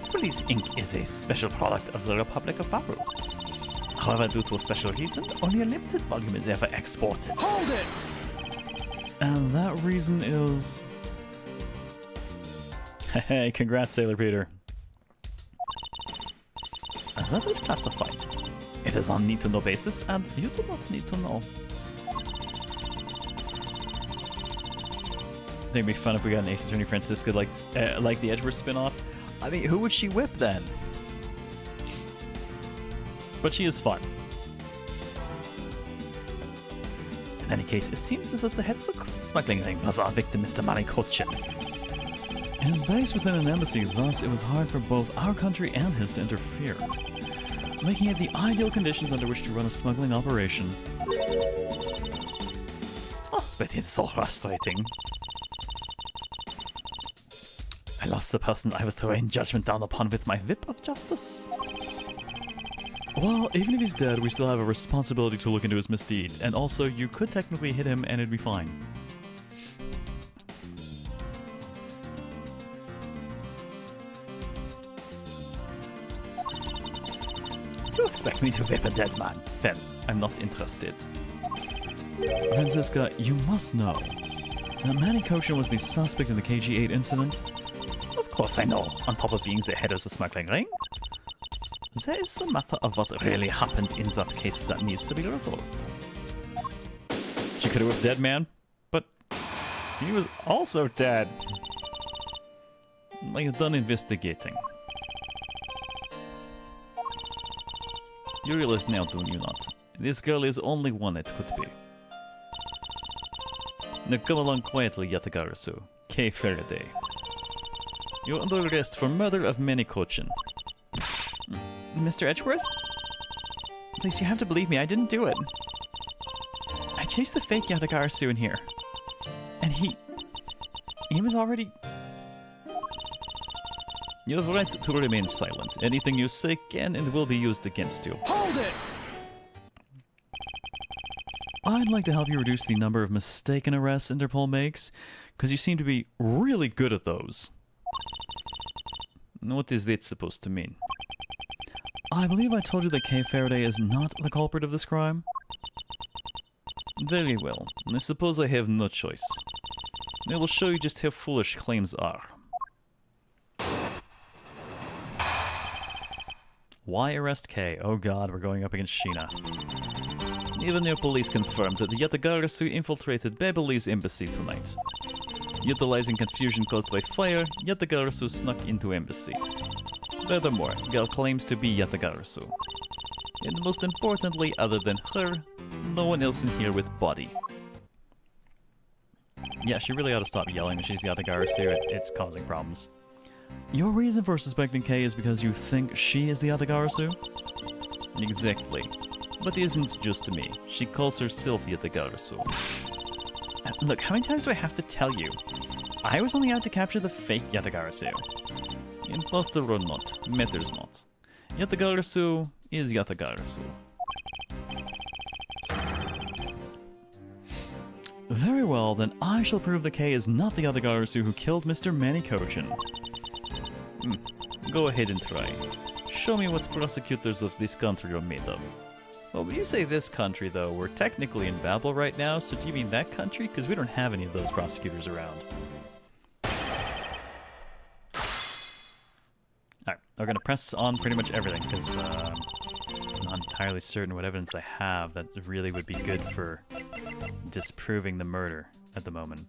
Babylese ink is a special product of the Republic of Babel. However, due to a special reason, only a limited volume is ever exported. Hold it! And that reason is... Hey, congrats, Sailor Peter. As that is classified. It is on need-to-know basis, and you do not need to know. I think it'd be fun if we got an Ace Attorney Francisca like the Edgeworth spin-off. I mean, who would she whip then? But she is fun. In any case, it seems as if the head of the smuggling ring was our victim, Mr. Marikochin. His base was in an embassy, thus it was hard for both our country and his to interfere, making it the ideal conditions under which to run a smuggling operation. Oh, but it's so frustrating. I lost the person I was to rain judgment down upon with my whip of justice. Well, even if he's dead, we still have a responsibility to look into his misdeeds, and also you could technically hit him and it'd be fine. Do you expect me to whip a dead man? Then I'm not interested. Franziska, you must know that Manny Koshin was the suspect in the KG-8 incident. Of course I know, on top of being the head of the smuggling ring. There is a matter of what really happened in that case that needs to be resolved. She could have whipped dead man, but he was also dead. Are you done investigating? You realize now, do you not? This girl is only one it could be. Now come along quietly, Yatagarasu. K. Faraday. You're under arrest for murder of Manny Kochin. Mr. Edgeworth? Please, you have to believe me, I didn't do it. I chased the fake Yatagarasu in here. And he was already... You have a right to remain silent. Anything you say can and will be used against you. Hold it! I'd like to help you reduce the number of mistaken arrests Interpol makes, because you seem to be really good at those. What is that supposed to mean? I believe I told you that Kay Faraday is not the culprit of this crime. Very well. I suppose I have no choice. I will show you just how foolish claims are. Why arrest Kay? Oh god, we're going up against Sheena. Even their police confirmed that the Yatagarasu infiltrated Babylon's embassy tonight. Utilizing confusion caused by fire, Yatagarasu snuck into embassy. Furthermore, girl claims to be Yatagarasu. And most importantly, other than her, no one else in here with body. Yeah, she really ought to stop yelling that she's Yatagarasu. It's causing problems. Your reason for suspecting Kay is because you think she is the Yatagarasu? Exactly. But it isn't just me. She calls herself Yatagarasu. Look, how many times do I have to tell you? I was only out to capture the fake Yatagarasu. Imposter or not, matters not. Yatagarasu is Yatagarasu. Very well, then I shall prove that Kay is not the Yatagarasu who killed Mr. Manny Kochin. Go ahead and try. Show me what prosecutors of this country are made of. Well, when you say this country, though, we're technically in Babel right now, so do you mean that country? Because we don't have any of those prosecutors around. Alright, we're going to press on pretty much everything, because I'm not entirely certain what evidence I have that really would be good for disproving the murder at the moment.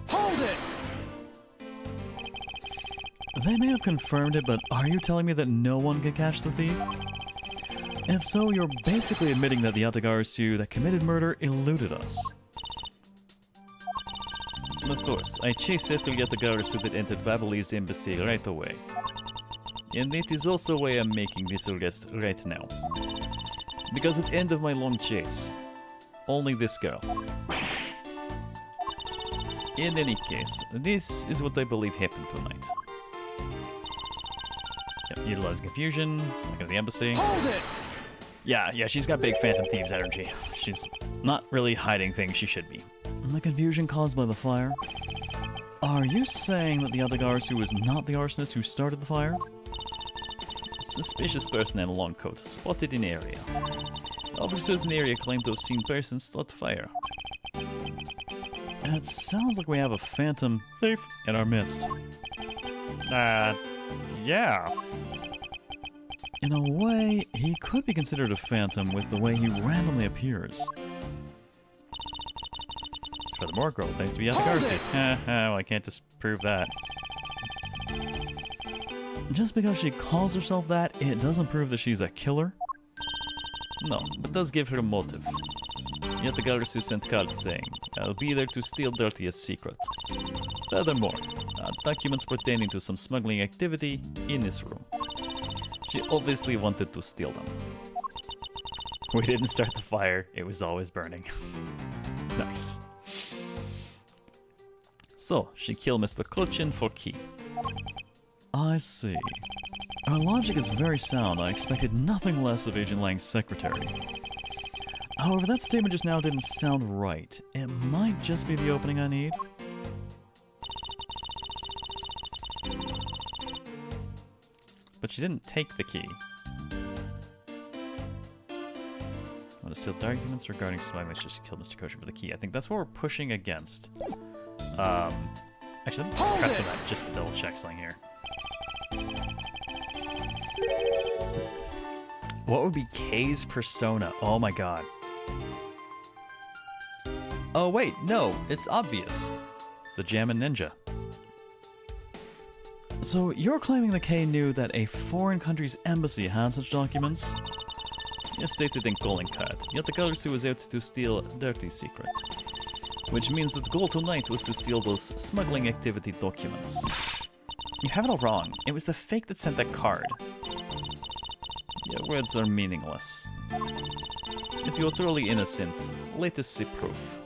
Hold it! They may have confirmed it, but are you telling me that no one can catch the thief? If so, you're basically admitting that the Yatagarasu that committed murder eluded us. Of course, I chased after Yatagarasu that entered Babylon's embassy right away. And it is also why I'm making this arrest right now. Because at the end of my long chase, only this girl. In any case, this is what I believe happened tonight. Yep, utilizing confusion, stuck in the embassy. Hold it! Yeah, she's got big Phantom Thieves energy. She's not really hiding things she should be. The confusion caused by the fire? Are you saying that the Yatagarasu was not the arsonist who started the fire? Suspicious person in a long coat, spotted in area. Officers in the area claim to have seen person start fire. It sounds like we have a phantom thief in our midst. Yeah. In a way, he could be considered a phantom with the way he randomly appears. Furthermore, girl claims to be Yatagarasu. Well, I can't disprove that. Just because she calls herself that, it doesn't prove that she's a killer. No, but does give her a motive. Yet the Galrasu sent cards saying, I'll be there to steal Dirty's secret. Furthermore, documents pertaining to some smuggling activity in this room. She obviously wanted to steal them. We didn't start the fire, it was always burning. Nice. So, she killed Mr. Kochin for key. I see. Our logic is very sound. I expected nothing less of Agent Lang's secretary. However, that statement just now didn't sound right. It might just be the opening I need. But she didn't take the key. I want to steal documents regarding smuggling. She killed Mr. Kosher for the key. I think that's what we're pushing against. Actually, let me press on that just to double check something here. What would be K's persona? Oh my god. Oh wait, no, it's obvious. The Jammin' Ninja. So you're claiming that K knew that a foreign country's embassy had such documents? As stated in calling card, yet the Galrasu was out to steal Dirty's secret. Which means that the goal tonight was to steal those smuggling activity documents. You have it all wrong. It was the fake that sent that card. Your words are meaningless. If you're truly innocent, let us see proof.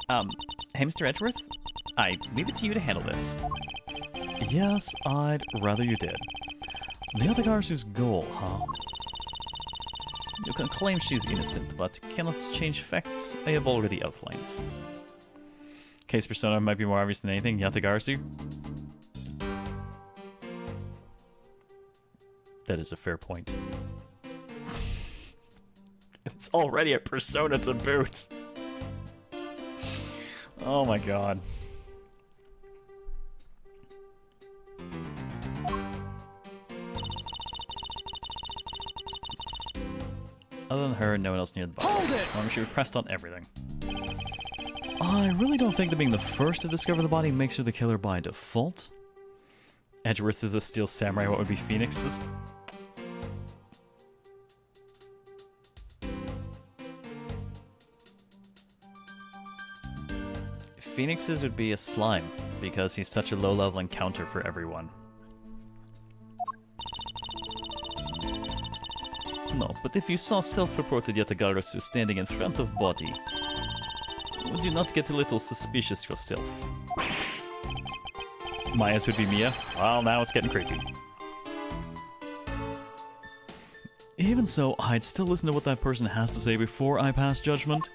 Hey Mr. Edgeworth? I leave it to you to handle this. Yes, I'd rather you did. The other Garsu's goal, huh? You can claim she's innocent, but cannot change facts I have already outlined. Case persona might be more obvious than anything, Yatagarsu. That is a fair point. It's already a persona to boot. Oh my god. Other than her, no one else near the bottom. She was pressed on everything. I really don't think that being the first to discover the body makes her the killer by default. Edgeworth is a steel samurai, what would be Phoenix's? Phoenix's would be a slime, because he's such a low-level encounter for everyone. No, but if you saw self-purported Yatagarasu standing in front of body, would you not get a little suspicious yourself? Maya's would be Mia? Well, now it's getting creepy. Even so, I'd still listen to what that person has to say before I pass judgment.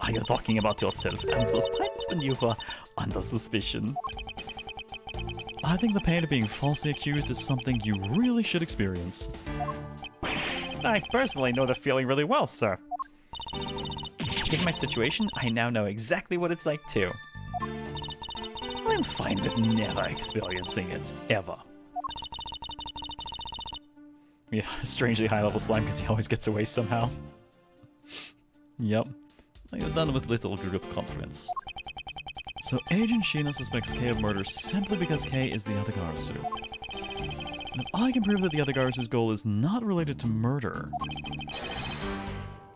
Are you talking about yourself and those times when you were under suspicion? I think the pain of being falsely accused is something you really should experience. I personally know the feeling really well, sir. Given my situation, I now know exactly what it's like too. I'm fine with never experiencing it, ever. Yeah, strangely high-level slime because he always gets away somehow. Yep. You're done with little group conference. So Agent Sheena suspects K of murder simply because K is the Yatagarasu. And if I can prove that the Yatagarasu's goal is not related to murder,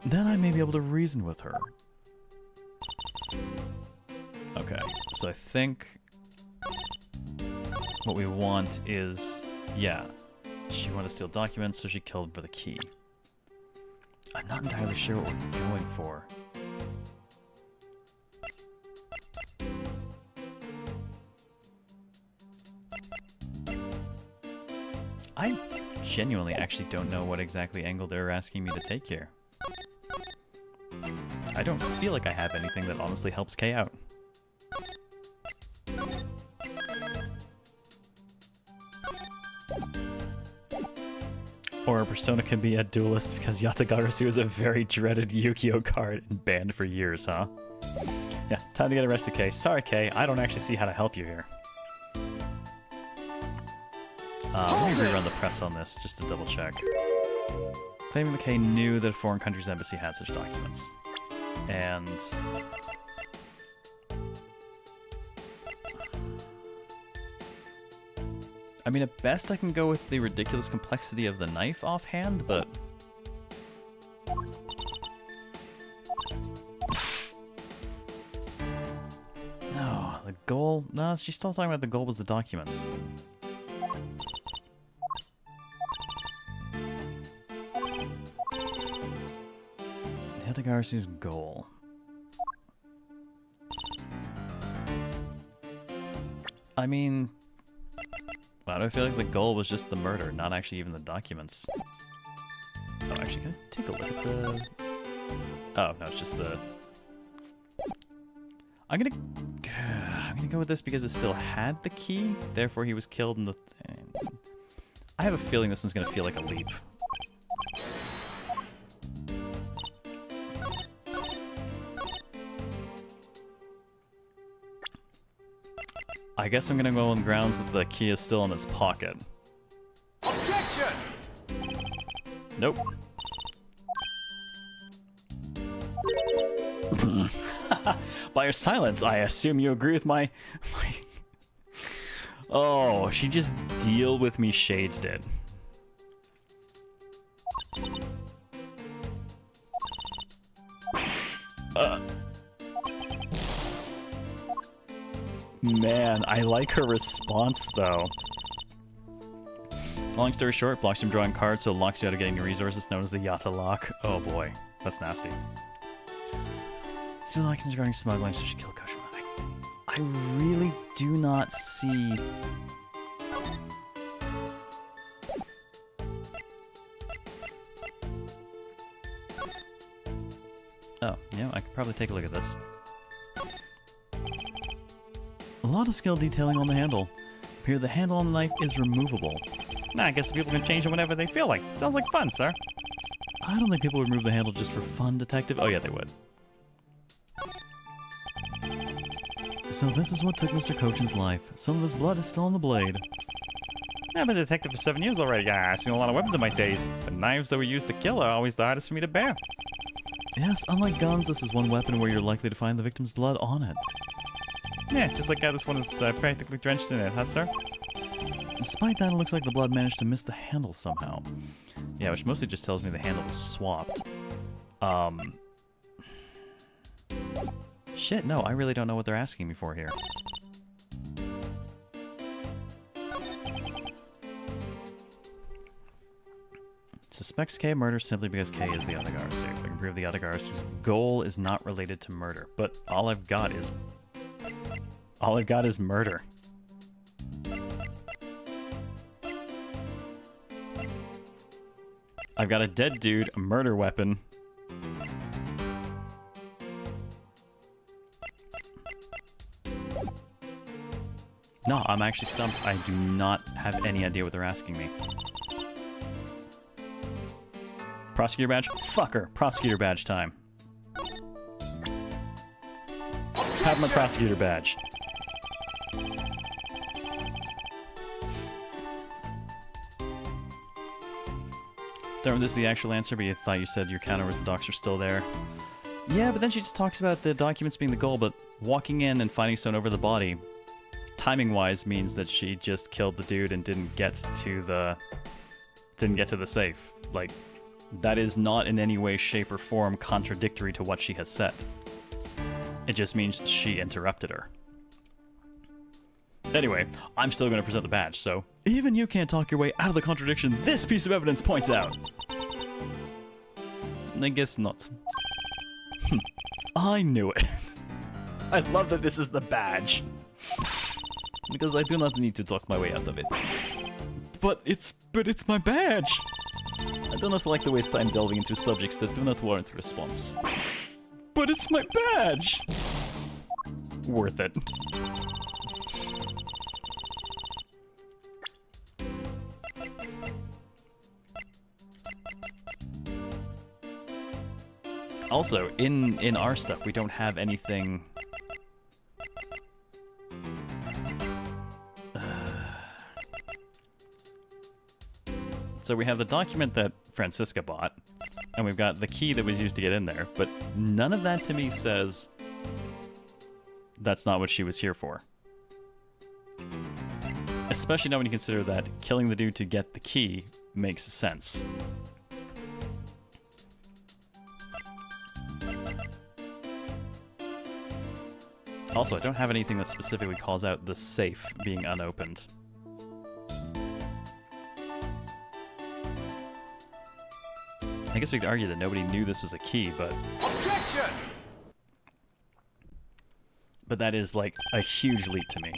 then I may be able to reason with her. Okay, so I think what we want is, yeah, she wanted to steal documents, so she killed him for the key. I'm not entirely sure what we're going for. I genuinely actually don't know what exactly angle they're asking me to take here. I don't feel like I have anything that honestly helps Kay out. Or a persona can be a duelist because Yatagarasu is a very dreaded Yu-Gi-Oh card and banned for years, huh? Yeah, time to get arrested, Kay. Sorry, Kay, I don't actually see how to help you here. Let me rerun the press on this, just to double check. Claiming McKay knew that a foreign country's embassy had such documents. And... mean, at best I can go with the ridiculous complexity of the knife offhand, but... No, the goal... No, she's still talking about the goal was the documents. Yatagarasu's goal. I mean... Why do I feel like the goal was just the murder, not actually even the documents? Oh, actually, can I take a look at the... Oh, no, it's just the... I'm gonna go with this because it still had the key, therefore he was killed in the... I have a feeling this one's gonna feel like a leap. I guess I'm gonna go on the grounds that the key is still in his pocket. Objection! Nope. By your silence, I assume you agree with my... Oh, she just deal with me shades did. Man, I like her response, though. Long story short, blocks you from drawing cards, so it locks you out of getting new resources, known as the Yata lock. Oh boy, that's nasty. Still lock regarding smuggling, so she killed Kosher. I really do not see... Oh, yeah, I could probably take a look at this. A lot of skill detailing on the handle. Here, the handle on the knife is removable. Nah, I guess people can change it whenever they feel like. Sounds like fun, sir. I don't think people would remove the handle just for fun, Detective. Oh yeah, they would. So this is what took Mr. Cochin's life. Some of his blood is still on the blade. I've been a detective for 7 years already. I've seen a lot of weapons in my days. But knives that were used to kill are always the hardest for me to bear. Yes, unlike guns, this is one weapon where you're likely to find the victim's blood on it. Yeah, just like how this one is practically drenched in it, huh, sir? Despite that, it looks like the blood managed to miss the handle somehow. Yeah, which mostly just tells me the handle was swapped. Shit, no, I really don't know what they're asking me for here. Suspects K of murder simply because K is the Yatagarasu. I can prove the Yatagarasu's goal is not related to murder, but all I've got is murder. I've got a dead dude, a murder weapon. No, I'm actually stumped. I do not have any idea what they're asking me. Prosecutor badge? Fucker. Prosecutor badge time. Have my prosecutor badge. Don't know if this is the actual answer, but you thought you said your counter was the docs are still there. Yeah, but then she just talks about the documents being the goal, but walking in and finding stone over the body, timing-wise, means that she just killed the dude and didn't get to the safe. Like, that is not in any way, shape, or form contradictory to what she has said. It just means she interrupted her. Anyway, I'm still going to present the badge, so even you can't talk your way out of the contradiction this piece of evidence points out. I guess not. I knew it. I love that this is the badge. Because I do not need to talk my way out of it. But it's my badge. I do not like to waste time delving into subjects that do not warrant a response. But it's my badge. Worth it. Also, in our stuff, we don't have anything... So we have the document that Francisca bought, and we've got the key that was used to get in there, but none of that to me says that's not what she was here for. Especially now when you consider that killing the dude to get the key makes sense. Also, I don't have anything that specifically calls out the safe being unopened. I guess we could argue that nobody knew this was a key, but... Objection! But that is, like, a huge leap to me.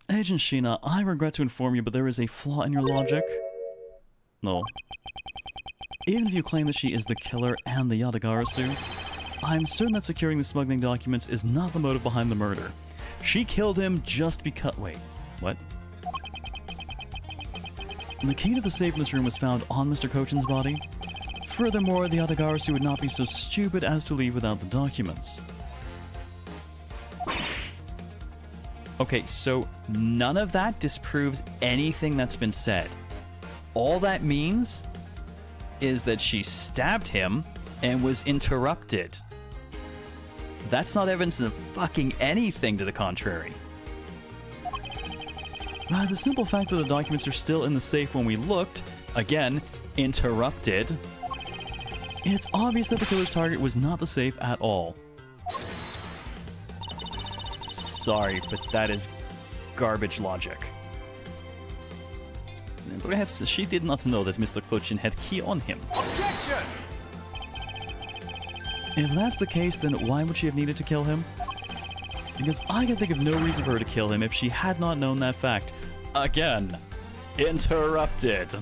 Agent Sheena, I regret to inform you, but there is a flaw in your logic. No. Even if you claim that she is the killer and the Yatagarasu, I'm certain that securing the smuggling documents is not the motive behind the murder. She killed him just because... Wait, what? The key to the safe in this room was found on Mr. Cochin's body. Furthermore, the Yatagarasu would not be so stupid as to leave without the documents. Okay, so none of that disproves anything that's been said. All that means is that she stabbed him and was interrupted. That's not evidence of fucking anything to the contrary. The simple fact that the documents are still in the safe when we looked, Again, interrupted. it's obvious that the killer's target was not the safe at all. Sorry, but that is garbage logic. Perhaps she did not know that Mr. Cochin had key on him. Objection! If that's the case, then why would she have needed to kill him? Because I can think of no reason for her to kill him if she had not known that fact. Again, interrupted.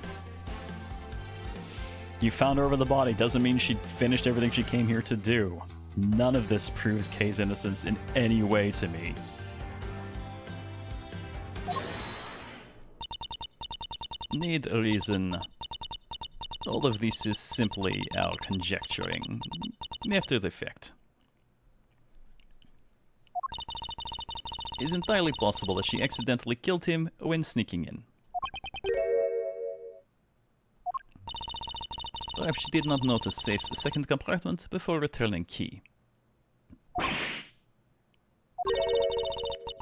You found her over the body doesn't mean she finished everything she came here to do. None of this proves Kay's innocence in any way to me. Need a reason. All of this is simply our conjecturing. After the fact. It's entirely possible that she accidentally killed him when sneaking in. Perhaps she did not notice Safe's second compartment before returning key. But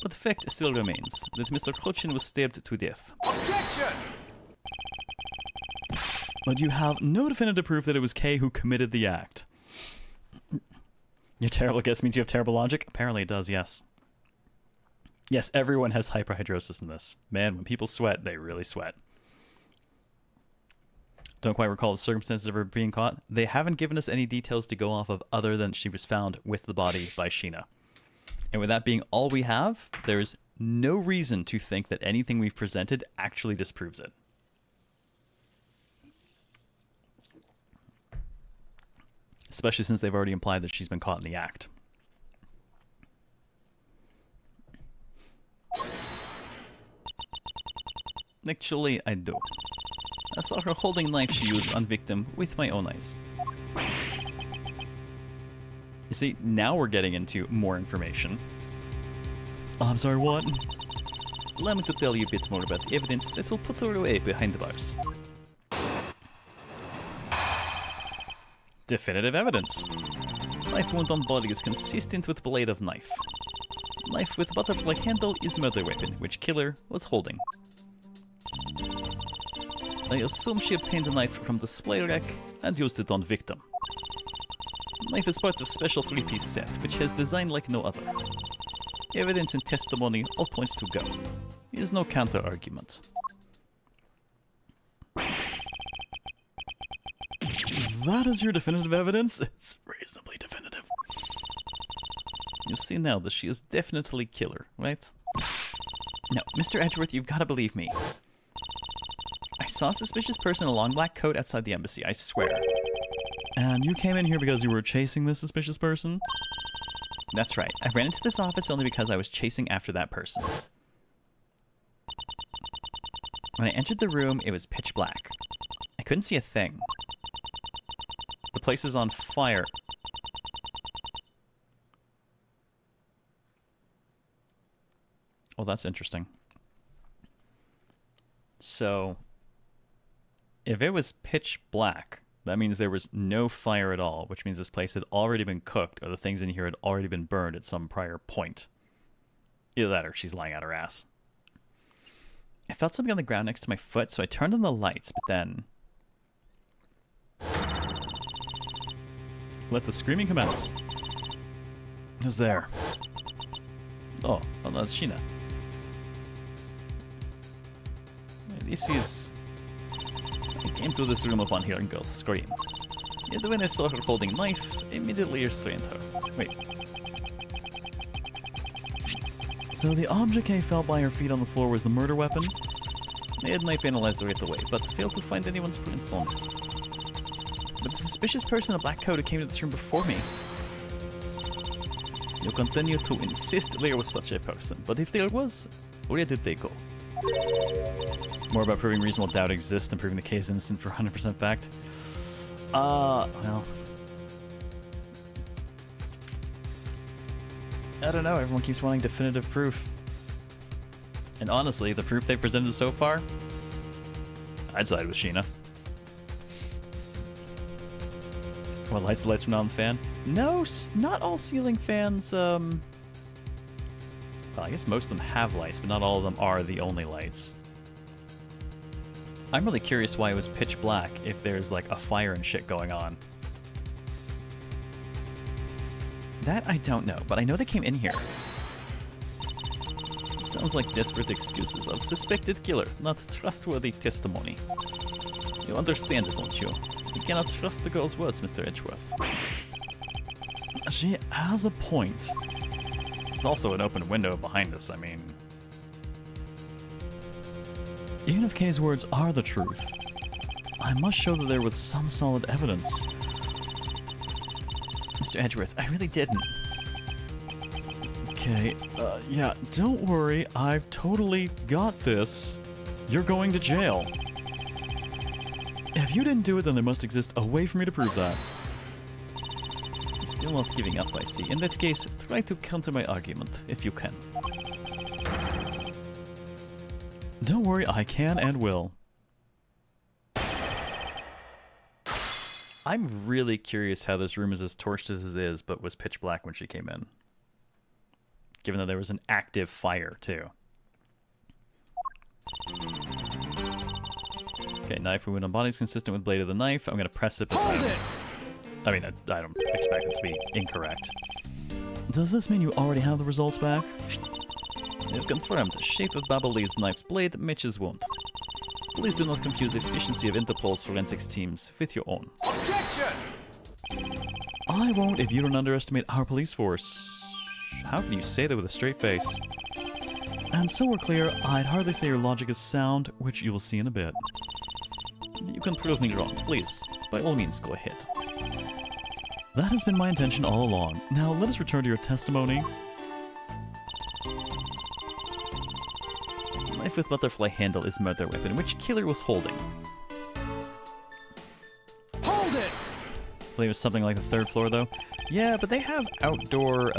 the fact still remains that Mr. Cochin was stabbed to death. Objection! But you have no definitive proof that it was Kay who committed the act. Your terrible guess means you have terrible logic? Apparently it does, yes. Yes, everyone has hyperhidrosis in this. Man, when people sweat, they really sweat. Don't quite recall the circumstances of her being caught. They haven't given us any details to go off of other than she was found with the body by Sheena. And with that being all we have, there is no reason to think that anything we've presented actually disproves it. Especially since they've already implied that she's been caught in the act. Actually, I do. I saw her holding a knife she used on victim with my own eyes. You see, now we're getting into more information. I'm sorry, what? Allow me to tell you a bit more about the evidence that will put her away behind the bars. Definitive evidence. Knife wound on body is consistent with blade of knife. Knife with butterfly handle is murder weapon, which killer was holding. I assume she obtained the knife from display rack and used it on victim. Knife is part of special 3-piece set, which has design like no other. Evidence and testimony all points to go. There is no counter-argument. That is your definitive evidence? It's reasonably definitive. You see now that she is definitely killer, right? No, Mr. Edgeworth, you've got to believe me. I saw a suspicious person in a long black coat outside the embassy, I swear. And you came in here because you were chasing this suspicious person? That's right. I ran into this office only because I was chasing after that person. When I entered the room, it was pitch black. I couldn't see a thing. The place is on fire. Oh, that's interesting. So, if it was pitch black, that means there was no fire at all, which means this place had already been cooked, or the things in here had already been burned at some prior point. Either that or she's lying out her ass. I felt something on the ground next to my foot, so I turned on the lights, but then... let the screaming commence. Who's there? Oh, well, that's Sheena. This is... I came to this room upon hearing girls scream. Yet when I saw her holding a knife, immediately restrained her. Wait. So the object I felt by her feet on the floor was the murder weapon? I had knife analyzed right away, but failed to find anyone's prints on it. But the suspicious person in the black coat who came to this room before me. You continue to insist there was such a person, but if there was, where did they go? More about proving reasonable doubt exists than proving the case innocent for 100% fact. Well... I don't know, everyone keeps wanting definitive proof. And honestly, the proof they've presented so far, I'd side with Sheena. What, lights the lights from now on the fan? No, not all ceiling fans, well, I guess most of them have lights, but not all of them are the only lights. I'm really curious why it was pitch black if there's like a fire and shit going on. That I don't know, but I know they came in here. Sounds like desperate excuses of suspected killer, not trustworthy testimony. You understand it, don't you? You cannot trust the girl's words, Mr. Edgeworth. She has a point. There's also an open window behind us, I mean... Even if Kay's words are the truth, I must show that there was some solid evidence. Mr. Edgeworth, I really didn't. Okay, yeah, don't worry, I've totally got this. You're going to jail. If you didn't do it, then there must exist a way for me to prove that. Still not giving up, I see. In that case, try to counter my argument, if you can. Don't worry, I can and will. I'm really curious how this room is as torched as it is, but was pitch black when she came in. Given that there was an active fire, too. Okay, knife wound on body is consistent with blade of the knife. I'm going to press it, but I mean, I don't expect it to be incorrect. Does this mean you already have the results back? They've confirmed the shape of Babali's knife's blade matches wound. Please do not confuse the efficiency of Interpol's forensics teams with your own. Objection! I won't if you don't underestimate our police force. How can you say that with a straight face? And so we're clear, I'd hardly say your logic is sound, which you will see in a bit. You can prove me wrong, please. By all means, go ahead. That has been my intention all along. Now let us return to your testimony. Knife with butterfly handle is murder weapon. Which killer was holding? Hold it! I believe it's something like the third floor, though. Yeah, but they have outdoor,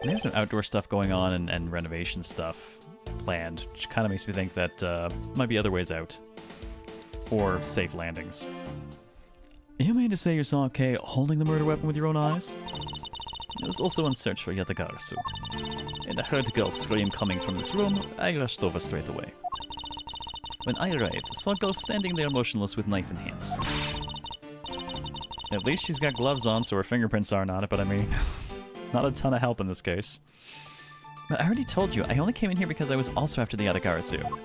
they have some outdoor stuff going on and renovation stuff planned, which kind of makes me think that might be other ways out. Or safe landings. You mean to say you saw Kay holding the murder weapon with your own eyes? I was also on search for Yatagarasu. And I heard the girl scream coming from this room. I rushed over straight away. When I arrived, I saw a girl standing there motionless with knife in hands. At least she's got gloves on, so her fingerprints aren't on it, but I mean, not a ton of help in this case. But I already told you, I only came in here because I was also after the Yatagarasu.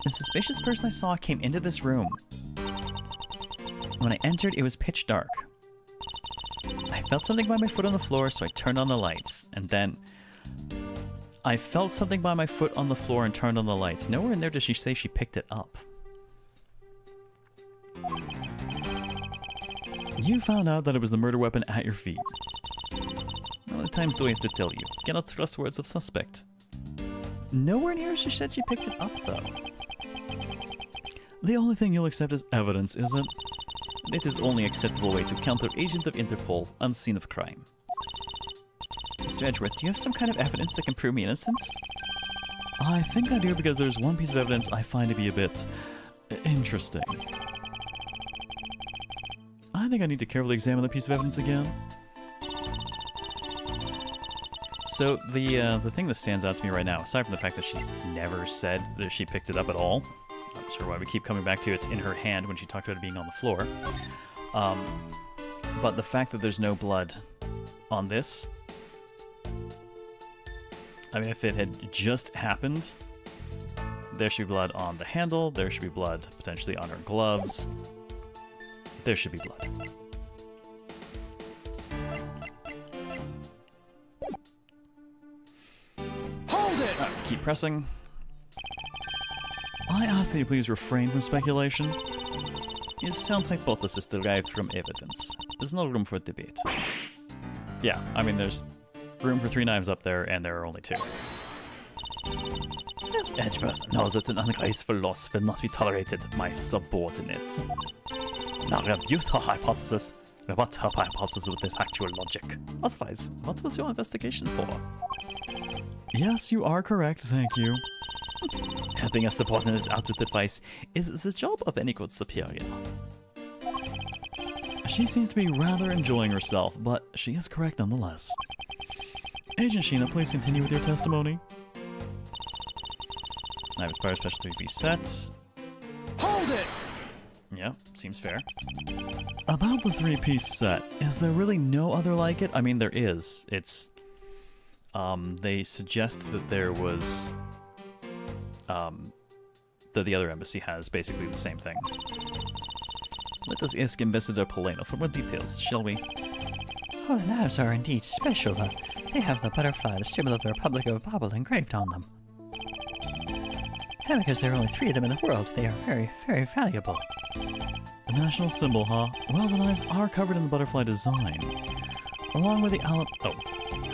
The suspicious person I saw came into this room. When I entered, it was pitch dark. I felt something by my foot on the floor, so I turned on the lights. And then... I felt something by my foot on the floor and turned on the lights. Nowhere in there does she say she picked it up. You found out that it was the murder weapon at your feet. How many times do I have to tell you? Cannot trust words of suspect. Nowhere in here she said she picked it up, though. The only thing you'll accept as evidence, is it? It is only acceptable way to counter agent of Interpol on scene of crime. Mr. Edgeworth, do you have some kind of evidence that can prove me innocent? I think I do because there's one piece of evidence I find to be a bit... interesting. I think I need to carefully examine the piece of evidence again. So the thing that stands out to me right now, aside from the fact that she's never said that she picked it up at all, not sure why we keep coming back to it's in her hand when she talked about it being on the floor, but the fact that there's no blood on this, I mean, if it had just happened, there should be blood on the handle, there should be blood potentially on her gloves, there should be blood. Hold it! Keep pressing. I ask that you please refrain from speculation. Your sound hypothesis derived from evidence. There's no room for debate. Yeah, I mean, there's room for 3 knives up there, and there are only 2. Yes, Edgeworth knows that an ungraceful loss will not be tolerated, my subordinates. Now rebut her hypothesis. Rebut her hypothesis with the factual logic. Otherwise, what was your investigation for? Yes, you are correct, thank you. Helping a subordinate out with advice is the job of any good superior. She seems to be rather enjoying herself, but she is correct nonetheless. Agent Sheena, please continue with your testimony. Knife Aspire Special 3-piece set. Hold it! Yeah, seems fair. About the 3-piece set, is there really no other like it? I mean, there is. It's... they suggest that there was... that the other embassy has basically the same thing. Let us ask Ambassador Poleno for more details, shall we? Oh, the knives are indeed special. They have the butterfly, the symbol of the Republic of Babel, engraved on them. And because there are only 3 of them in the world, they are very, very valuable. The national symbol, huh? Well, the knives are covered in the butterfly design. Along with the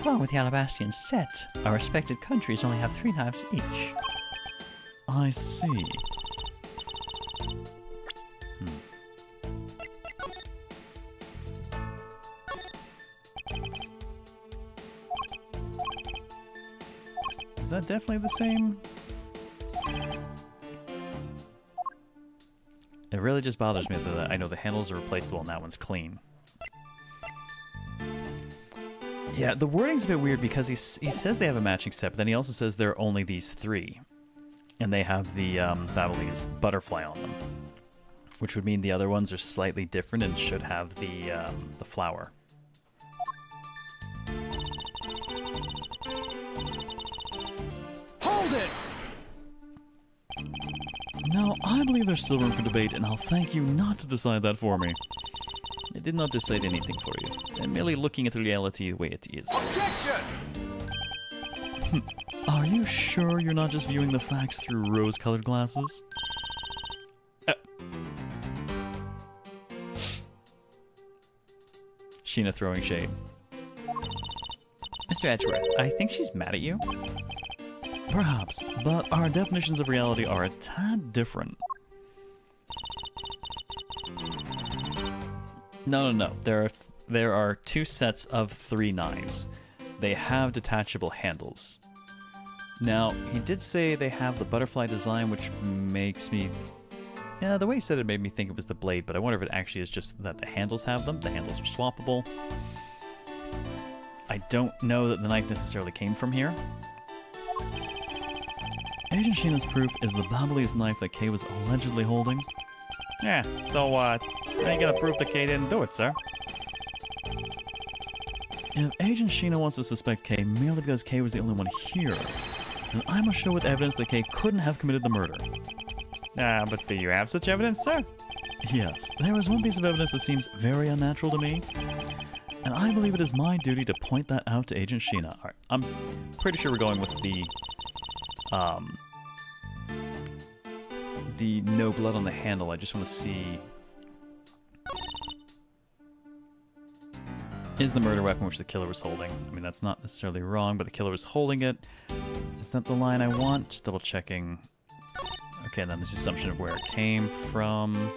Along with the Alabastian set, our respected countries only have 3 knives each. I see. Is that definitely the same? It really just bothers me that I know the handles are replaceable and that one's clean. Yeah, the wording's a bit weird because he says they have a matching set, but then he also says there are only these 3. And they have the Babalese butterfly on them. Which would mean the other ones are slightly different and should have the flower. Hold it! Now, I believe there's still room for debate, and I'll thank you not to decide that for me. I did not decide anything for you. I'm merely looking at reality the way it is. Objection! Are you sure you're not just viewing the facts through rose-colored glasses? Sheena throwing shade. Mr. Edgeworth, I think she's mad at you. Perhaps, but our definitions of reality are a tad different. No. There are 2 sets of 3 knives. They have detachable handles. Now, he did say they have the butterfly design, which makes me... Yeah, the way he said it made me think it was the blade, but I wonder if it actually is just that the handles have them. The handles are swappable. I don't know that the knife necessarily came from here. Agent Sheena's proof is the Babalese knife that Kay was allegedly holding. Yeah, so what? How you gonna prove that Kay didn't do it, sir? If Agent Sheena wants to suspect Kay merely because Kay was the only one here, then I must show with evidence that Kay couldn't have committed the murder. But do you have such evidence, sir? Yes, there is one piece of evidence that seems very unnatural to me, and I believe it is my duty to point that out to Agent Sheena. Alright, I'm pretty sure we're going with the no blood on the handle. I just want to see... Is the murder weapon which the killer was holding? I mean, that's not necessarily wrong, but the killer was holding it. Is that the line I want? Just double checking. Okay, then this assumption of where it came from.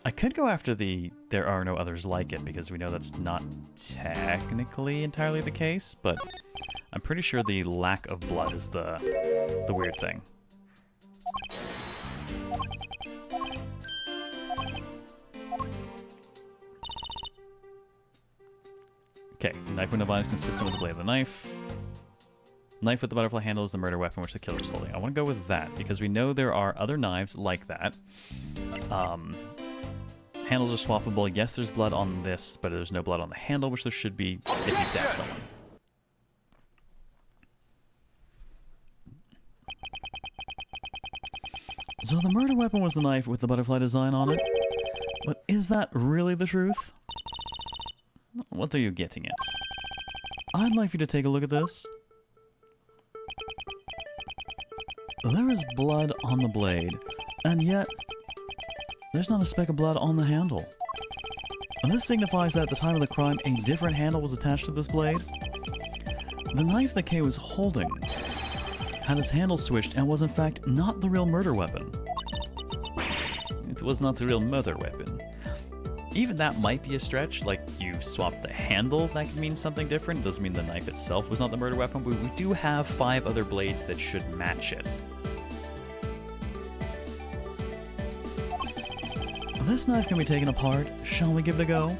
I could go after the there are no others like it, because we know that's not technically entirely the case, but I'm pretty sure the lack of blood is the weird thing. Okay, knife window bind is consistent with the blade of the knife. Knife with the butterfly handle is the murder weapon which the killer is holding. I want to go with that, because we know there are other knives like that. Handles are swappable. Yes, there's blood on this, but there's no blood on the handle, which there should be if you stab someone. So the murder weapon was the knife with the butterfly design on it. But is that really the truth? What are you getting at? I'd like for you to take a look at this. There is blood on the blade, and yet there's not a speck of blood on the handle. And this signifies that at the time of the crime, a different handle was attached to this blade. The knife that Kay was holding had its handle switched and was in fact not the real murder weapon. It was not the real murder weapon. Even that might be a stretch, like you swap the handle, that could mean something different. Doesn't mean the knife itself was not the murder weapon, but we do have 5 other blades that should match it. This knife can be taken apart. Shall we give it a go?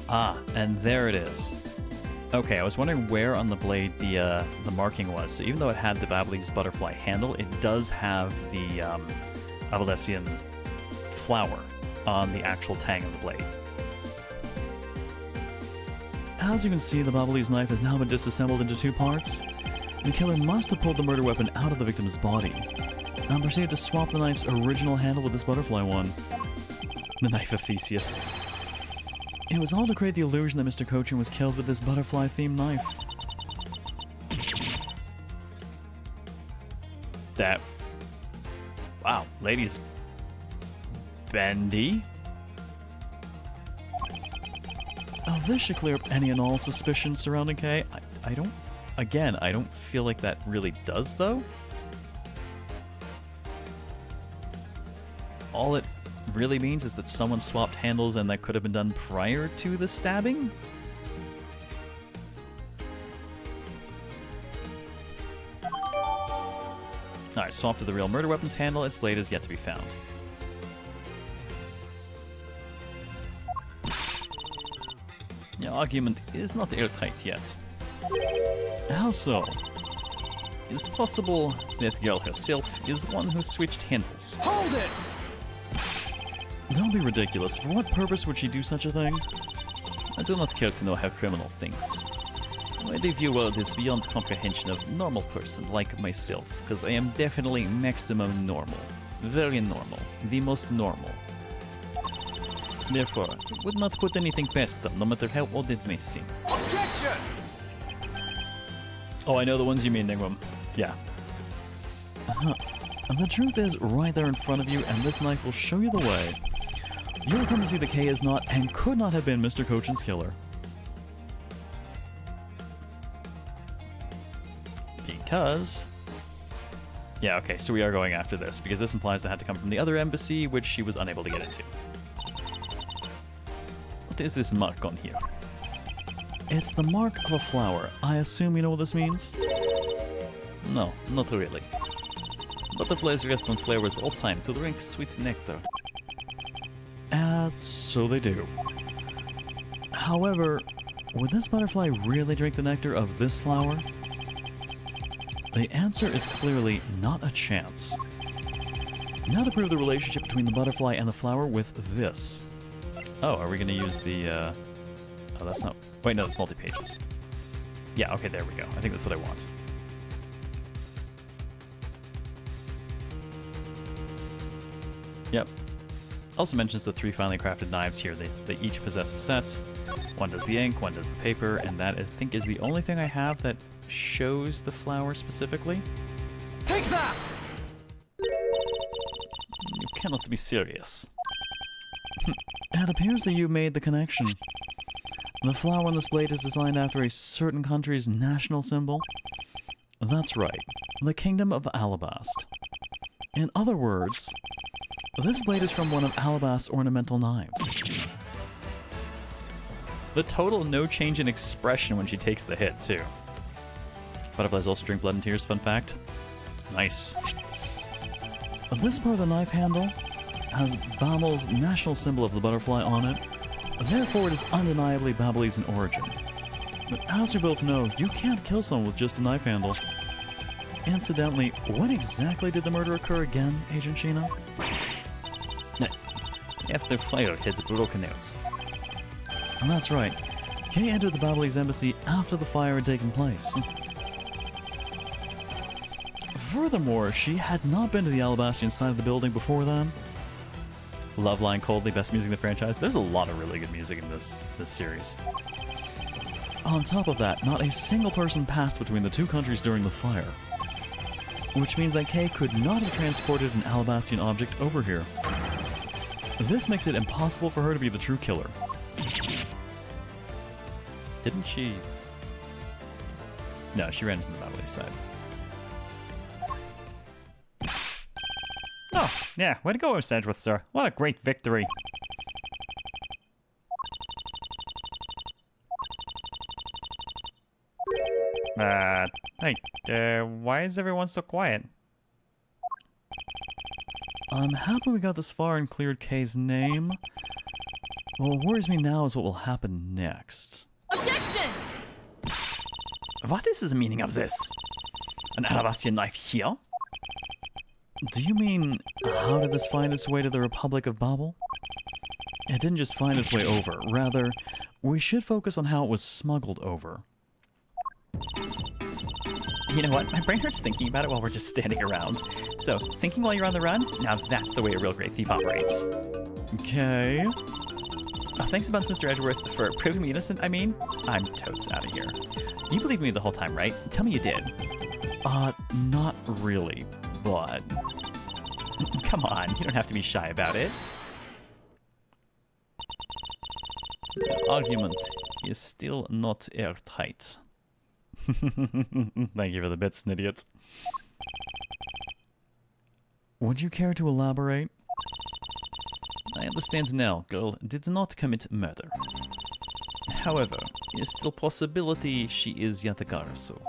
Ah, and there it is. Okay, I was wondering where on the blade the marking was. So even though it had the Babyliss butterfly handle, it does have the Avalessian flower on the actual tang of the blade. As you can see, the Babyliss knife has now been disassembled into 2 parts. The killer must have pulled the murder weapon out of the victim's body, and proceeded to swap the knife's original handle with this butterfly one. The knife of Theseus. It was all to create the illusion that Mr. Cochin was killed with this butterfly-themed knife. That... Wow, ladies... bendy? Oh, this should clear up any and all suspicions surrounding Kay. I don't... Again, I don't feel like that really does, though. All it really means is that someone swapped handles and that could have been done prior to the stabbing? Alright, swap to the real murder weapon's handle. Its blade is yet to be found. The argument is not airtight yet. How so? It's possible that girl herself is one who switched handles. Hold it! Don't be ridiculous. For what purpose would she do such a thing? I do not care to know how criminal thinks. My view world is beyond comprehension of normal person like myself, because I am definitely maximum normal. Very normal. The most normal. Therefore, I would not put anything past them, no matter how odd it may seem. Objection! Oh, I know the ones you mean, Ingram. Yeah. The truth is right there in front of you, and this knife will show you the way. You'll come to see that Kay is not and could not have been Mr. Cochin's killer. Because... Yeah, okay, so we are going after this, because this implies it had to come from the other embassy, which she was unable to get into. What is this mark on here? It's the mark of a flower. I assume you know what this means? No, not really. Butterflies rest on flowers all time to drink sweet nectar. So they do. However, would this butterfly really drink the nectar of this flower? The answer is clearly not a chance. Now to prove the relationship between the butterfly and the flower with this. Oh, are we going to use the... Oh, that's not... Wait, no, that's multi-pages. Yeah, okay, there we go. I think that's what I want. Yep. Also mentions the 3 finely crafted knives here. They each possess a set. One does the ink, one does the paper, and that, I think, is the only thing I have that shows the flower specifically. Take that! You cannot be serious. It appears that you made the connection. The flower on this blade is designed after a certain country's national symbol. That's right, the Kingdom of Alabast. In other words, this blade is from one of Alabast's ornamental knives. The total no change in expression when she takes the hit, too. Butterflies also drink blood and tears, fun fact. Nice. This part of the knife handle has Babel's national symbol of the butterfly on it. Therefore, it is undeniably Babelese in origin. But as we both know, you can't kill someone with just a knife handle. Incidentally, when exactly did the murder occur again, Agent Sheena? After fire had broken out. And that's right. Kay entered the Babelese embassy after the fire had taken place. Furthermore, she had not been to the Alabastian side of the building before then. Love Line Coldly, best music in the franchise. There's a lot of really good music in this series. On top of that, not a single person passed between the two countries during the fire. Which means that Kay could not have transported an Alabastian object over here. This makes it impossible for her to be the true killer. Didn't she? No, she ran into the Babelese side. Oh, yeah, way to go, Sedgwick, sir. What a great victory. Hey, why is everyone so quiet? I'm happy we got this far and cleared Kay's name. What worries me now is what will happen next. Objection! What is the meaning of this? An Alabastian knife here? Do you mean, how did this find its way to the Republic of Babel? It didn't just find its way over. Rather, we should focus on how it was smuggled over. You know what? My brain hurts thinking about it while we're just standing around. So, thinking while you're on the run? Now that's the way a real great thief operates. Okay. Oh, thanks a bunch, Mr. Edgeworth, for proving me innocent, I mean. I'm totes out of here. You believed me the whole time, right? Tell me you did. Not really, but... Come on, you don't have to be shy about it. The argument is still not airtight. Thank you for the bits, idiot. Would you care to elaborate? I understand now, girl did not commit murder. However, is still possibility she is Yatagarasu.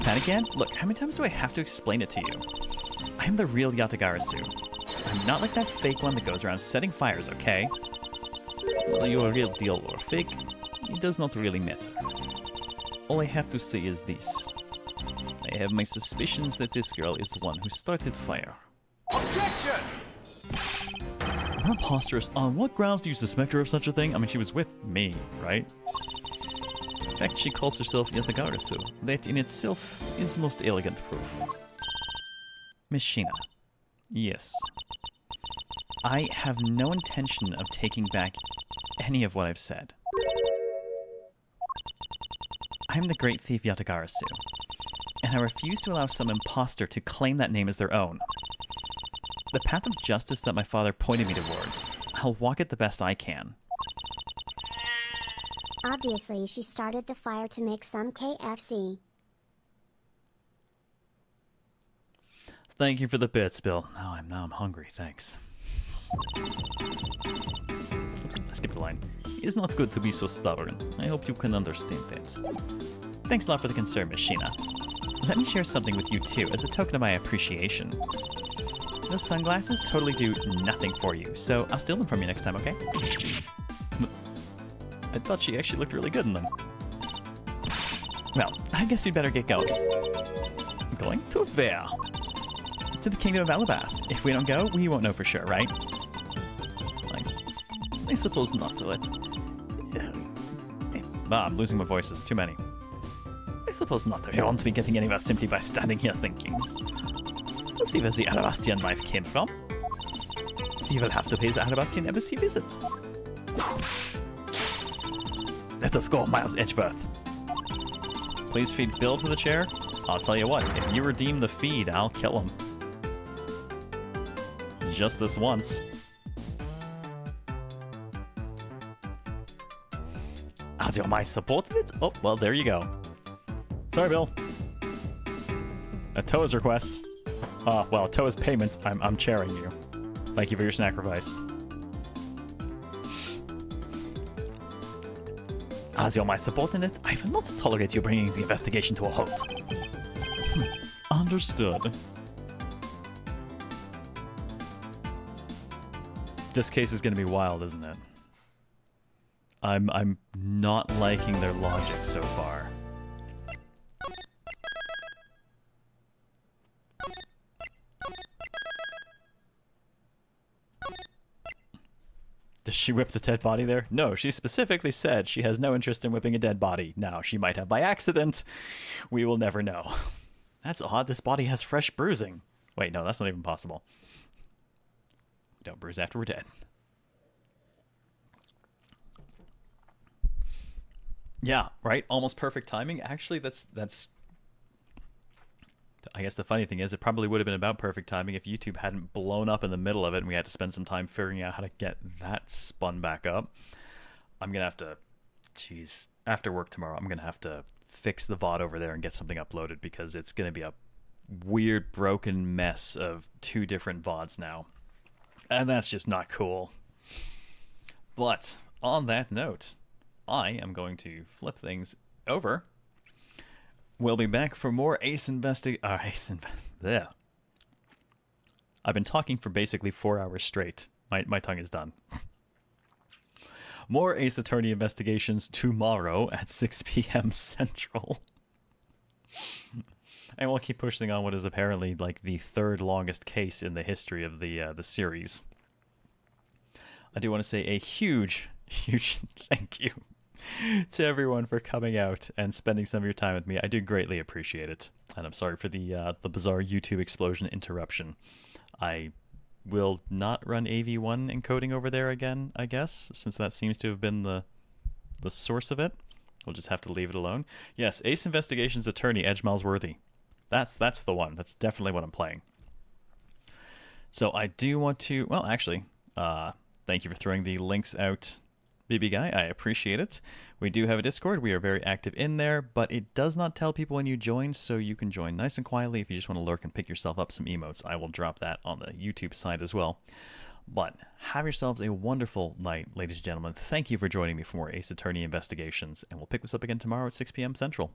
That again? Look, how many times do I have to explain it to you? I am the real Yatagarasu. I'm not like that fake one that goes around setting fires, okay? Whether you're a real deal or fake, it does not really matter. All I have to say is this. I have my suspicions that this girl is the one who started fire. Objection! Preposterous. On what grounds do you suspect her of such a thing? I mean, she was with me, right? In fact, she calls herself Yatagarasu. That in itself is most elegant proof. Miss Sheena. Yes. I have no intention of taking back any of what I've said. I'm the great thief Yatagarasu, and I refuse to allow some imposter to claim that name as their own. The path of justice that my father pointed me towards, I'll walk it the best I can. Obviously, she started the fire to make some KFC. Thank you for the bits, Bill. Now I'm hungry, thanks. Oops, I skipped a line. It is not good to be so stubborn. I hope you can understand that. Thanks a lot for the concern, Miss Sheena. Let me share something with you too, as a token of my appreciation. Those sunglasses totally do nothing for you, so I'll steal them from you next time, okay? I thought she actually looked really good in them. Well, I guess we'd better get going. Going to where? To the Kingdom of Alabast. If we don't go, we won't know for sure, right? I suppose not, right? I'm losing my voices. Too many. I suppose not. We won't be getting anywhere simply by standing here thinking. To see where the Alabastian knife came from, we will have to pay the Alabastian embassy visit. Let us go, Miles Edgeworth. Please feed Bill to the chair. I'll tell you what, if you redeem the feed, I'll kill him. Just this once. As you're my support of it? Oh, well, there you go. Sorry, Bill. A Toa's request. Well, Toa's payment. I'm chairing you. Thank you for your sacrifice. As you're my support in it, I will not tolerate you bringing the investigation to a halt. Understood. This case is going to be wild, isn't it? I'm not liking their logic so far. Does she whip the dead body there? No, she specifically said she has no interest in whipping a dead body. Now, she might have by accident. We will never know. That's odd. This body has fresh bruising. Wait, no, that's not even possible. We don't bruise after we're dead. Yeah, right? Almost perfect timing. Actually, that's I guess the funny thing is it probably would have been about perfect timing if YouTube hadn't blown up in the middle of it and we had to spend some time figuring out how to get that spun back up. I'm going to have to, after work tomorrow, I'm going to have to fix the VOD over there and get something uploaded because it's going to be a weird broken mess of 2 different VODs now. And that's just not cool. But on that note, I am going to flip things over. We'll be back for more there. I've been talking for basically 4 hours straight. My tongue is done. More Ace Attorney investigations tomorrow at 6 p.m. Central. And we'll keep pushing on what is apparently like the 3rd longest case in the history of the series. I do want to say a huge thank you to everyone for coming out and spending some of your time with me. I do greatly appreciate it. And I'm sorry for the bizarre YouTube explosion interruption. I will not run AV1 encoding over there again, I guess, since that seems to have been the source of it. We'll just have to leave it alone. Yes, Ace Investigations Attorney, Edge Malsworthy. That's the one. That's definitely what I'm playing. So I do want to... Well, actually, thank you for throwing the links out, BB Guy. I appreciate it. We do have a Discord. We are very active in there, but it does not tell people when you join, so you can join nice and quietly if you just want to lurk and pick yourself up some emotes. I will drop that on the YouTube side as well. But have yourselves a wonderful night, ladies and gentlemen. Thank you for joining me for more Ace Attorney Investigations, and we'll pick this up again tomorrow at 6 p.m. Central.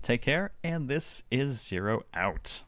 Take care, and this is Zero out.